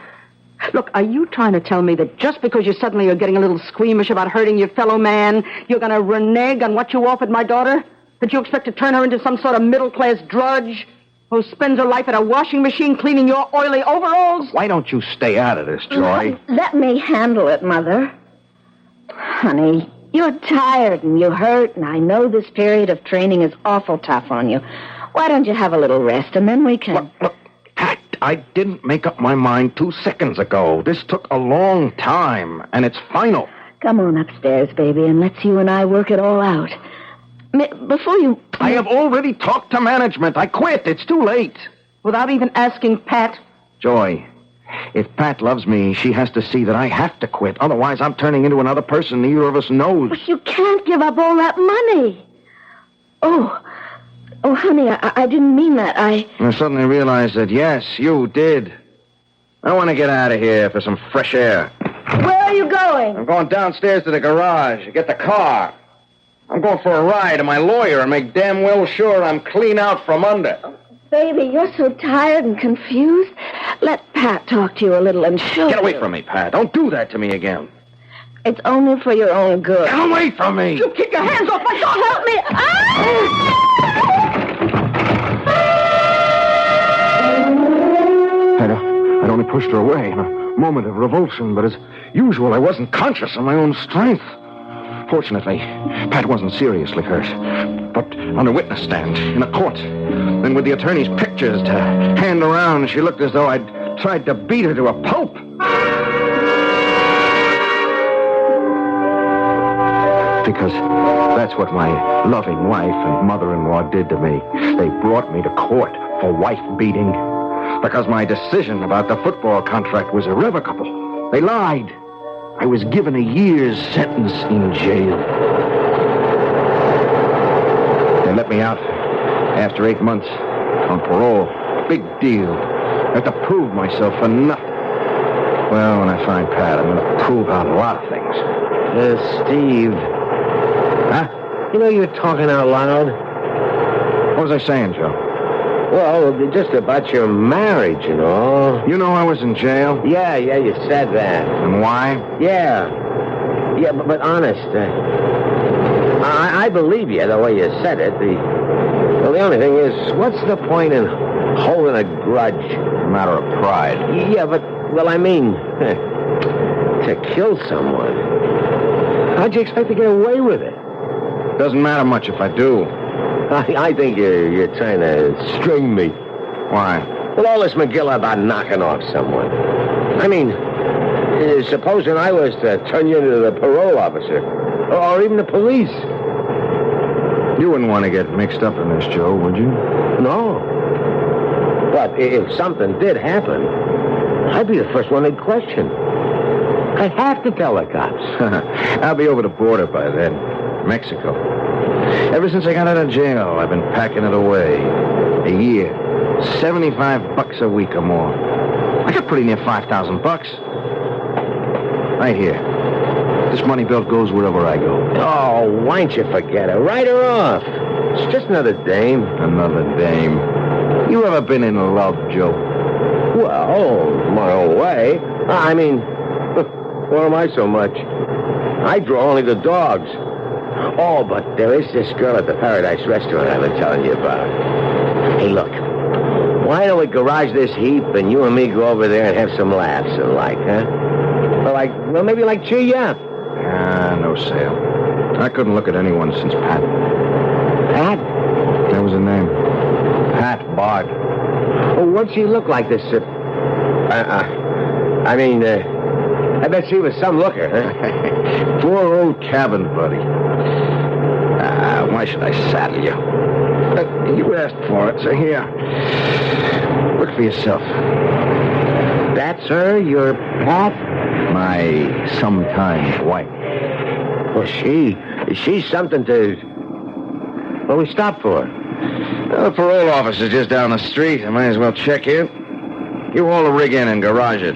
S7: Look, are you trying to tell me that just because you suddenly are getting a little squeamish about hurting your fellow man, you're going to renege on what you offered my daughter? That you expect to turn her into some sort of middle-class drudge who spends her life at a washing machine cleaning your oily overalls?
S18: Why don't you stay out of this, Joy?
S8: Let me handle it, Mother. Honey, you're tired and you hurt, and I know this period of training is awful tough on you. Why don't you have a little rest, and then we can...
S18: Look, Pat, I didn't make up my mind 2 seconds ago. This took a long time, and it's final.
S8: Come on upstairs, baby, and let's you and I work it all out. Before you...
S18: I have already talked to management. I quit. It's too late.
S7: Without even asking Pat?
S18: Joy, if Pat loves me, she has to see that I have to quit. Otherwise, I'm turning into another person neither of us knows.
S8: But you can't give up all that money. Oh, honey, I didn't mean that. I
S18: suddenly realized that, yes, you did. I want to get out of here for some fresh air.
S8: Where are you going?
S18: I'm going downstairs to the garage to get the car. I'm going for a ride to my lawyer and make damn well sure I'm clean out from under.
S8: Baby, you're so tired and confused. Let Pat talk to you a little and show
S18: Get away from me, Pat. Don't do that to me again.
S8: It's only for your own good.
S18: Get away from me!
S7: You keep your hands off my daughter!
S8: Help me!
S18: I'd only pushed her away in a moment of revulsion, but as usual, I wasn't conscious of my own strength. Fortunately, Pat wasn't seriously hurt, but on a witness stand in a court. Then with the attorney's pictures to hand around, she looked as though I'd tried to beat her to a pulp. Because that's what my loving wife and mother-in-law did to me. They brought me to court for wife beating. Because my decision about the football contract was irrevocable. They lied. I was given a year's sentence in jail. They let me out after 8 months on parole. Big deal. I have to prove myself for nothing. Well, when I find Pat, I'm going to prove out a lot of things.
S5: Steve.
S18: Huh?
S5: You know you're talking out loud.
S18: What was I saying, Joe?
S5: Well, just about your marriage and all.
S18: You know I was in jail?
S5: Yeah, you said that.
S18: And why?
S5: Yeah, but honest, I believe you the way you said it. The only thing is, what's the point in holding a grudge?
S18: A matter of pride.
S5: Yeah, but, I mean, to kill someone. How'd you expect to get away with it?
S18: Doesn't matter much if I do.
S5: I think you're trying to string me.
S18: Why?
S5: With all this McGill about knocking off someone. I mean, supposing I was to turn you into the parole officer, or even the police.
S18: You wouldn't want to get mixed up in this, Joe, would you?
S5: No. But if something did happen, I'd be the first one they'd question. I'd have to tell the cops.
S18: I'll be over the border by then. Mexico. Ever since I got out of jail, I've been packing it away. A year. $75 a week or more. I got pretty near $5,000. Right here. This money belt goes wherever I go.
S5: Oh, why don't you forget it? Write her off. It's just another dame.
S18: Another dame. You ever been in love, Joe?
S5: Well, my own way. I mean, what am I so much? I draw only the dogs. Oh, but there is this girl at the Paradise restaurant I've been telling you about. Hey, look. Why don't we garage this heap and you and me go over there and have some laughs and huh? Or maybe cheer you up.
S18: No sale. I couldn't look at anyone since Pat.
S5: Pat?
S18: That was her name. Pat Bard.
S5: Oh, what'd she look like this? I bet she was some looker, huh?
S18: Poor old cabin buddy. Why should I saddle you? You asked for it, so here. Look for yourself.
S5: That's her, your Pat?
S18: My sometime wife.
S5: Well, she's something to... What we stopped for?
S18: The parole officer's just down the street. I might as well check in. You haul the rig in and garage it.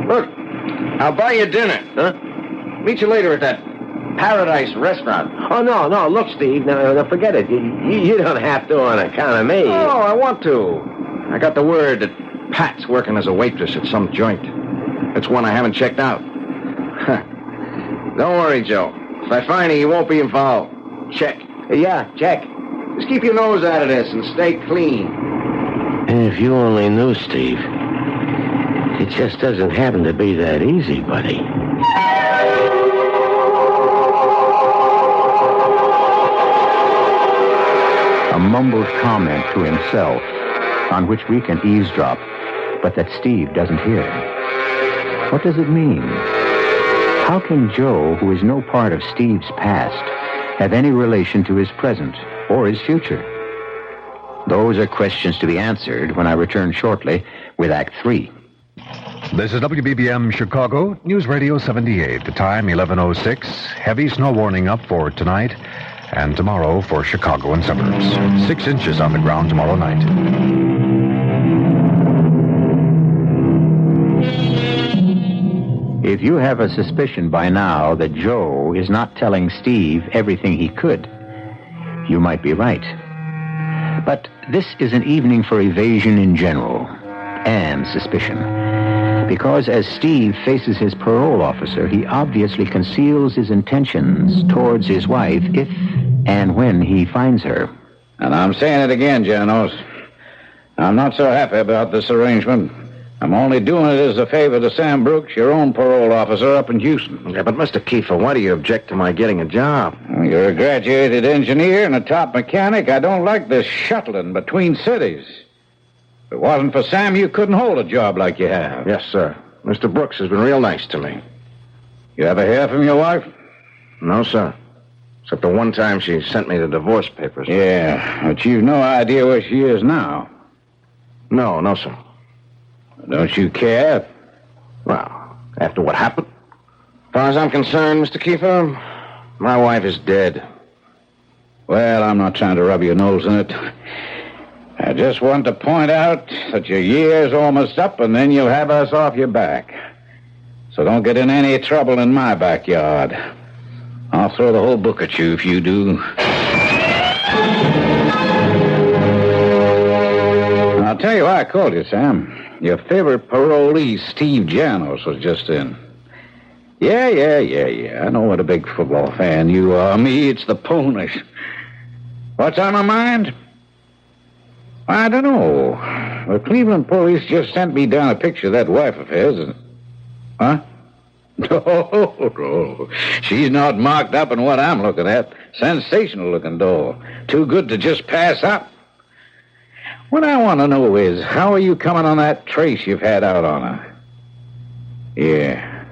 S18: Look, I'll buy you dinner.
S5: Huh?
S18: Meet you later at that Paradise restaurant.
S5: Oh, no. Look, Steve, no, forget it. You don't have to on account of me.
S18: Oh, I want to. I got the word that Pat's working as a waitress at some joint. It's one I haven't checked out. Don't worry, Joe. If I find you, you won't be involved. Check.
S5: Yeah, check.
S18: Just keep your nose out of this and stay clean.
S5: If you only knew, Steve, it just doesn't happen to be that easy, buddy.
S3: A mumbled comment to himself on which we can eavesdrop, but that Steve doesn't hear. What does it mean? How can Joe, who is no part of Steve's past, have any relation to his present or his future? Those are questions to be answered when I return shortly with Act 3.
S13: This is WBBM Chicago, News Radio 78. The time, 11:06. Heavy snow warning up for tonight and tomorrow for Chicago and suburbs. 6 inches on the ground tomorrow night.
S3: If you have a suspicion by now that Joe is not telling Steve everything he could, you might be right. But this is an evening for evasion in general, and suspicion. Because as Steve faces his parole officer, he obviously conceals his intentions towards his wife if and when he finds her.
S10: And I'm saying it again, Janos. I'm not so happy about this arrangement. I'm only doing it as a favor to Sam Brooks, your own parole officer up in Houston.
S18: Yeah, but Mr. Kiefer, why do you object to my getting a job?
S10: Well, you're a graduated engineer and a top mechanic. I don't like this shuttling between cities. If it wasn't for Sam, you couldn't hold a job like you have.
S18: Yes, sir. Mr. Brooks has been real nice to me.
S10: You ever hear from your wife?
S18: No, sir. Except the one time she sent me the divorce papers.
S10: Yeah, but you've no idea where she is now.
S18: No, sir.
S10: Don't you care?
S18: Well, after what happened? As far as I'm concerned, Mr. Kiefer, my wife is dead.
S10: Well, I'm not trying to rub your nose in it. I just want to point out that your year's almost up, and then you'll have us off your back. So don't get in any trouble in my backyard. I'll throw the whole book at you if you do. I'll tell you why I called you, Sam. Your favorite parolee, Steve Janos, was just in. Yeah. I know what a big football fan you are. Me, it's the ponies. What's on my mind? I don't know. The Cleveland police just sent me down a picture of that wife of his. Huh? No. She's not marked up in what I'm looking at. Sensational-looking doll. Too good to just pass up. What I want to know is, how are you coming on that trace you've had out on her? Yeah.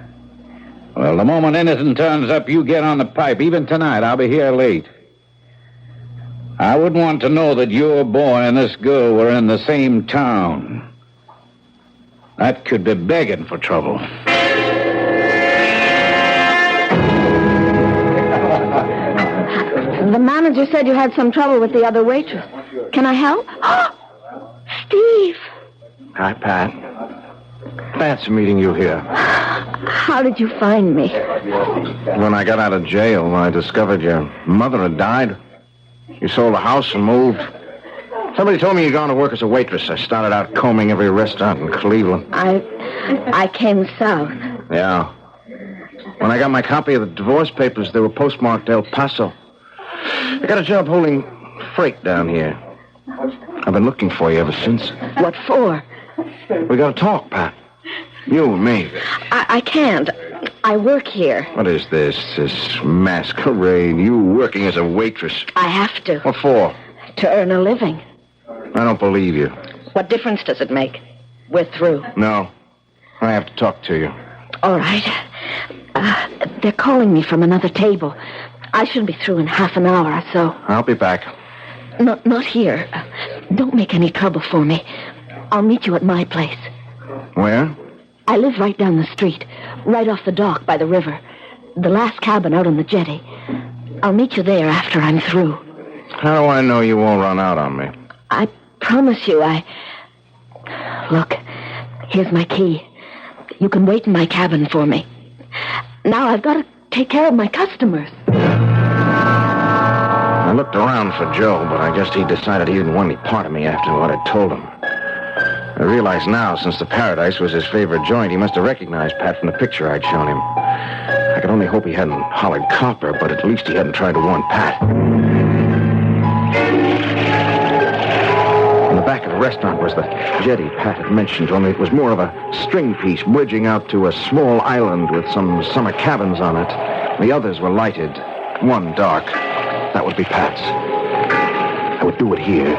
S10: Well, the moment anything turns up, you get on the pipe. Even tonight, I'll be here late. I wouldn't want to know that your boy and this girl were in the same town. That could be begging for trouble.
S8: The manager said you had some trouble with the other waitress. Can I help? Steve!
S18: Hi, Pat. Fancy meeting you here.
S8: How did you find me?
S18: When I got out of jail, I discovered your mother had died. You sold the house and moved. Somebody told me you'd gone to work as a waitress. I started out combing every restaurant in Cleveland.
S8: I came south.
S18: Yeah. When I got my copy of the divorce papers, they were postmarked El Paso. I got a job holding freight down here. I've been looking for you ever since.
S8: What for?
S18: We gotta talk, Pat. You and me.
S8: I can't. I work here.
S18: What is this masquerade? You working as a waitress?
S8: I have to.
S18: What for?
S8: To earn a living.
S18: I don't believe you.
S8: What difference does it make? We're through.
S18: No. I have to talk to you.
S8: All right. They're calling me from another table. I should be through in half an hour or so.
S18: I'll be back.
S8: Not here. Don't make any trouble for me. I'll meet you at my place.
S18: Where?
S8: I live right down the street, right off the dock by the river. The last cabin out on the jetty. I'll meet you there after I'm through.
S18: How do I know you won't run out on me?
S8: I promise you, Look, here's my key. You can wait in my cabin for me. Now I've got to take care of my customers.
S18: I looked around for Joe, but I guess he decided he didn't want any part of me after what I told him. I realize now, since the Paradise was his favorite joint, he must have recognized Pat from the picture I'd shown him. I could only hope he hadn't hollered copper, but at least he hadn't tried to warn Pat. In the back of the restaurant was the jetty Pat had mentioned, only it was more of a string piece bridging out to a small island with some summer cabins on it. The others were lighted, one dark. That would be Pat's. I would do it here.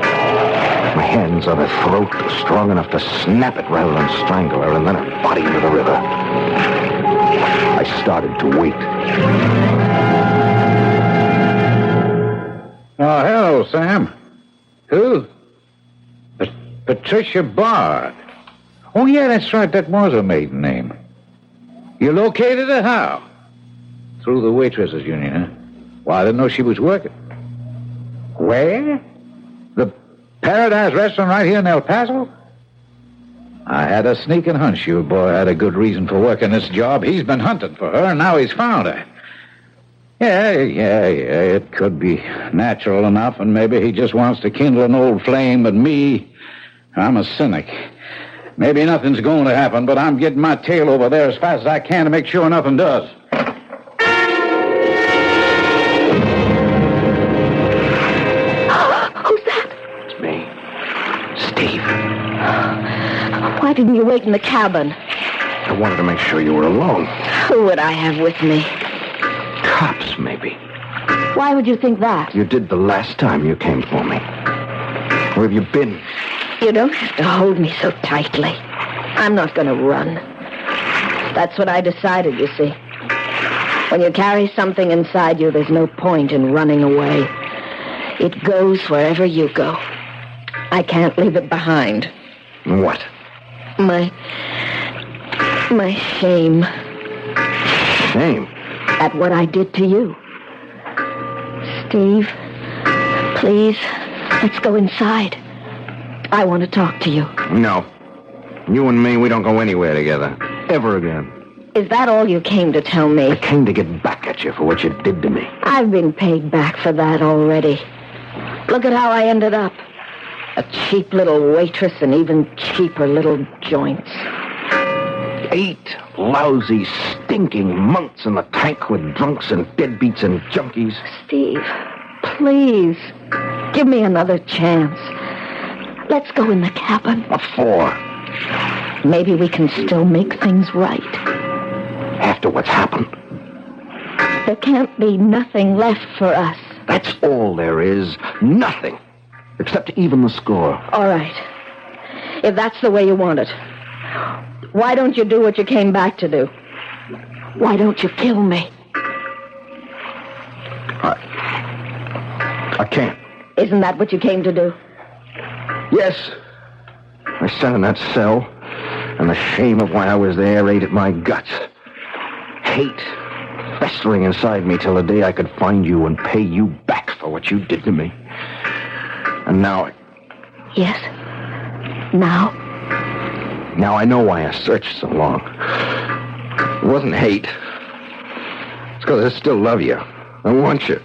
S18: My hands on her throat, strong enough to snap it rather than strangle her, and then her body into the river. I started to wait.
S10: Oh, hello, Sam. Who? Patricia Bard. Oh, yeah, that's right. That was her maiden name. You located her how? Through the Waitresses Union, huh? Well, I didn't know she was working. Where? The Paradise Restaurant right here in El Paso? I had a sneaking hunch your boy had a good reason for working this job. He's been hunting for her, and now he's found her. Yeah, it could be natural enough, and maybe he just wants to kindle an old flame, but me, I'm a cynic. Maybe nothing's going to happen, but I'm getting my tail over there as fast as I can to make sure nothing does.
S8: Why didn't you wait in the cabin?
S18: I wanted to make sure you were alone.
S8: Who would I have with me?
S18: Cops, maybe.
S8: Why would you think that?
S18: You did the last time you came for me. Where have you been?
S8: You don't have to hold me so tightly. I'm not going to run. That's what I decided, you see. When you carry something inside you, there's no point in running away. It goes wherever you go. I can't leave it behind.
S18: What?
S8: My shame.
S18: Shame?
S8: At what I did to you. Steve, please, let's go inside. I want to talk to you.
S18: No. You and me, we don't go anywhere together. Ever again.
S8: Is that all you came to tell me?
S18: I came to get back at you for what you did to me.
S8: I've been paid back for that already. Look at how I ended up. A cheap little waitress and even cheaper little joints.
S18: 8 lousy, stinking months in the tank with drunks and deadbeats and junkies.
S8: Steve, please, give me another chance. Let's go in the cabin.
S18: What for?
S8: Maybe we can still make things right.
S18: After what's happened.
S8: There can't be nothing left for us.
S18: That's all there is. Nothing. Except to even the score.
S8: All right. If that's the way you want it, why don't you do what you came back to do? Why don't you kill me?
S18: I can't.
S8: Isn't that what you came to do?
S18: Yes. I sat in that cell, and the shame of why I was there ate at my guts. Hate festering inside me till the day I could find you and pay you back for what you did to me. And now...
S8: Yes? Now?
S18: Now I know why I searched so long. It wasn't hate. It's because I still love you. I want you.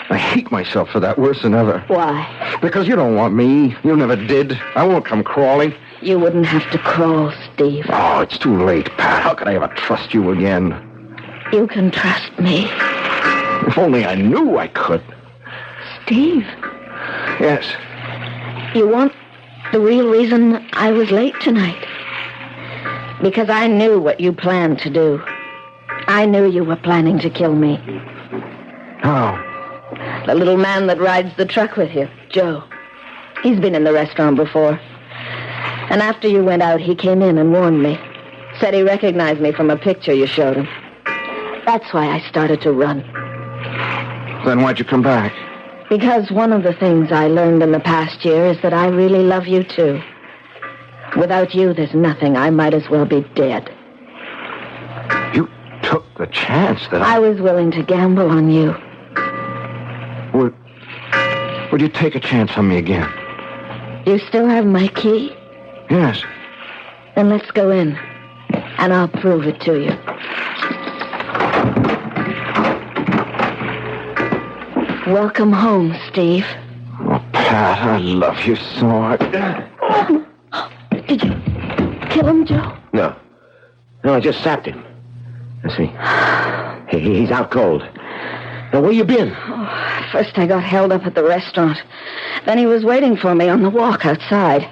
S18: I hate myself for that worse than ever.
S8: Why?
S18: Because you don't want me. You never did. I won't come crawling.
S8: You wouldn't have to crawl, Steve.
S18: Oh, it's too late, Pat. How could I ever trust you again?
S8: You can trust me.
S18: If only I knew I could.
S8: Steve.
S18: Yes.
S8: You want the real reason I was late tonight? Because I knew what you planned to do. I knew you were planning to kill me.
S18: How?
S8: The little man that rides the truck with you, Joe. He's been in the restaurant before. And after you went out, he came in and warned me. Said he recognized me from a picture you showed him. That's why I started to run.
S18: Then why'd you come back?
S8: Because one of the things I learned in the past year is that I really love you, too. Without you, there's nothing. I might as well be dead.
S18: You took the chance that
S8: I was willing to gamble on you.
S18: Would you take a chance on me again?
S8: You still have my key?
S18: Yes.
S8: Then let's go in, and I'll prove it to you. Welcome home, Steve.
S18: Oh, Pat, I love you so.
S8: Did you kill him, Joe?
S5: No, I just sapped him. I see. He's out cold. Now, where you been?
S8: First I got held up at the restaurant. Then he was waiting for me on the walk outside.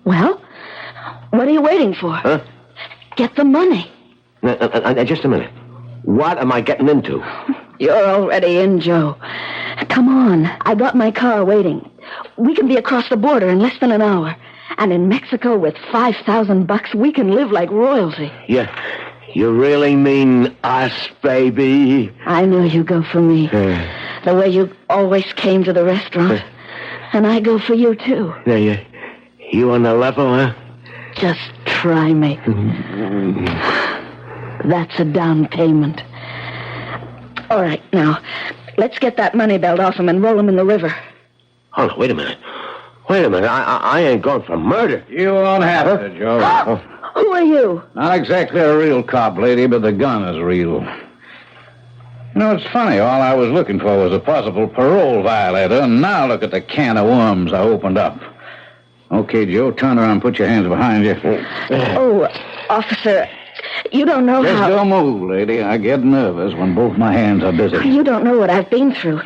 S8: Well, what are you waiting for?
S5: Huh?
S8: Get the money.
S5: Just a minute. What am I getting into?
S8: You're already in, Joe. Come on. I got my car waiting. We can be across the border in less than an hour. And in Mexico, with $5,000, we can live like royalty.
S5: Yeah. You really mean us, baby?
S8: I knew you'd go for me. The way you always came to the restaurant. And I go for you, too.
S5: Yeah. You on the level, huh?
S8: Just try me. That's a down payment. All right, now, let's get that money belt off him and roll him in the river.
S5: Hold on, wait a minute. I ain't going for murder.
S10: You won't have to, Joe.
S8: Who are you?
S10: Not exactly a real cop, lady, but the gun is real. You know, it's funny. All I was looking for was a possible parole violator, and now look at the can of worms I opened up. Okay, Joe, turn around and put your hands behind you.
S8: Oh, officer, you don't know
S10: Just
S8: how...
S10: don't move, lady. I get nervous when both my hands are busy.
S8: You don't know what I've been through.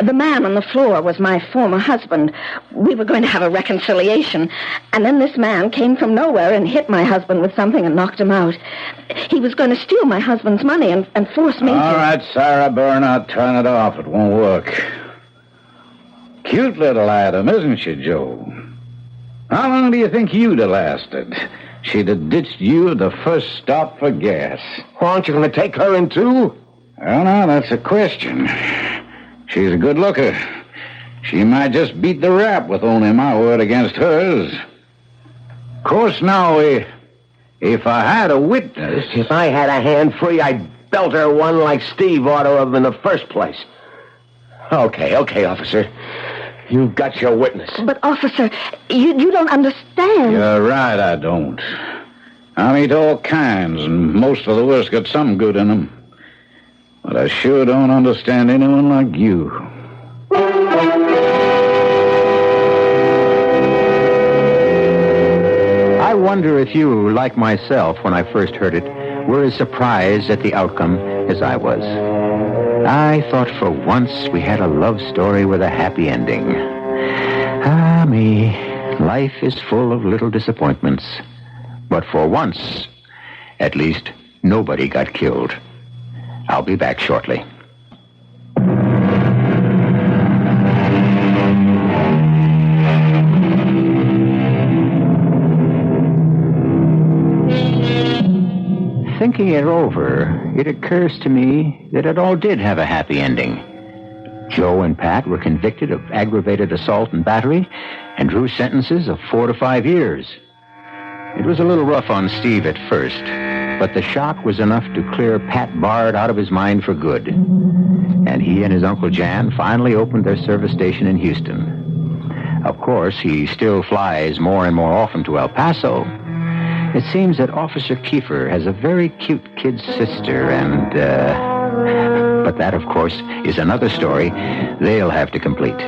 S8: The man on the floor was my former husband. We were going to have a reconciliation. And then this man came from nowhere and hit my husband with something and knocked him out. He was going to steal my husband's money and force me to...
S10: All right, Sarah Bernhardt, turn it off. It won't work. Cute little Adam, isn't she, Joe? How long do you think you'd have lasted? She'd have ditched you at the first stop for gas.
S5: Aren't you going to take her in, too?
S10: Well, now, that's a question. She's a good looker. She might just beat the rap with only my word against hers. Of course, now, if I had a witness...
S5: If I had a hand free, I'd belt her one like Steve ought to have in the first place. Okay, officer. You've got your witness.
S8: But, officer, you don't understand.
S10: You're right, I don't. I meet all kinds, and most of the worst got some good in them. But I sure don't understand anyone like you.
S3: I wonder if you, like myself, when I first heard it, were as surprised at the outcome as I was. I thought for once we had a love story with a happy ending. Ah, me. Life is full of little disappointments. But for once, at least, nobody got killed. I'll be back shortly. Thinking it over, it occurs to me that it all did have a happy ending. Joe and Pat were convicted of aggravated assault and battery and drew sentences of 4 to 5 years. It was a little rough on Steve at first, but the shock was enough to clear Pat Bard out of his mind for good. And he and his Uncle Jan finally opened their service station in Houston. Of course, he still flies more and more often to El Paso. It seems that Officer Kiefer has a very cute kid sister, and, but that, of course, is another story they'll have to complete.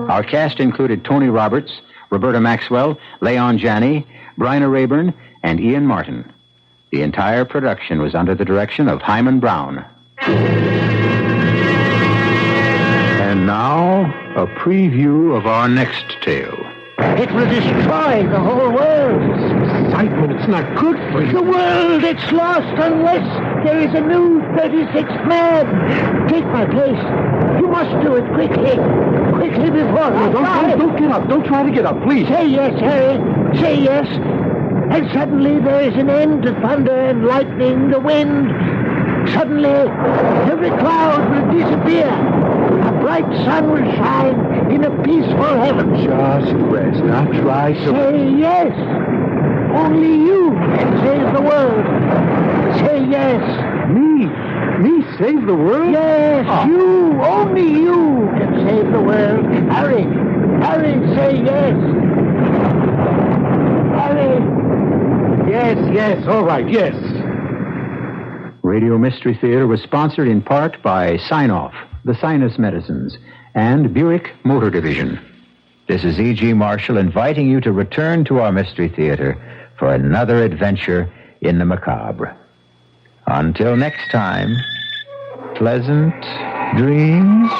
S3: Our cast included Tony Roberts, Roberta Maxwell, Leon Janney, Bryna Rayburn, and Ian Martin. The entire production was under the direction of Hyman Brown. And now, a preview of our next tale.
S6: It will destroy the whole world. Excitement, it's not good for you. The world, it's lost unless there is a new 36th man. Take my place. You must do it quickly. Quickly before
S12: Don't get up. Don't try to get up, please.
S6: Say yes, Harry. Say yes. And suddenly there is an end to thunder and lightning, the wind. Suddenly, every cloud will disappear. A bright sun will shine in a peaceful heaven.
S12: Just rest. Now try to...
S6: Say yes. Only you can save the world. Say yes.
S12: Me? Me save the world?
S6: Yes, you. Only you can save the world. Harry. Harry, say yes. Harry.
S12: Yes, all right, yes.
S3: Radio Mystery Theater was sponsored in part by Sign-Off, the Sinus Medicines, and Buick Motor Division. This is E.G. Marshall inviting you to return to our Mystery Theater for another adventure in the macabre. Until next time, pleasant dreams.